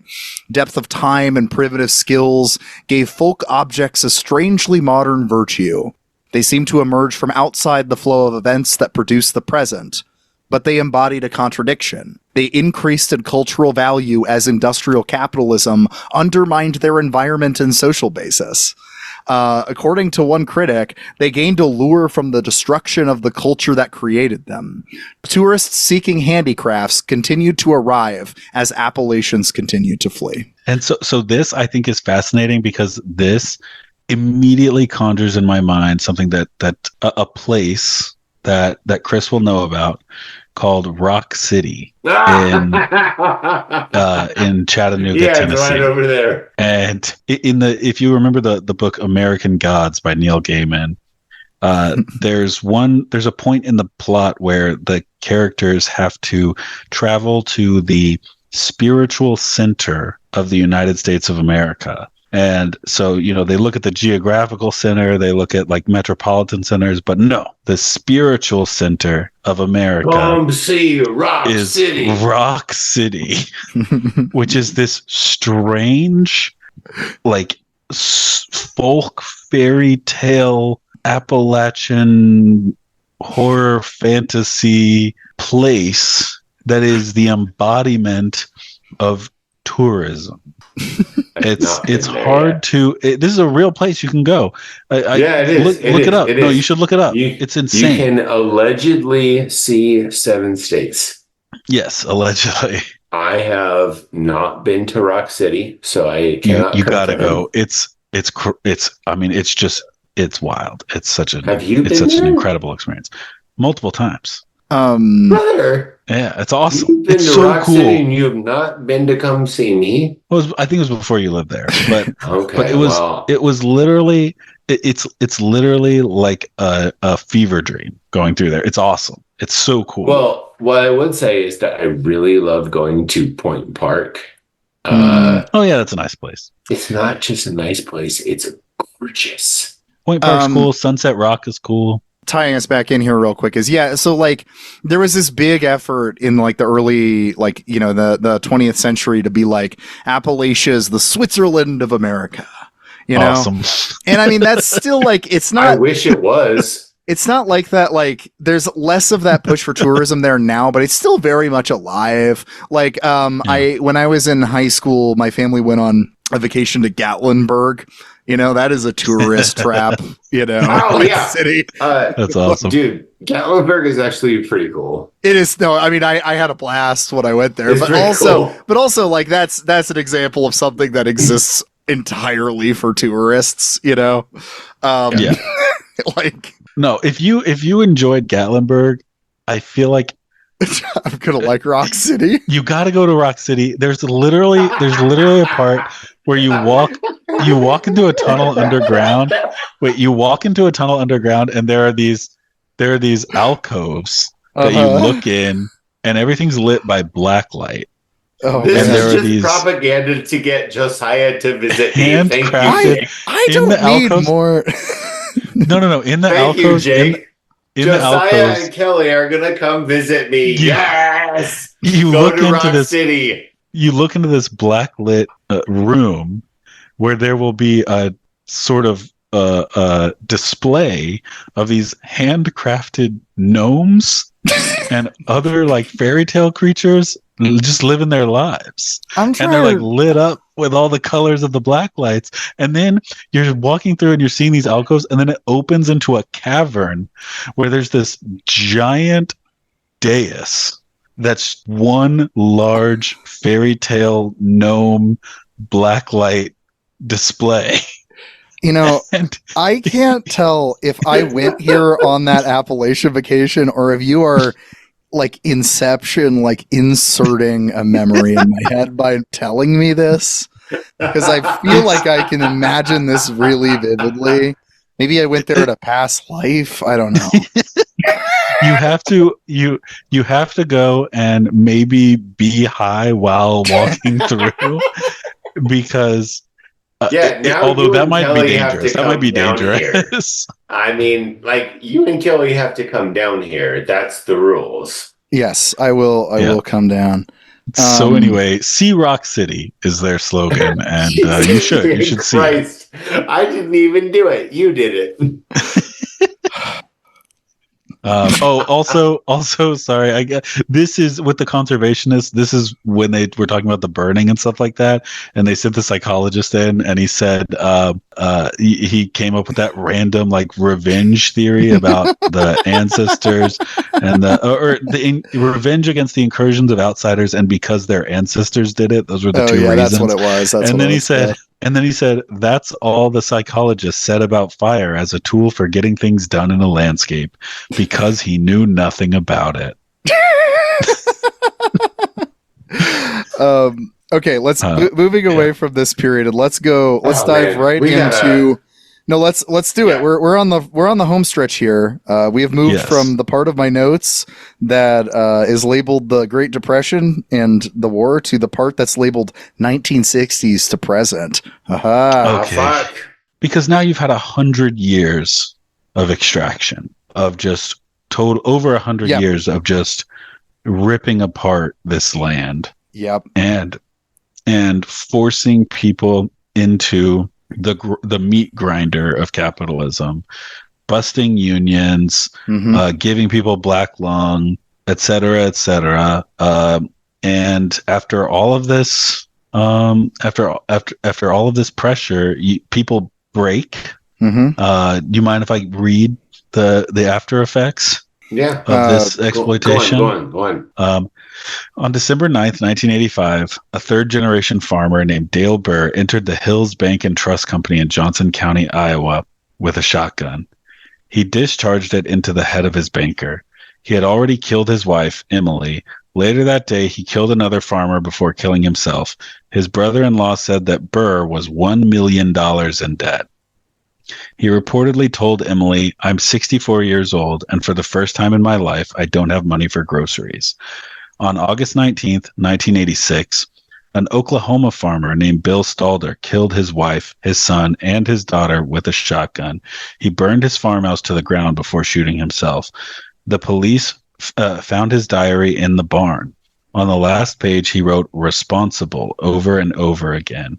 Depth of time and primitive skills gave folk objects a strangely modern virtue. They seemed to emerge from outside the flow of events that produce the present, but they embodied a contradiction. They increased in cultural value as industrial capitalism undermined their environment and social basis. According to one critic, they gained a lure from the destruction of the culture that created them. Tourists seeking handicrafts continued to arrive as Appalachians continued to flee. And so this, I think, is fascinating because this immediately conjures in my mind something that a place that Chris will know about, called Rock City in Chattanooga, Tennessee. Right over there. And if you remember the book American Gods by Neil Gaiman, there's a point in the plot where the characters have to travel to the spiritual center of the United States of America. And so, they look at the geographical center, they look at like metropolitan centers, but no, the spiritual center of America is Rock City, which is this strange, like folk fairy tale Appalachian horror fantasy place that is the embodiment of tourism. It's hard to. This is a real place you can go. It is. Look it up. No, you should look it up. It's insane. You can allegedly see 7 states. Yes, allegedly. I have not been to Rock City, so I cannot. You gotta go. It's wild. It's such an incredible experience. Multiple times. Brother. Yeah, it's awesome. You've been it's to so Rock cool. City and you have not been to come see me. I think it was before you lived there, but okay, but it was literally it's literally like a fever dream going through there. It's awesome. It's so cool. Well, what I would say is that I really love going to Point Park. Oh yeah, that's a nice place. It's not just a nice place; it's gorgeous. Point Park's cool. Sunset Rock is cool. Tying us back in here real quick is so like there was this big effort in like the early the 20th century to be like Appalachia is the Switzerland of America, awesome. And I mean that's still like it's not. I wish it was. It's not like that. Like there's less of that push for tourism there now, but it's still very much alive. Like when I was in high school, my family went on a vacation to Gatlinburg. That is a tourist trap. Oh yeah, city. That's awesome, dude. Gatlinburg is actually pretty cool. It is. No, I mean, I had a blast when I went there, It's but also like that's an example of something that exists entirely for tourists. Yeah. Like, no, if you enjoyed Gatlinburg, I feel like I'm gonna like Rock City. You got to go to Rock City. There's literally a part where you walk into a tunnel underground. Wait, you walk into a tunnel underground, and there are these alcoves that you look in, and everything's lit by black light. Oh, this is just propaganda to get Josiah to visit me. Handcrafted. I don't need alcoves. More. No. In the Thank alcoves, you, Jake. Josiah and Kelly are gonna come visit me. Yes. You go look to into Rock this City. You look into this black lit room where there will be a sort of display of these handcrafted gnomes and other like fairy tale creatures just living their lives. And they're like lit up with all the colors of the black lights. And then you're walking through and you're seeing these alcoves, and then it opens into a cavern where there's this giant dais that's one large fairy tale gnome blacklight display. And I can't tell if I went here on that Appalachia vacation or if you are like Inception, like inserting a memory in my head by telling me this, because I feel like I can imagine this really vividly. Maybe I went there at a past life. I don't know. You have to go and maybe be high while walking through, because although that might be dangerous. That might be dangerous. I mean, like, you and Kelly have to come down here. That's the rules. Yes, I will. I will come down. So anyway, see Rock City is their slogan, and you should see it. I didn't even do it. You did it. Also, sorry. I guess this is with the conservationists. This is when they were talking about the burning and stuff like that, and they sent the psychologist in, and he said he came up with that random like revenge theory about the ancestors and the revenge against the incursions of outsiders, and because their ancestors did it, those were the two reasons. That's what it was. And then he said, that's all the psychologist said about fire as a tool for getting things done in a landscape, because he knew nothing about it. Okay, let's moving away from this period, and let's dive right into. No, let's do it. We're on the home stretch here. We have moved from the part of my notes that is labeled the Great Depression and the war to the part that's labeled 1960s to present. Aha. Okay. Because now you've had 100 years of extraction, of just over 100 years of just ripping apart this land. Yep. And forcing people into the meat grinder of capitalism, busting unions, giving people black lung, et cetera, and after all of this, after all of this pressure, people break. Do you mind if I read the after effects? Of this exploitation. Go on. On December 9th, 1985, a third-generation farmer named Dale Burr entered the Hills Bank and Trust Company in Johnson County, Iowa, with a shotgun. He discharged it into the head of his banker. He had already killed his wife, Emily. Later that day, he killed another farmer before killing himself. His brother-in-law said that Burr was $1 million in debt. He reportedly told Emily, "I'm 64 years old, and for the first time in my life, I don't have money for groceries." On August 19th, 1986, an Oklahoma farmer named Bill Stalder killed his wife, his son, and his daughter with a shotgun. He burned his farmhouse to the ground before shooting himself. The police found his diary in the barn. On the last page, he wrote "responsible" over and over again.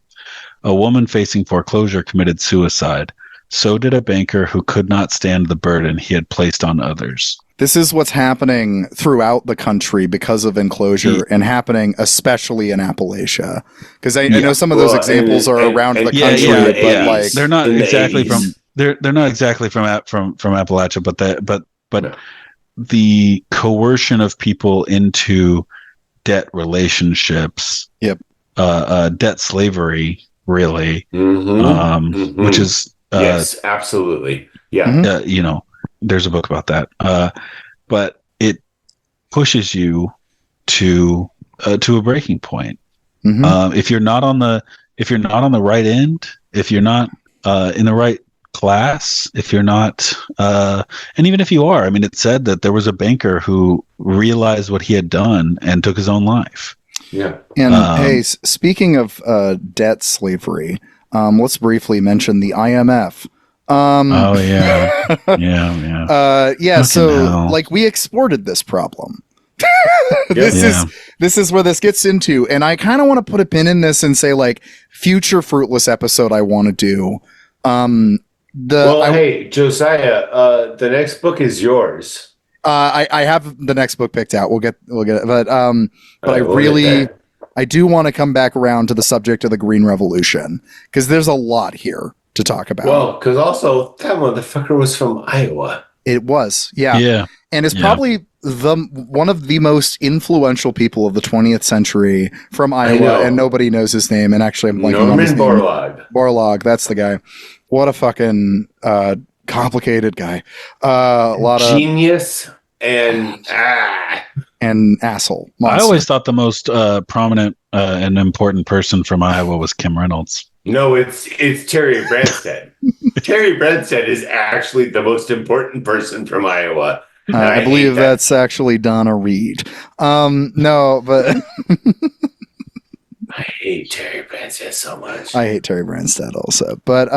A woman facing foreclosure committed suicide. So did a banker who could not stand the burden he had placed on others. This is what's happening throughout the country because of enclosure and happening especially in Appalachia. Because I know some of those examples are around the country, but like they're not exactly from they're not exactly from Appalachia, but the coercion of people into debt relationships, debt slavery, really, which is yes, absolutely, yeah. You know, there's a book about that, but it pushes you to a breaking point. If you're not on the right end, if you're not in the right class, if you're not, and even if you are, I mean, it said that there was a banker who realized what he had done and took his own life. Yeah. And hey, speaking of debt slavery, let's briefly mention the IMF. Oh yeah, yeah. Yeah. So like we exported this problem. This is where this gets into, and I kind of want to put a pin in this and say like future Fruitless episode I want to do. Hey Josiah, the next book is yours. I have the next book picked out. We'll get it, but I do want to come back around to the subject of the Green Revolution because there's a lot here to talk about. Well, because also that motherfucker was from Iowa. It was, yeah, and it's probably one of the most influential people of the 20th century from Iowa, and nobody knows his name. And actually, I'm blanking on his name. Borlaug, that's the guy. What a fucking complicated guy. A lot of genius and asshole. Monster. I always thought the most prominent and important person from Iowa was Kim Reynolds. No, it's Terry Branstad. Terry Branstad is actually the most important person from Iowa. I believe that's actually Donna Reed. No, but I hate Terry Branstad so much. I hate Terry Branstad also. But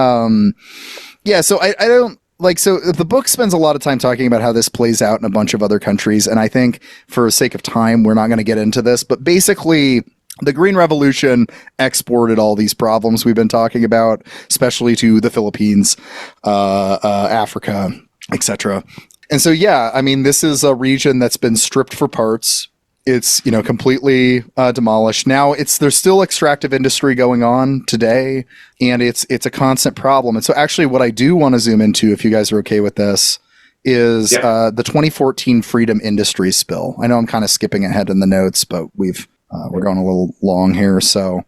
yeah, so I don't like, so the book spends a lot of time talking about how this plays out in a bunch of other countries. And I think for the sake of time, we're not going to get into this, but basically the Green Revolution exported all these problems we've been talking about, especially to the Philippines, Africa, etc. And so, yeah, I mean, this is a region that's been stripped for parts. It's, completely demolished. Now there's still extractive industry going on today, and it's a constant problem. And so actually what I do want to zoom into, if you guys are okay with this, is the 2014 Freedom Industries spill. I know I'm kind of skipping ahead in the notes, but we're going a little long here. So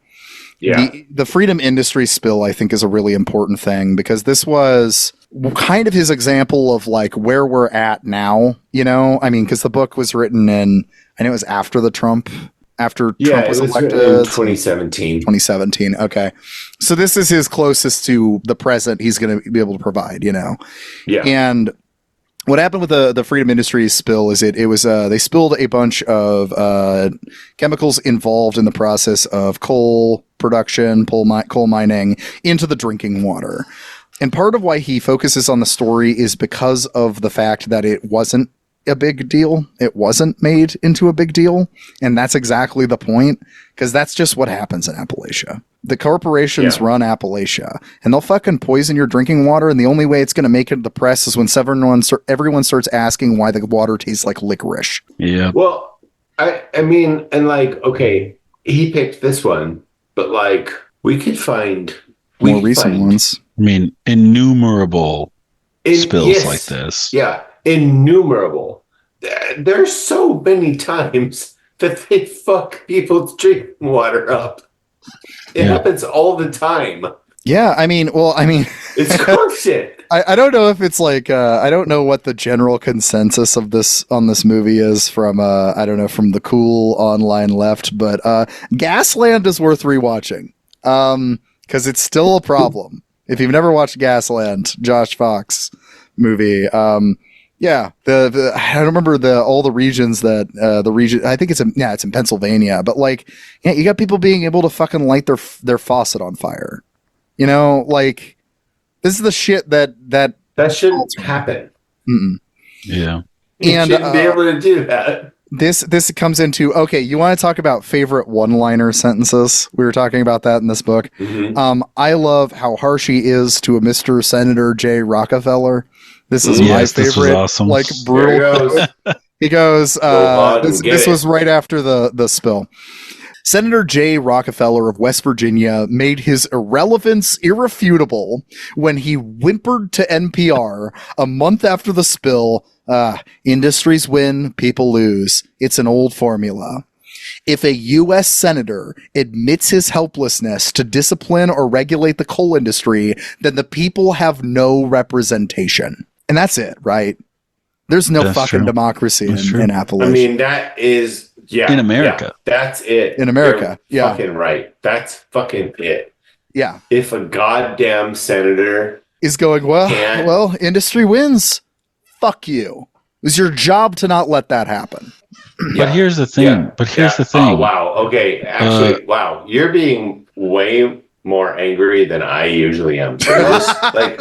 the Freedom Industries spill, I think, is a really important thing because this was kind of his example of like where we're at now, I mean, because the book was written I know it was after Trump was elected in 2017. 2017. Okay. So this is his closest to the present he's going to be able to provide, Yeah. And what happened with the Freedom Industries spill is it was they spilled a bunch of chemicals involved in the process of coal production, coal mining into the drinking water. And part of why he focuses on the story is because of the fact that it wasn't a big deal. It wasn't made into a big deal. And that's exactly the point, because that's just what happens in Appalachia. The corporations run Appalachia, and they'll fucking poison your drinking water. And the only way it's going to make it to the press is when everyone starts asking why the water tastes like licorice. Yeah. Well, I mean, and like, okay, he picked this one, but like we could find more recent ones. I mean, innumerable spills like this. Yeah, innumerable. There's so many times that they fuck people's drinking water up. It happens all the time. Yeah, I mean, it's constant. I don't know if it's like I don't know what the general consensus of this movie is from from the cool online left, but Gasland is worth rewatching because it's still a problem. If you've never watched Gasland, Josh Fox movie, I don't remember all the regions that the region. I think it's in Pennsylvania, but like, you got people being able to fucking light their faucet on fire. Like this is the shit that shouldn't happen. Mm-mm. Yeah, you shouldn't be able to do that. This comes into, okay, you want to talk about favorite one-liner sentences? We were talking about that in this book. Mm-hmm. I love how harsh he is to a Mr. Senator J. Rockefeller. This is Yes, my this was favorite, awesome. like There he brutal. goes. He goes, on and get this it. was right after the spill. Senator J. Rockefeller of West Virginia made his irrelevance irrefutable when he whimpered to NPR a month after the spill, industries win, people lose. It's an old formula. If a U.S. senator admits his helplessness to discipline or regulate the coal industry, then the people have no representation. And that's it, right? There's no That's fucking true. democracy That's true. in I Appalachia. mean, that is, yeah. In America. yeah, that's it. In America, You're yeah. fucking right. That's fucking it. Yeah. If a goddamn senator Is going, well, industry wins. Fuck you. It was your job to not let that happen. But here's the thing. Oh, wow. Okay. Actually, wow. You're being way more angry than I usually am. So just, like,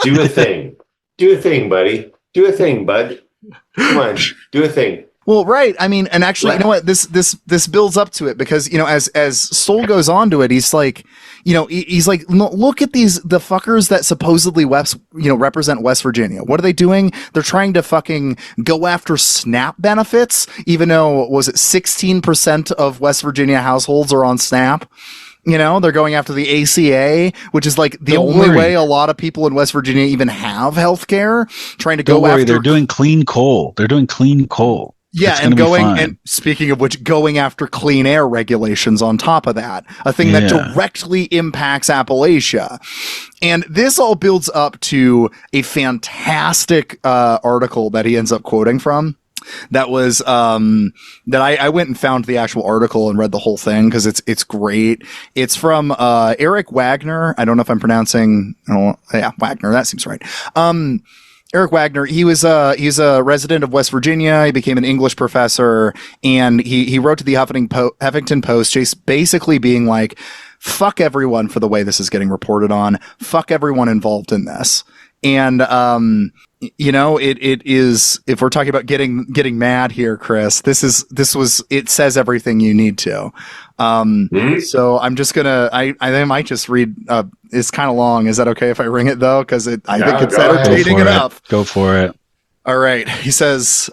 do a thing. Do a thing, buddy. Do a thing, bud. Come on. Do a thing. Well, right. I mean, and actually, you know what? This builds up to it because, you know, as Stoll goes on to it, he's like, you know, he's like, look at the fuckers that supposedly represent West Virginia. What are they doing? They're trying to fucking go after SNAP benefits, even though, was it 16% of West Virginia households are on SNAP? You know, they're going after the ACA, which is like the only way a lot of people in West Virginia even have health care. Trying to go after. They're doing clean coal. Yeah, and and speaking of which, going after clean air regulations on top of that, a thing that directly impacts Appalachia. And this all builds up to a fantastic article that he ends up quoting from. That was that I went and found the actual article and read the whole thing because it's great. It's from Eric Wagner. I don't know if I'm pronouncing. Oh, yeah, Wagner. That seems right. Eric Wagner. He's a resident of West Virginia. He became an English professor, and he wrote to the Huffington Post, just basically being like, "Fuck everyone for the way this is getting reported on. Fuck everyone involved in this." And you know, it is, if we're talking about getting mad here, Chris, it says everything you need to. So I'm just gonna, I might just read, it's kind of long. Is that okay if I ring it though? Cause I think it's entertaining enough. Go for it. All right. He says,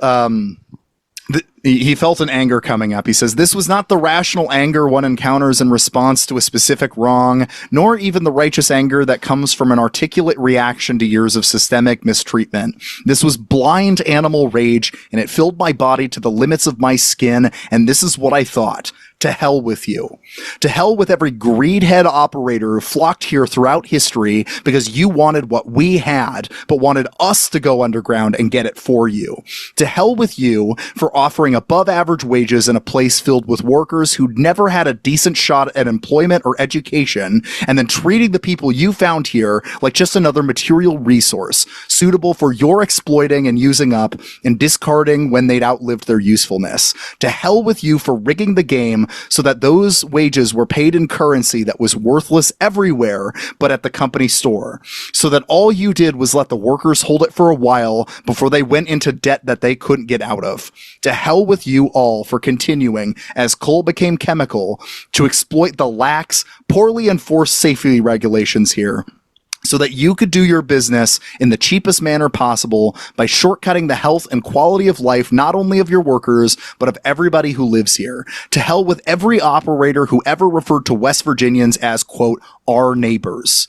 he felt an anger coming up. He says, this was not the rational anger one encounters in response to a specific wrong, nor even the righteous anger that comes from an articulate reaction to years of systemic mistreatment. This was blind animal rage, and it filled my body to the limits of my skin, and this is what I thought. To hell with you. To hell with every greedhead operator who flocked here throughout history because you wanted what we had, but wanted us to go underground and get it for you. To hell with you for offering above average wages in a place filled with workers who'd never had a decent shot at employment or education, and then treating the people you found here like just another material resource, suitable for your exploiting and using up and discarding when they'd outlived their usefulness. To hell with you for rigging the game so that those wages were paid in currency that was worthless everywhere but at the company store, so that all you did was let the workers hold it for a while before they went into debt that they couldn't get out of. To hell with you all for continuing, as coal became chemical, to exploit the lax, poorly enforced safety regulations here, so that you could do your business in the cheapest manner possible by shortcutting the health and quality of life not only of your workers, but of everybody who lives here. To hell with every operator who ever referred to West Virginians as, quote, our neighbors.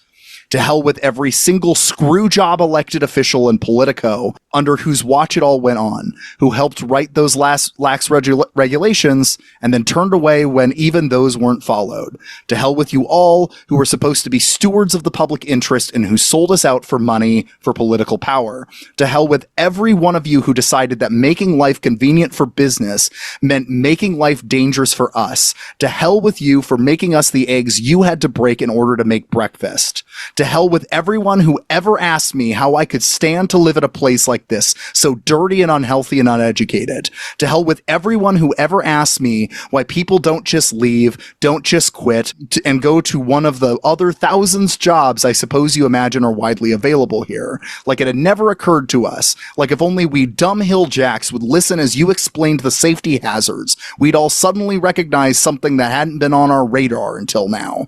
To hell with every single screw job elected official in Politico under whose watch it all went on, who helped write those lax regulations and then turned away when even those weren't followed. To hell with you all who were supposed to be stewards of the public interest and who sold us out for money, for political power. To hell with every one of you who decided that making life convenient for business meant making life dangerous for us. To hell with you for making us the eggs you had to break in order to make breakfast. To hell with everyone who ever asked me how I could stand to live at a place like like this, so dirty and unhealthy and uneducated. To hell with everyone who ever asks me why people don't just leave, don't just quit, and go to one of the other thousands jobs I suppose you imagine are widely available here. Like it had never occurred to us. Like if only we dumb hill jacks would listen as you explained the safety hazards, we'd all suddenly recognize something that hadn't been on our radar until now.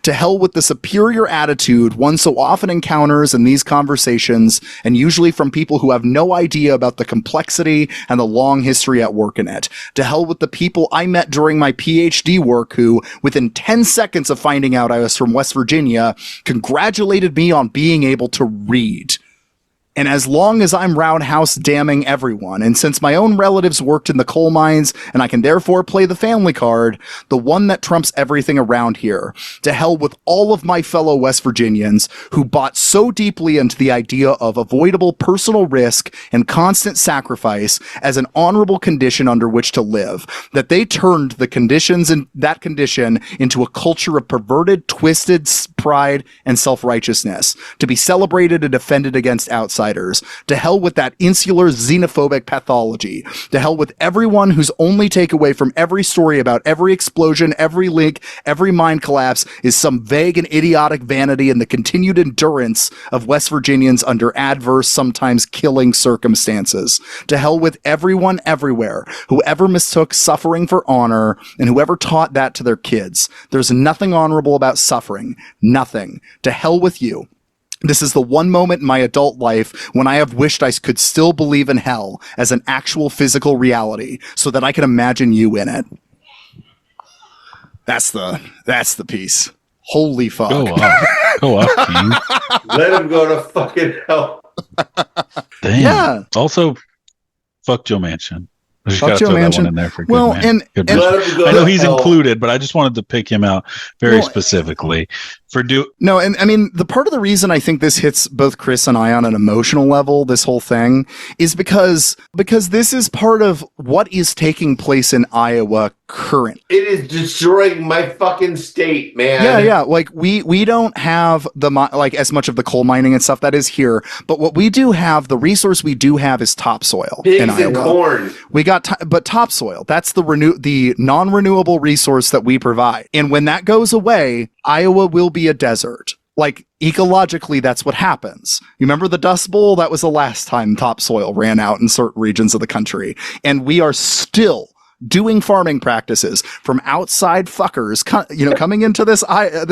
To hell with the superior attitude one so often encounters in these conversations, and usually from people who have no idea about the complexity and the long history at work in it. To hell with the people I met during my PhD work who, within 10 seconds of finding out I was from West Virginia, congratulated me on being able to read. And as long as I'm roundhouse damning everyone, and since my own relatives worked in the coal mines, and I can therefore play the family card, the one that trumps everything around here, to hell with all of my fellow West Virginians who bought so deeply into the idea of avoidable personal risk and constant sacrifice as an honorable condition under which to live, that they turned the conditions in that condition into a culture of perverted, twisted pride and self-righteousness, to be celebrated and defended against outsiders. To hell with that insular xenophobic pathology. To hell with everyone whose only takeaway from every story about every explosion, every leak, every mine collapse is some vague and idiotic vanity in the continued endurance of West Virginians under adverse, sometimes killing circumstances. To hell with everyone everywhere, whoever mistook suffering for honor and whoever taught that to their kids. There's nothing honorable about suffering. Nothing. To hell with you. This is the one moment in my adult life when I have wished I could still believe in hell as an actual physical reality so that I can imagine you in it. That's the piece. Holy fuck. Go off, King. Let him go to fucking hell. Damn. Yeah. Also, fuck Joe Manchin. I just Fuck gotta Joe throw that Manchin. one in there for good Well, man. Good man. Let him go I know to he's hell. included, but I just wanted to pick him out very specifically for No, and I mean, the part of the reason I think this hits both Chris and I on an emotional level, this whole thing, is because this is part of what is taking place in Iowa currently. It is destroying my fucking state, man. Yeah. Like we don't have like as much of the coal mining and stuff that is here, but what we do have, the resource we do have is topsoil in Pigs and Iowa. corn. We got, but topsoil, that's the non-renewable resource that we provide. And when that goes away, Iowa will be a desert. Like ecologically, that's what happens. You remember the Dust Bowl? That was the last time topsoil ran out in certain regions of the country. And we are still doing farming practices from outside fuckers, coming into this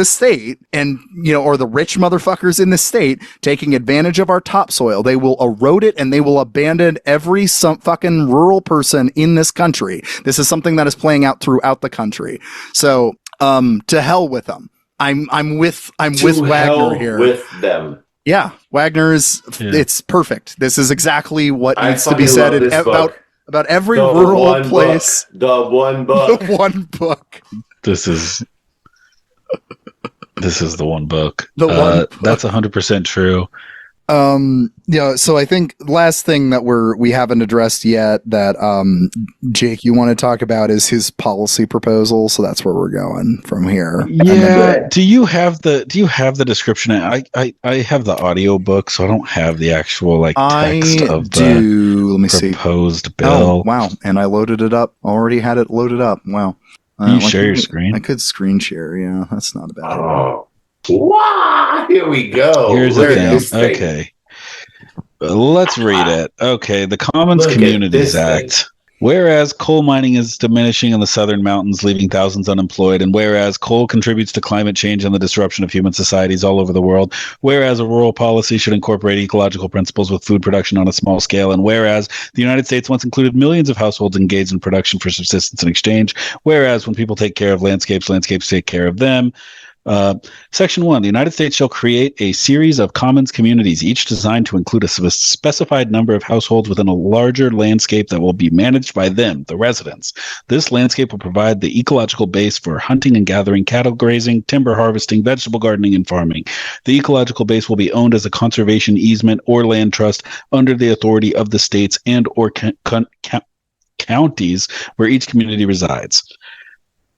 state, and or the rich motherfuckers in the state taking advantage of our topsoil. They will erode it and they will abandon every fucking rural person in this country. This is something that is playing out throughout the country. So, to hell with them. I'm with Wagner here. With them. Yeah, Wagner's. Yeah. It's perfect. This is exactly what I needs to be fucking said love this about every The rural one place. book. The one book. The one book. This is the one book. The one book. That's 100% true. So I think last thing that we haven't addressed yet that Jake, you want to talk about is his policy proposal. So that's where we're going from here. Yeah. Do you have the description? I have the audio book, so I don't have the actual text of the proposed bill. Oh, wow. And I loaded it up. Already had it loaded up. Wow. Can you share your screen? I could screen share. Yeah, that's not a bad idea. Oh. Wow, here we go. Here's the thing. Okay. Let's read it. Okay. The Commons Communities Act. Whereas coal mining is diminishing in the southern mountains, leaving thousands unemployed, and whereas coal contributes to climate change and the disruption of human societies all over the world, whereas a rural policy should incorporate ecological principles with food production on a small scale, and whereas the United States once included millions of households engaged in production for subsistence and exchange, whereas when people take care of landscapes take care of them. Section 1, the United States shall create a series of commons communities, each designed to include a specified number of households within a larger landscape that will be managed by them, the residents. This landscape will provide the ecological base for hunting and gathering, cattle grazing, timber harvesting, vegetable gardening, and farming. The ecological base will be owned as a conservation easement or land trust under the authority of the states and or counties where each community resides.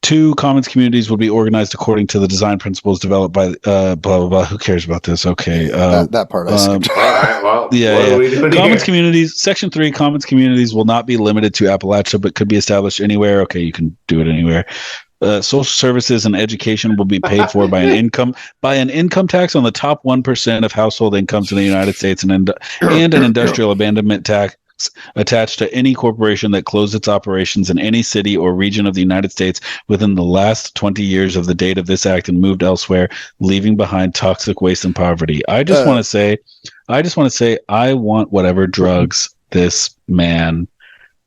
2 commons communities will be organized according to the design principles developed by blah blah blah. Who cares about this? Okay, that part I skipped. All right, well, what yeah. are we doing Commons here? communities, Section 3, commons communities will not be limited to Appalachia, but could be established anywhere. Okay, you can do it anywhere. Social services and education will be paid for by an income tax on the top 1% of household incomes in the United States, and an industrial abandonment tax attached to any corporation that closed its operations in any city or region of the United States within the last 20 years of the date of this act and moved elsewhere, leaving behind toxic waste and poverty. I just want to say, I want whatever drugs this man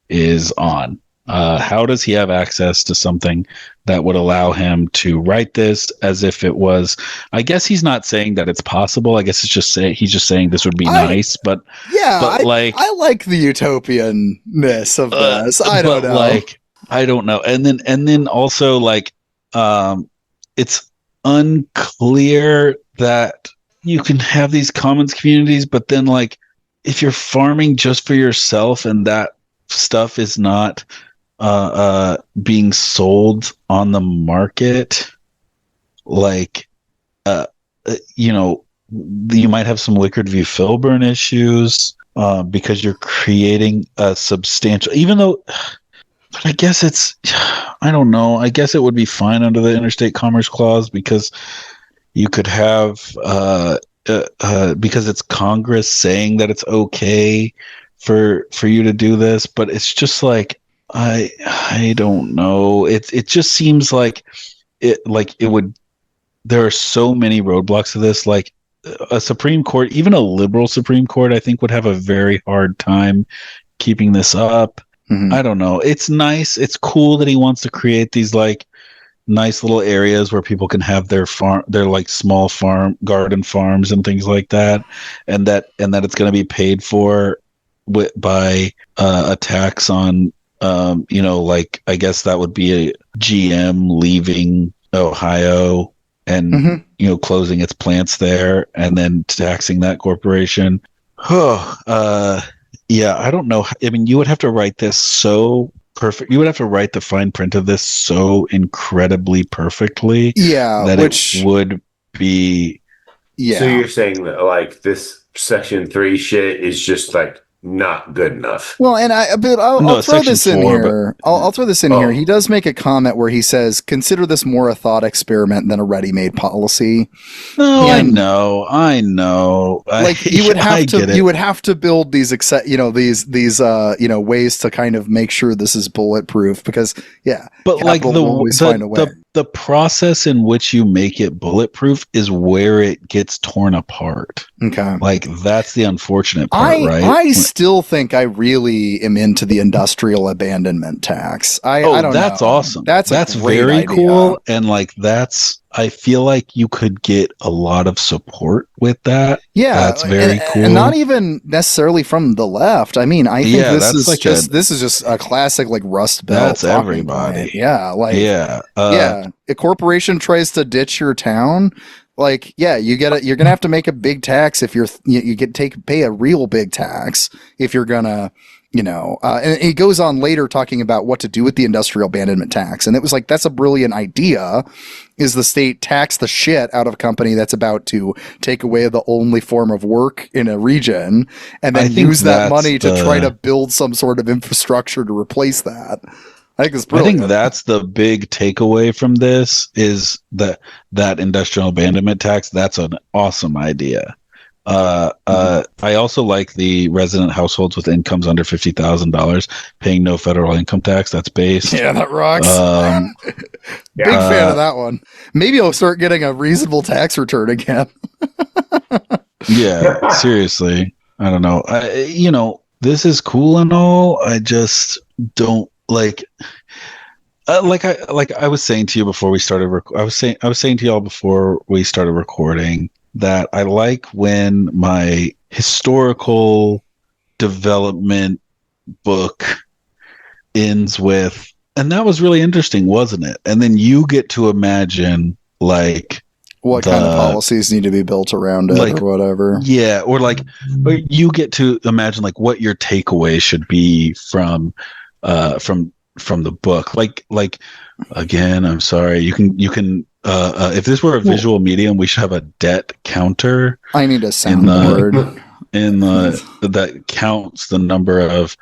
is on. How does he have access to something that would allow him to write this as if it was? I guess he's not saying that it's possible. I guess he's just saying this would be nice. But I like the utopianness of this. I don't know. I don't know. And then also it's unclear that you can have these commons communities, but then if you're farming just for yourself and that stuff is not being sold on the market, you might have some Wickard v. Filburn issues because you're creating a substantial, but I guess I don't know. I guess it would be fine under the Interstate Commerce Clause because you could have because it's Congress saying that it's okay for you to do this, but it's just I don't know. It just seems like it would. There are so many roadblocks to this. A Supreme Court, even a liberal Supreme Court, I think would have a very hard time keeping this up. Mm-hmm. I don't know. It's nice. It's cool that he wants to create these nice little areas where people can have their small garden farms and things like that, and that it's going to be paid for by a tax on I guess that would be a GM leaving Ohio and mm-hmm. Closing its plants there and then taxing that corporation. Yeah, I don't know. I mean, you would have to write this so perfect. You would have to write the fine print of this so incredibly perfectly. Yeah, that it would be. Yeah. So you're saying that this Section 3 shit is just not good enough. Well, and I'll throw this in here. I'll throw this in here. He does make a comment where he says, "Consider this more a thought experiment than a ready-made policy." No, and I know. You would have to build these ways to kind of make sure this is bulletproof because but the process in which you make it bulletproof is where it gets torn apart. Okay. That's the unfortunate part, right? I still think I really am into the industrial abandonment tax. I don't know. That's awesome. That's very idea. Cool. And I feel like you could get a lot of support with that. Yeah. That's very cool. And not even necessarily from the left. I mean, I think this is just a classic Rust Belt. That's everybody. Point. Yeah. A corporation tries to ditch your town. You're gonna have to make a big tax if pay a real big tax if you're gonna, and he goes on later talking about what to do with the industrial abandonment tax. And it was that's a brilliant idea. Is the state tax the shit out of a company that's about to take away the only form of work in a region and then use that money to try to build some sort of infrastructure to replace that. I think that's the big takeaway from this is that industrial abandonment tax. That's an awesome idea. I also like the resident households with incomes under $50,000 paying no federal income tax. That's based. Yeah, that rocks. Big fan of that one. Maybe I'll start getting a reasonable tax return again. Yeah, seriously. I don't know. This is cool and all. I just don't like I was saying to you before we started. I was saying to y'all before we started recording that I like when my historical development book ends with, and that was really interesting, wasn't it? And then you get to imagine what kind of policies need to be built around it or whatever. Yeah, or you get to imagine what your takeaway should be from from the book. Like again, I'm sorry. You can if this were a visual medium, we should have a debt counter. I need a soundboard that counts the number of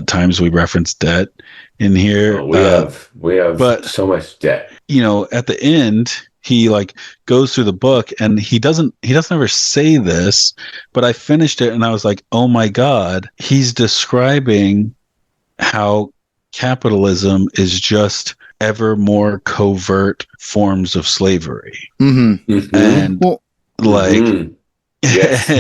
times we reference debt in here. Oh, we have so much debt. At the end, he like goes through the book, and he doesn't ever say this, but I finished it and I was like, oh my God, he's describing how capitalism is just ever more covert forms of slavery. Mm-hmm. Mm-hmm. And Yes.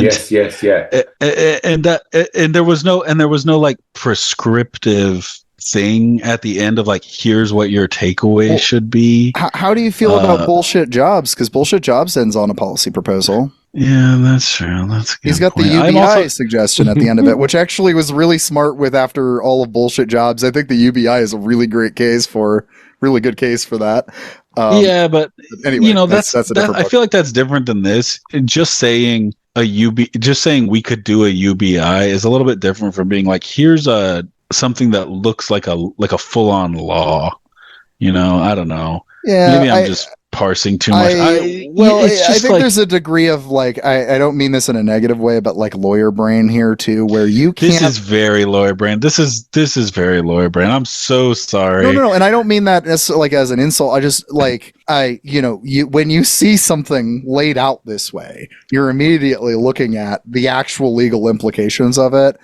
And there was no like prescriptive thing at the end of like, here's what your takeaway should be. How do you feel about bullshit jobs? Because bullshit jobs ends on a policy proposal. Yeah, that's true. He's got the UBI suggestion at the end of it, which actually was really smart. With after all of bullshit jobs, I think the UBI is a really good case for that. But anyway, that's a different book. I feel like that's different than this. Just saying we could do a UBI is a little bit different from being like, here's something that looks like a full-on law. I don't know. Yeah, maybe I'm just parsing too much. I think there's a degree of like, I don't mean this in a negative way, but like lawyer brain here too, where you can't. This is very lawyer brain. This is very lawyer brain. I'm so sorry. No, and I don't mean that as like as an insult. I just like when you see something laid out this way, you're immediately looking at the actual legal implications of it.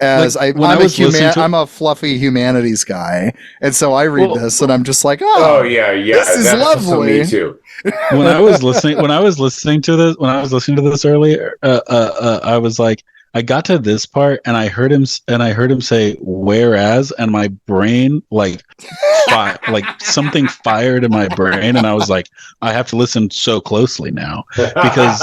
I'm a fluffy humanities guy, and so I read this and I'm just like, this is lovely. Me too. when I was listening to this earlier, I was like, I got to this part and I heard him say whereas, and my brain like something fired in my brain, and I was like, I have to listen so closely now, because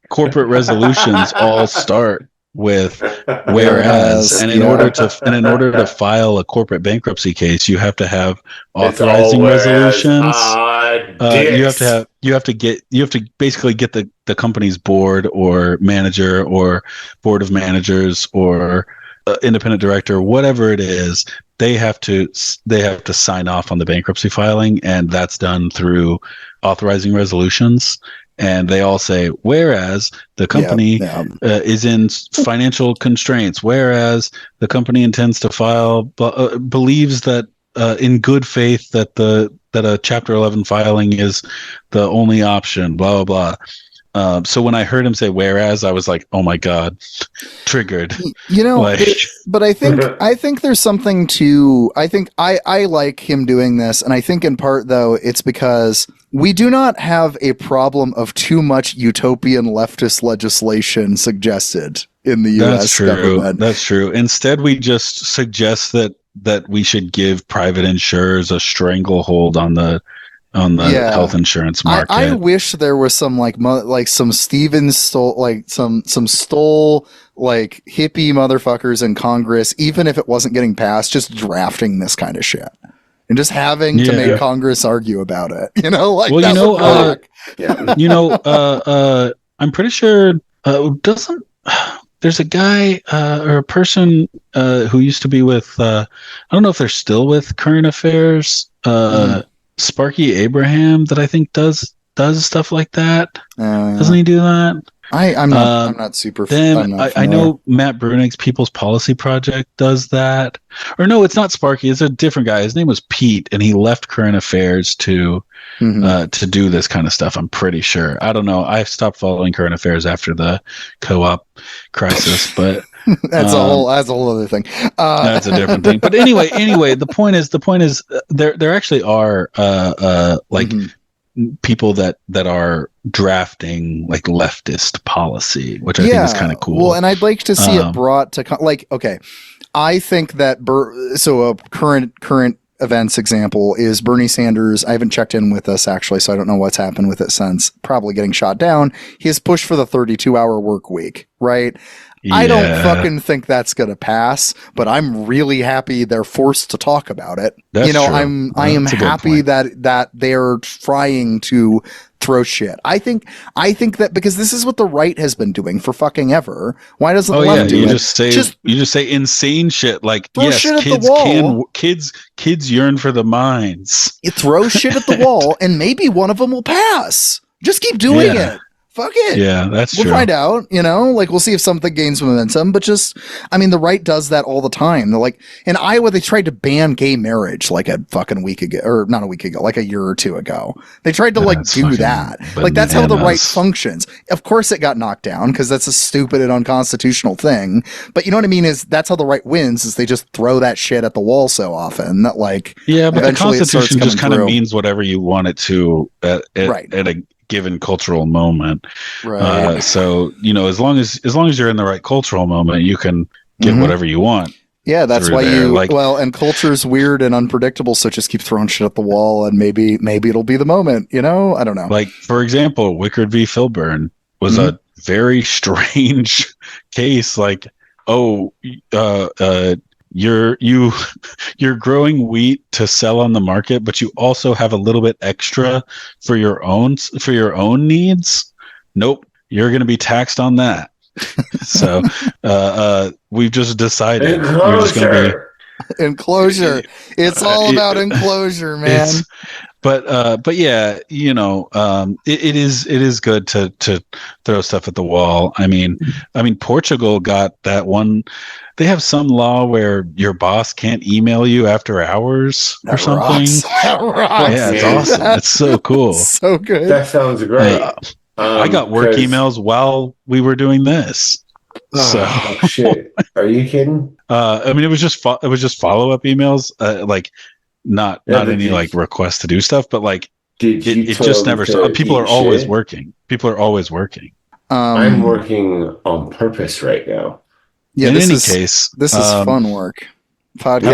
corporate resolutions all start with whereas, and in order to file a corporate bankruptcy case, you have to have authorizing resolutions. You have to basically get the company's board or manager or board of managers or independent director, whatever it is, they have to sign off on the bankruptcy filing, and that's done through authorizing resolutions. And they all say, whereas the company is in financial constraints, whereas the company intends to file, believes that in good faith that a Chapter 11 filing is the only option, blah, blah, blah. So when I heard him say whereas, I was like, oh my God, triggered. But I think there's something to, I like him doing this. And I think in part though, it's because we do not have a problem of too much utopian leftist legislation suggested in the U.S. government. That's true. Instead, we just suggest that we should give private insurers a stranglehold on the health insurance market. I wish there was some some Steven Stoll, some Stoll like hippie motherfuckers in Congress, even if it wasn't getting passed, just drafting this kind of shit. And just having to make Congress argue about it, I'm pretty sure there's a guy or a person who used to be with I don't know if they're still with Current Affairs, Sparky Abraham, that I think does stuff like that. Doesn't he do that? I'm not super. I know Matt Brunig's People's Policy Project does that. Or no, it's not Sparky. It's a different guy. His name was Pete, and he left Current Affairs to do this kind of stuff. I'm pretty sure. I don't know. I stopped following Current Affairs after the co-op crisis, but that's a whole other thing. That's a different thing. But anyway, the point is, there actually are people that are drafting like leftist policy, which I think is kind of cool. Well, and I'd like to see it brought to I think that a current events example is Bernie Sanders. I haven't checked in with this actually, so I don't know what's happened with it since. Probably getting shot down. He has pushed for the 32-hour work week, right? Yeah. I don't fucking think that's going to pass, but I'm really happy they're forced to talk about it. That's true. I am happy that they're trying to throw shit. I think that because this is what the right has been doing for fucking ever. Why doesn't the left do it? You just say insane shit like, throw yes, shit at kids the wall. kids yearn for the mines. You throw shit at the wall, and maybe one of them will pass. Just keep doing it. Fuck it. Yeah, that's true. We'll find out, like we'll see if something gains momentum, but the right does that all the time. They're like, in Iowa, they tried to ban gay marriage like a fucking week ago, or not a week ago, like a year or two ago. They tried to do that. Like that's how the right functions. Of course it got knocked down because that's a stupid and unconstitutional thing. But you know what I mean? Is that's how the right wins is they just throw that shit at the wall so often that like, yeah, but the Constitution just kind of means whatever you want it to at a given cultural moment, right? So as long as you're in the right cultural moment, you can get whatever you want. Yeah, that's why and culture's weird and unpredictable, so just keep throwing shit at the wall, and maybe it'll be the moment. I don't know. Like for example, Wickard v. Filburn was a very strange case. Like, you're growing wheat to sell on the market, but you also have a little bit extra for your own needs. Nope, you're going to be taxed on that. So we've just decided you're just going to be enclosure. It's all about enclosure, man. But yeah, it is good to throw stuff at the wall. I mean, Portugal got that one. They have some law where your boss can't email you after hours or something. That rocks. Yeah, it's awesome. It's so cool. So good. That sounds great. I got work emails while we were doing this. Oh shit! Are you kidding? It was just follow up emails. Like not any like requests to do stuff, but like it just never stopped. People are always working. I'm working on purpose right now. Yeah, this is fun work. How do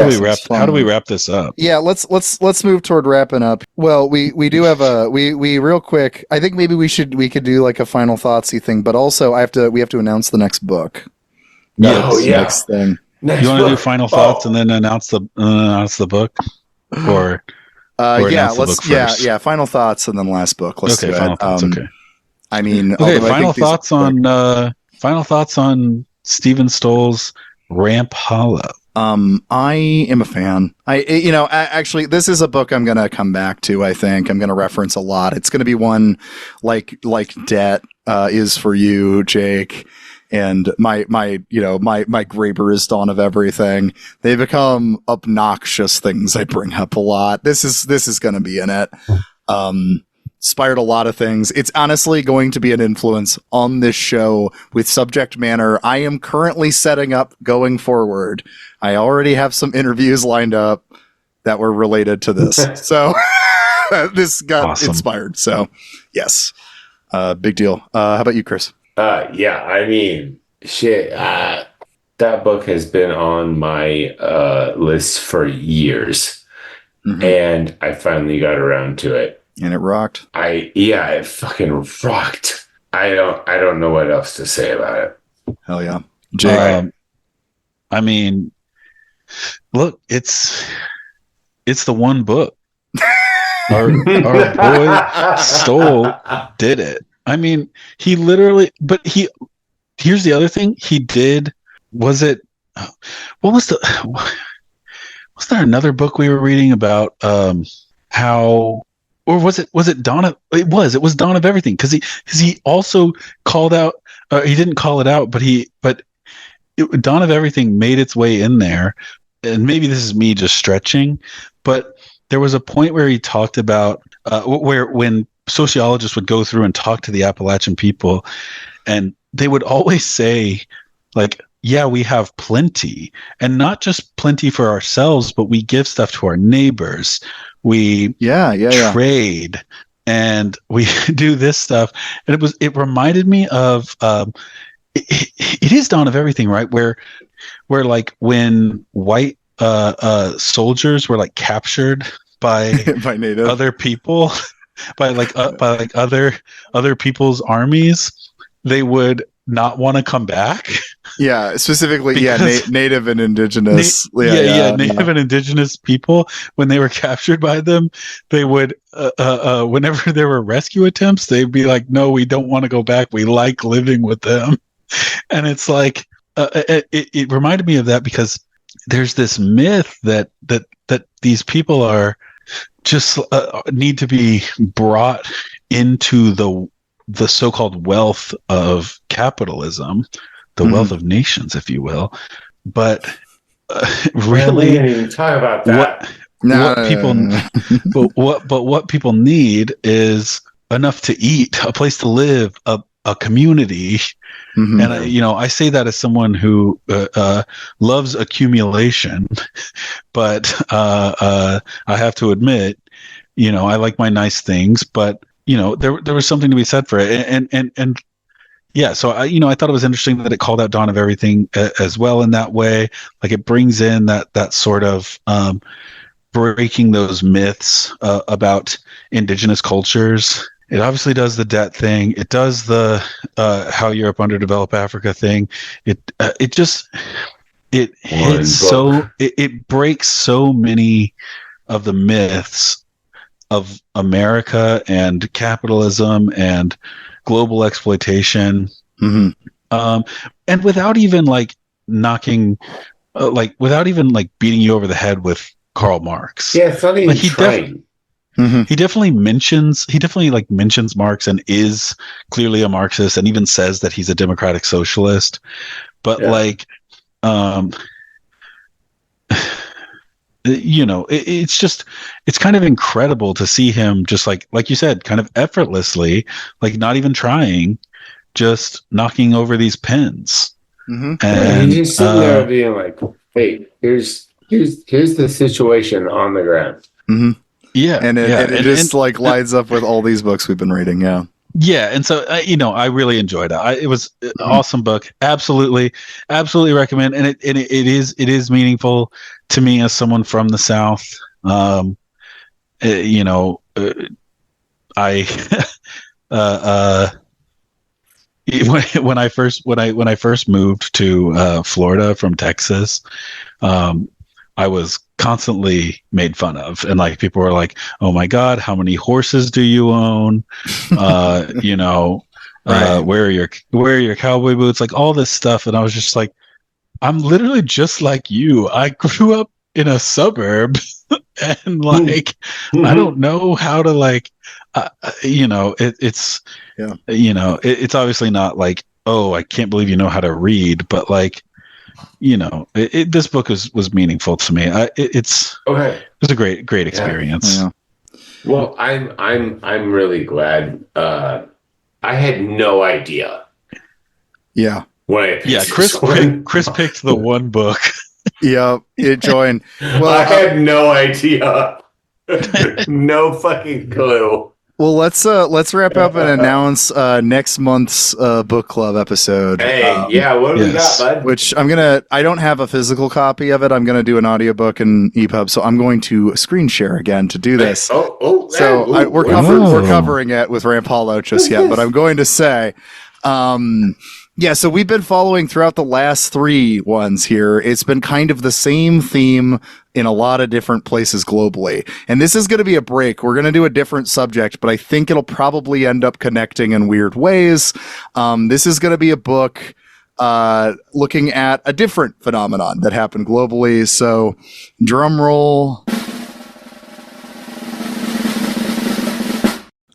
we wrap this up? Yeah, let's move toward wrapping up. Well, we do have we real quick. I think maybe we could do like a final thoughtsy thing, but also we have to announce the next book. Next thing. You want to do final thoughts and then announce the book, or final thoughts and then last book. Let's do it. Final thoughts. Okay. I mean, final thoughts on Steven Stoll's Ramp Hollow. I am a fan. Actually, this is a book I'm going to come back to. I think I'm going to reference a lot. It's going to be one like Debt is for you, Jake, and my Graeber is Dawn of Everything. They become obnoxious things I bring up a lot. This is going to be in it. Inspired a lot of things. It's honestly going to be an influence on this show with subject matter I am currently setting up going forward. I already have some interviews lined up that were related to this. So this got inspired. So yes, big deal. How about you, Chris? Yeah, I mean, shit. That book has been on my list for years, and I finally got around to it. And it rocked. It fucking rocked. I don't know what else to say about it. Hell yeah. Jake. I mean, look, it's the one book. Our boy Stoll did it. I mean, he literally, here's the other thing he did. Was there another book we were reading about how, or was it Dawn of, it was Dawn of Everything, because he also called out, he didn't call it out, but Dawn of Everything made its way in there. And maybe this is me just stretching, but there was a point where he talked about when sociologists would go through and talk to the Appalachian people, and they would always say, like, yeah, we have plenty, and not just plenty for ourselves, but we give stuff to our neighbors. We trade, and we do this stuff. And it reminded me of, it is Dawn of Everything, right? Where like when white soldiers were like captured by by native other people, by other people's armies, they would not want to come back. Yeah, specifically, Because- native and indigenous. Native and indigenous people, when they were captured by them, they would, whenever there were rescue attempts, they'd be like, "No, we don't want to go back. We like living with them." And it's like, it reminded me of that because there's this myth that these people are just need to be brought into the so-called wealth of capitalism, the wealth of nations, if you will. But really, we didn't even talk about that. What people need is enough to eat, a place to live, a community. Mm-hmm. And I say that as someone who loves accumulation, but I have to admit, I like my nice things, but there was something to be said for it, and yeah. So I thought it was interesting that it called out Dawn of Everything as well in that way. Like it brings in that sort of breaking those myths about indigenous cultures. It obviously does the debt thing. It does the how Europe underdeveloped Africa thing. It breaks so many of the myths of America and capitalism and global exploitation, and without even knocking, without even beating you over the head with Karl Marx. Yeah, it's not even trying. He definitely mentions Marx and is clearly a Marxist and even says that he's a democratic socialist. But it's kind of incredible to see him just like you said, kind of effortlessly, not even trying, just knocking over these pens. And he's just sitting there being like, "Hey, here's the situation on the ground." Yeah, and it just lines up with all these books we've been reading. Yeah, and so I really enjoyed it. It was an awesome book. Absolutely recommend. And it is meaningful to me as someone from the South. I when I first moved to Florida from Texas, I was constantly made fun of, and people were like, "Oh my God, how many horses do you own? Right. Where are your cowboy boots?" All this stuff, and I was just like, "I'm literally just like you. I grew up in a suburb, and I don't know how to it's obviously not oh, I can't believe you know how to read, but this book was meaningful to me. It was a great experience. Yeah. Well, I'm really glad. I had no idea. Yeah. Chris picked the one book. Yeah, it joined. Well, I had no idea. No fucking clue. Well, let's wrap up and announce next month's book club episode. Hey, what do we got, bud? Which I don't have a physical copy of it. I'm going to do an audiobook and EPUB, so I'm going to screen share again to do this. We're covering it with Ramp Hollow just yet, but I'm going to say, so we've been following throughout the last 3 ones here. It's been kind of the same theme in a lot of different places globally. And this is going to be a break. We're going to do a different subject, but I think it'll probably end up connecting in weird ways. This is going to be a book looking at a different phenomenon that happened globally. So drum roll.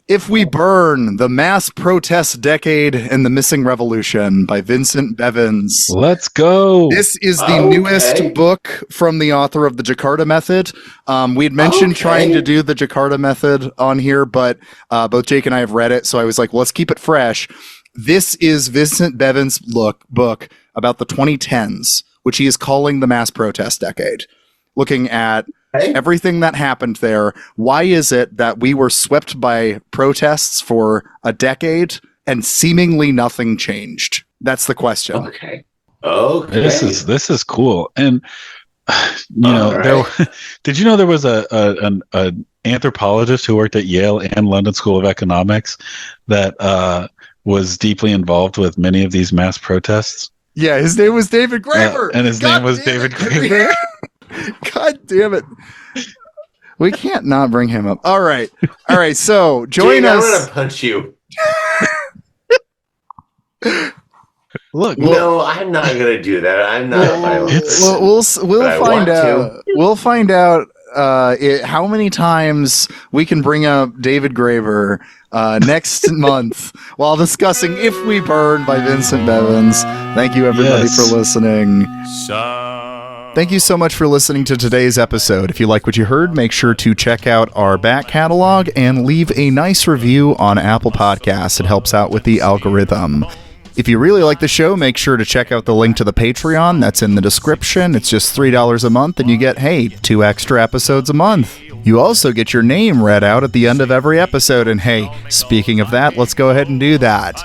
If We Burn, The Mass Protest Decade and the Missing Revolution by Vincent Bevins. Let's go. This is the newest book from the author of the Jakarta Method. We had mentioned trying to do the Jakarta Method on here, but both Jake and I have read it, so I was like, well, let's keep it fresh. This is Vincent Bevins' book about the 2010s, which he is calling the Mass Protest Decade, looking at everything that happened there. Why is it that we were swept by protests for a decade and seemingly nothing changed? That's the question. Okay. This is cool. And did you know there was an anthropologist who worked at Yale and London School of Economics that was deeply involved with many of these mass protests? Yeah, his name was David Graeber. And his name was David Graeber. God damn it. We can't not bring him up. All right. So join us. I'm gonna punch you. Look, no, I'm not gonna do that. I'm not violent. We'll find out. We'll find out how many times we can bring up David Graeber next month while discussing If We Burn by Vincent Bevins. Thank you, everybody, for listening. Thank you so much for listening to today's episode. If you like what you heard, make sure to check out our back catalog and leave a nice review on Apple Podcasts. It helps out with the algorithm. If you really like the show, make sure to check out the link to the Patreon. That's in the description. It's just $3 a month, and you get, 2 extra episodes a month. You also get your name read out at the end of every episode. And hey, speaking of that, let's go ahead and do that.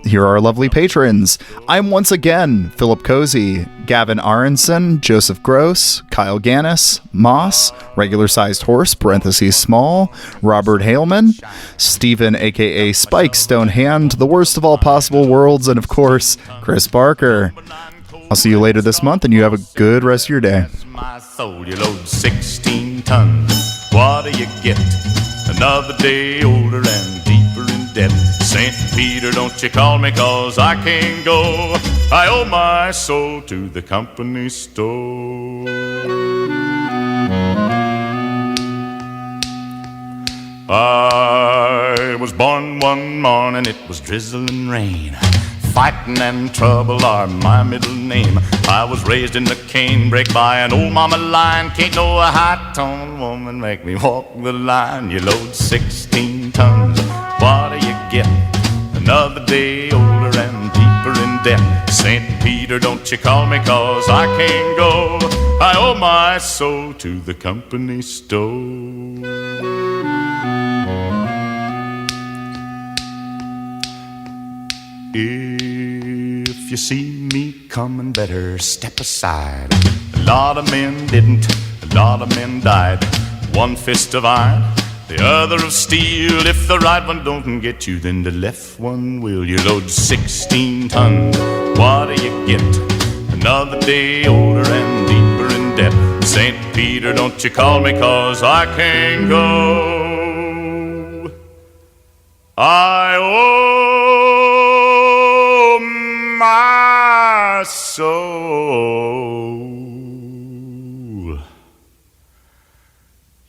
Here are our lovely patrons. I'm once again Philip Cozy, Gavin Aronson, Joseph Gross, Kyle Gannis, Moss, Regular Sized Horse, (small), Robert Haleman, Steven, aka Spike Stonehand, The Worst of All Possible Worlds, and of course, Chris Barker. I'll see you later this month, and you have a good rest of your day. My soul, you load 16 tons. What do you get? Another day older and deeper in debt. St. Peter, don't you call me, 'cause I can't go. I owe my soul to the company store. I was born one morning, it was drizzling rain. Fighting and trouble are my middle name. I was raised in the canebrake by an old mama lion. Can't no high-toned woman make me walk the line. You load 16 tons, what do you get? Another day older and deeper in debt. St. Peter, don't you call me, 'cause I can't go. I owe my soul to the company store. If you see me coming, better step aside. A lot of men didn't, a lot of men died. One fist of iron, the other of steel. If the right one don't get you, then the left one will. You load 16 tons, what do you get? Another day older and deeper in debt. St. Peter, don't you call me, 'cause I can't go. I owe my soul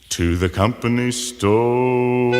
to the company store.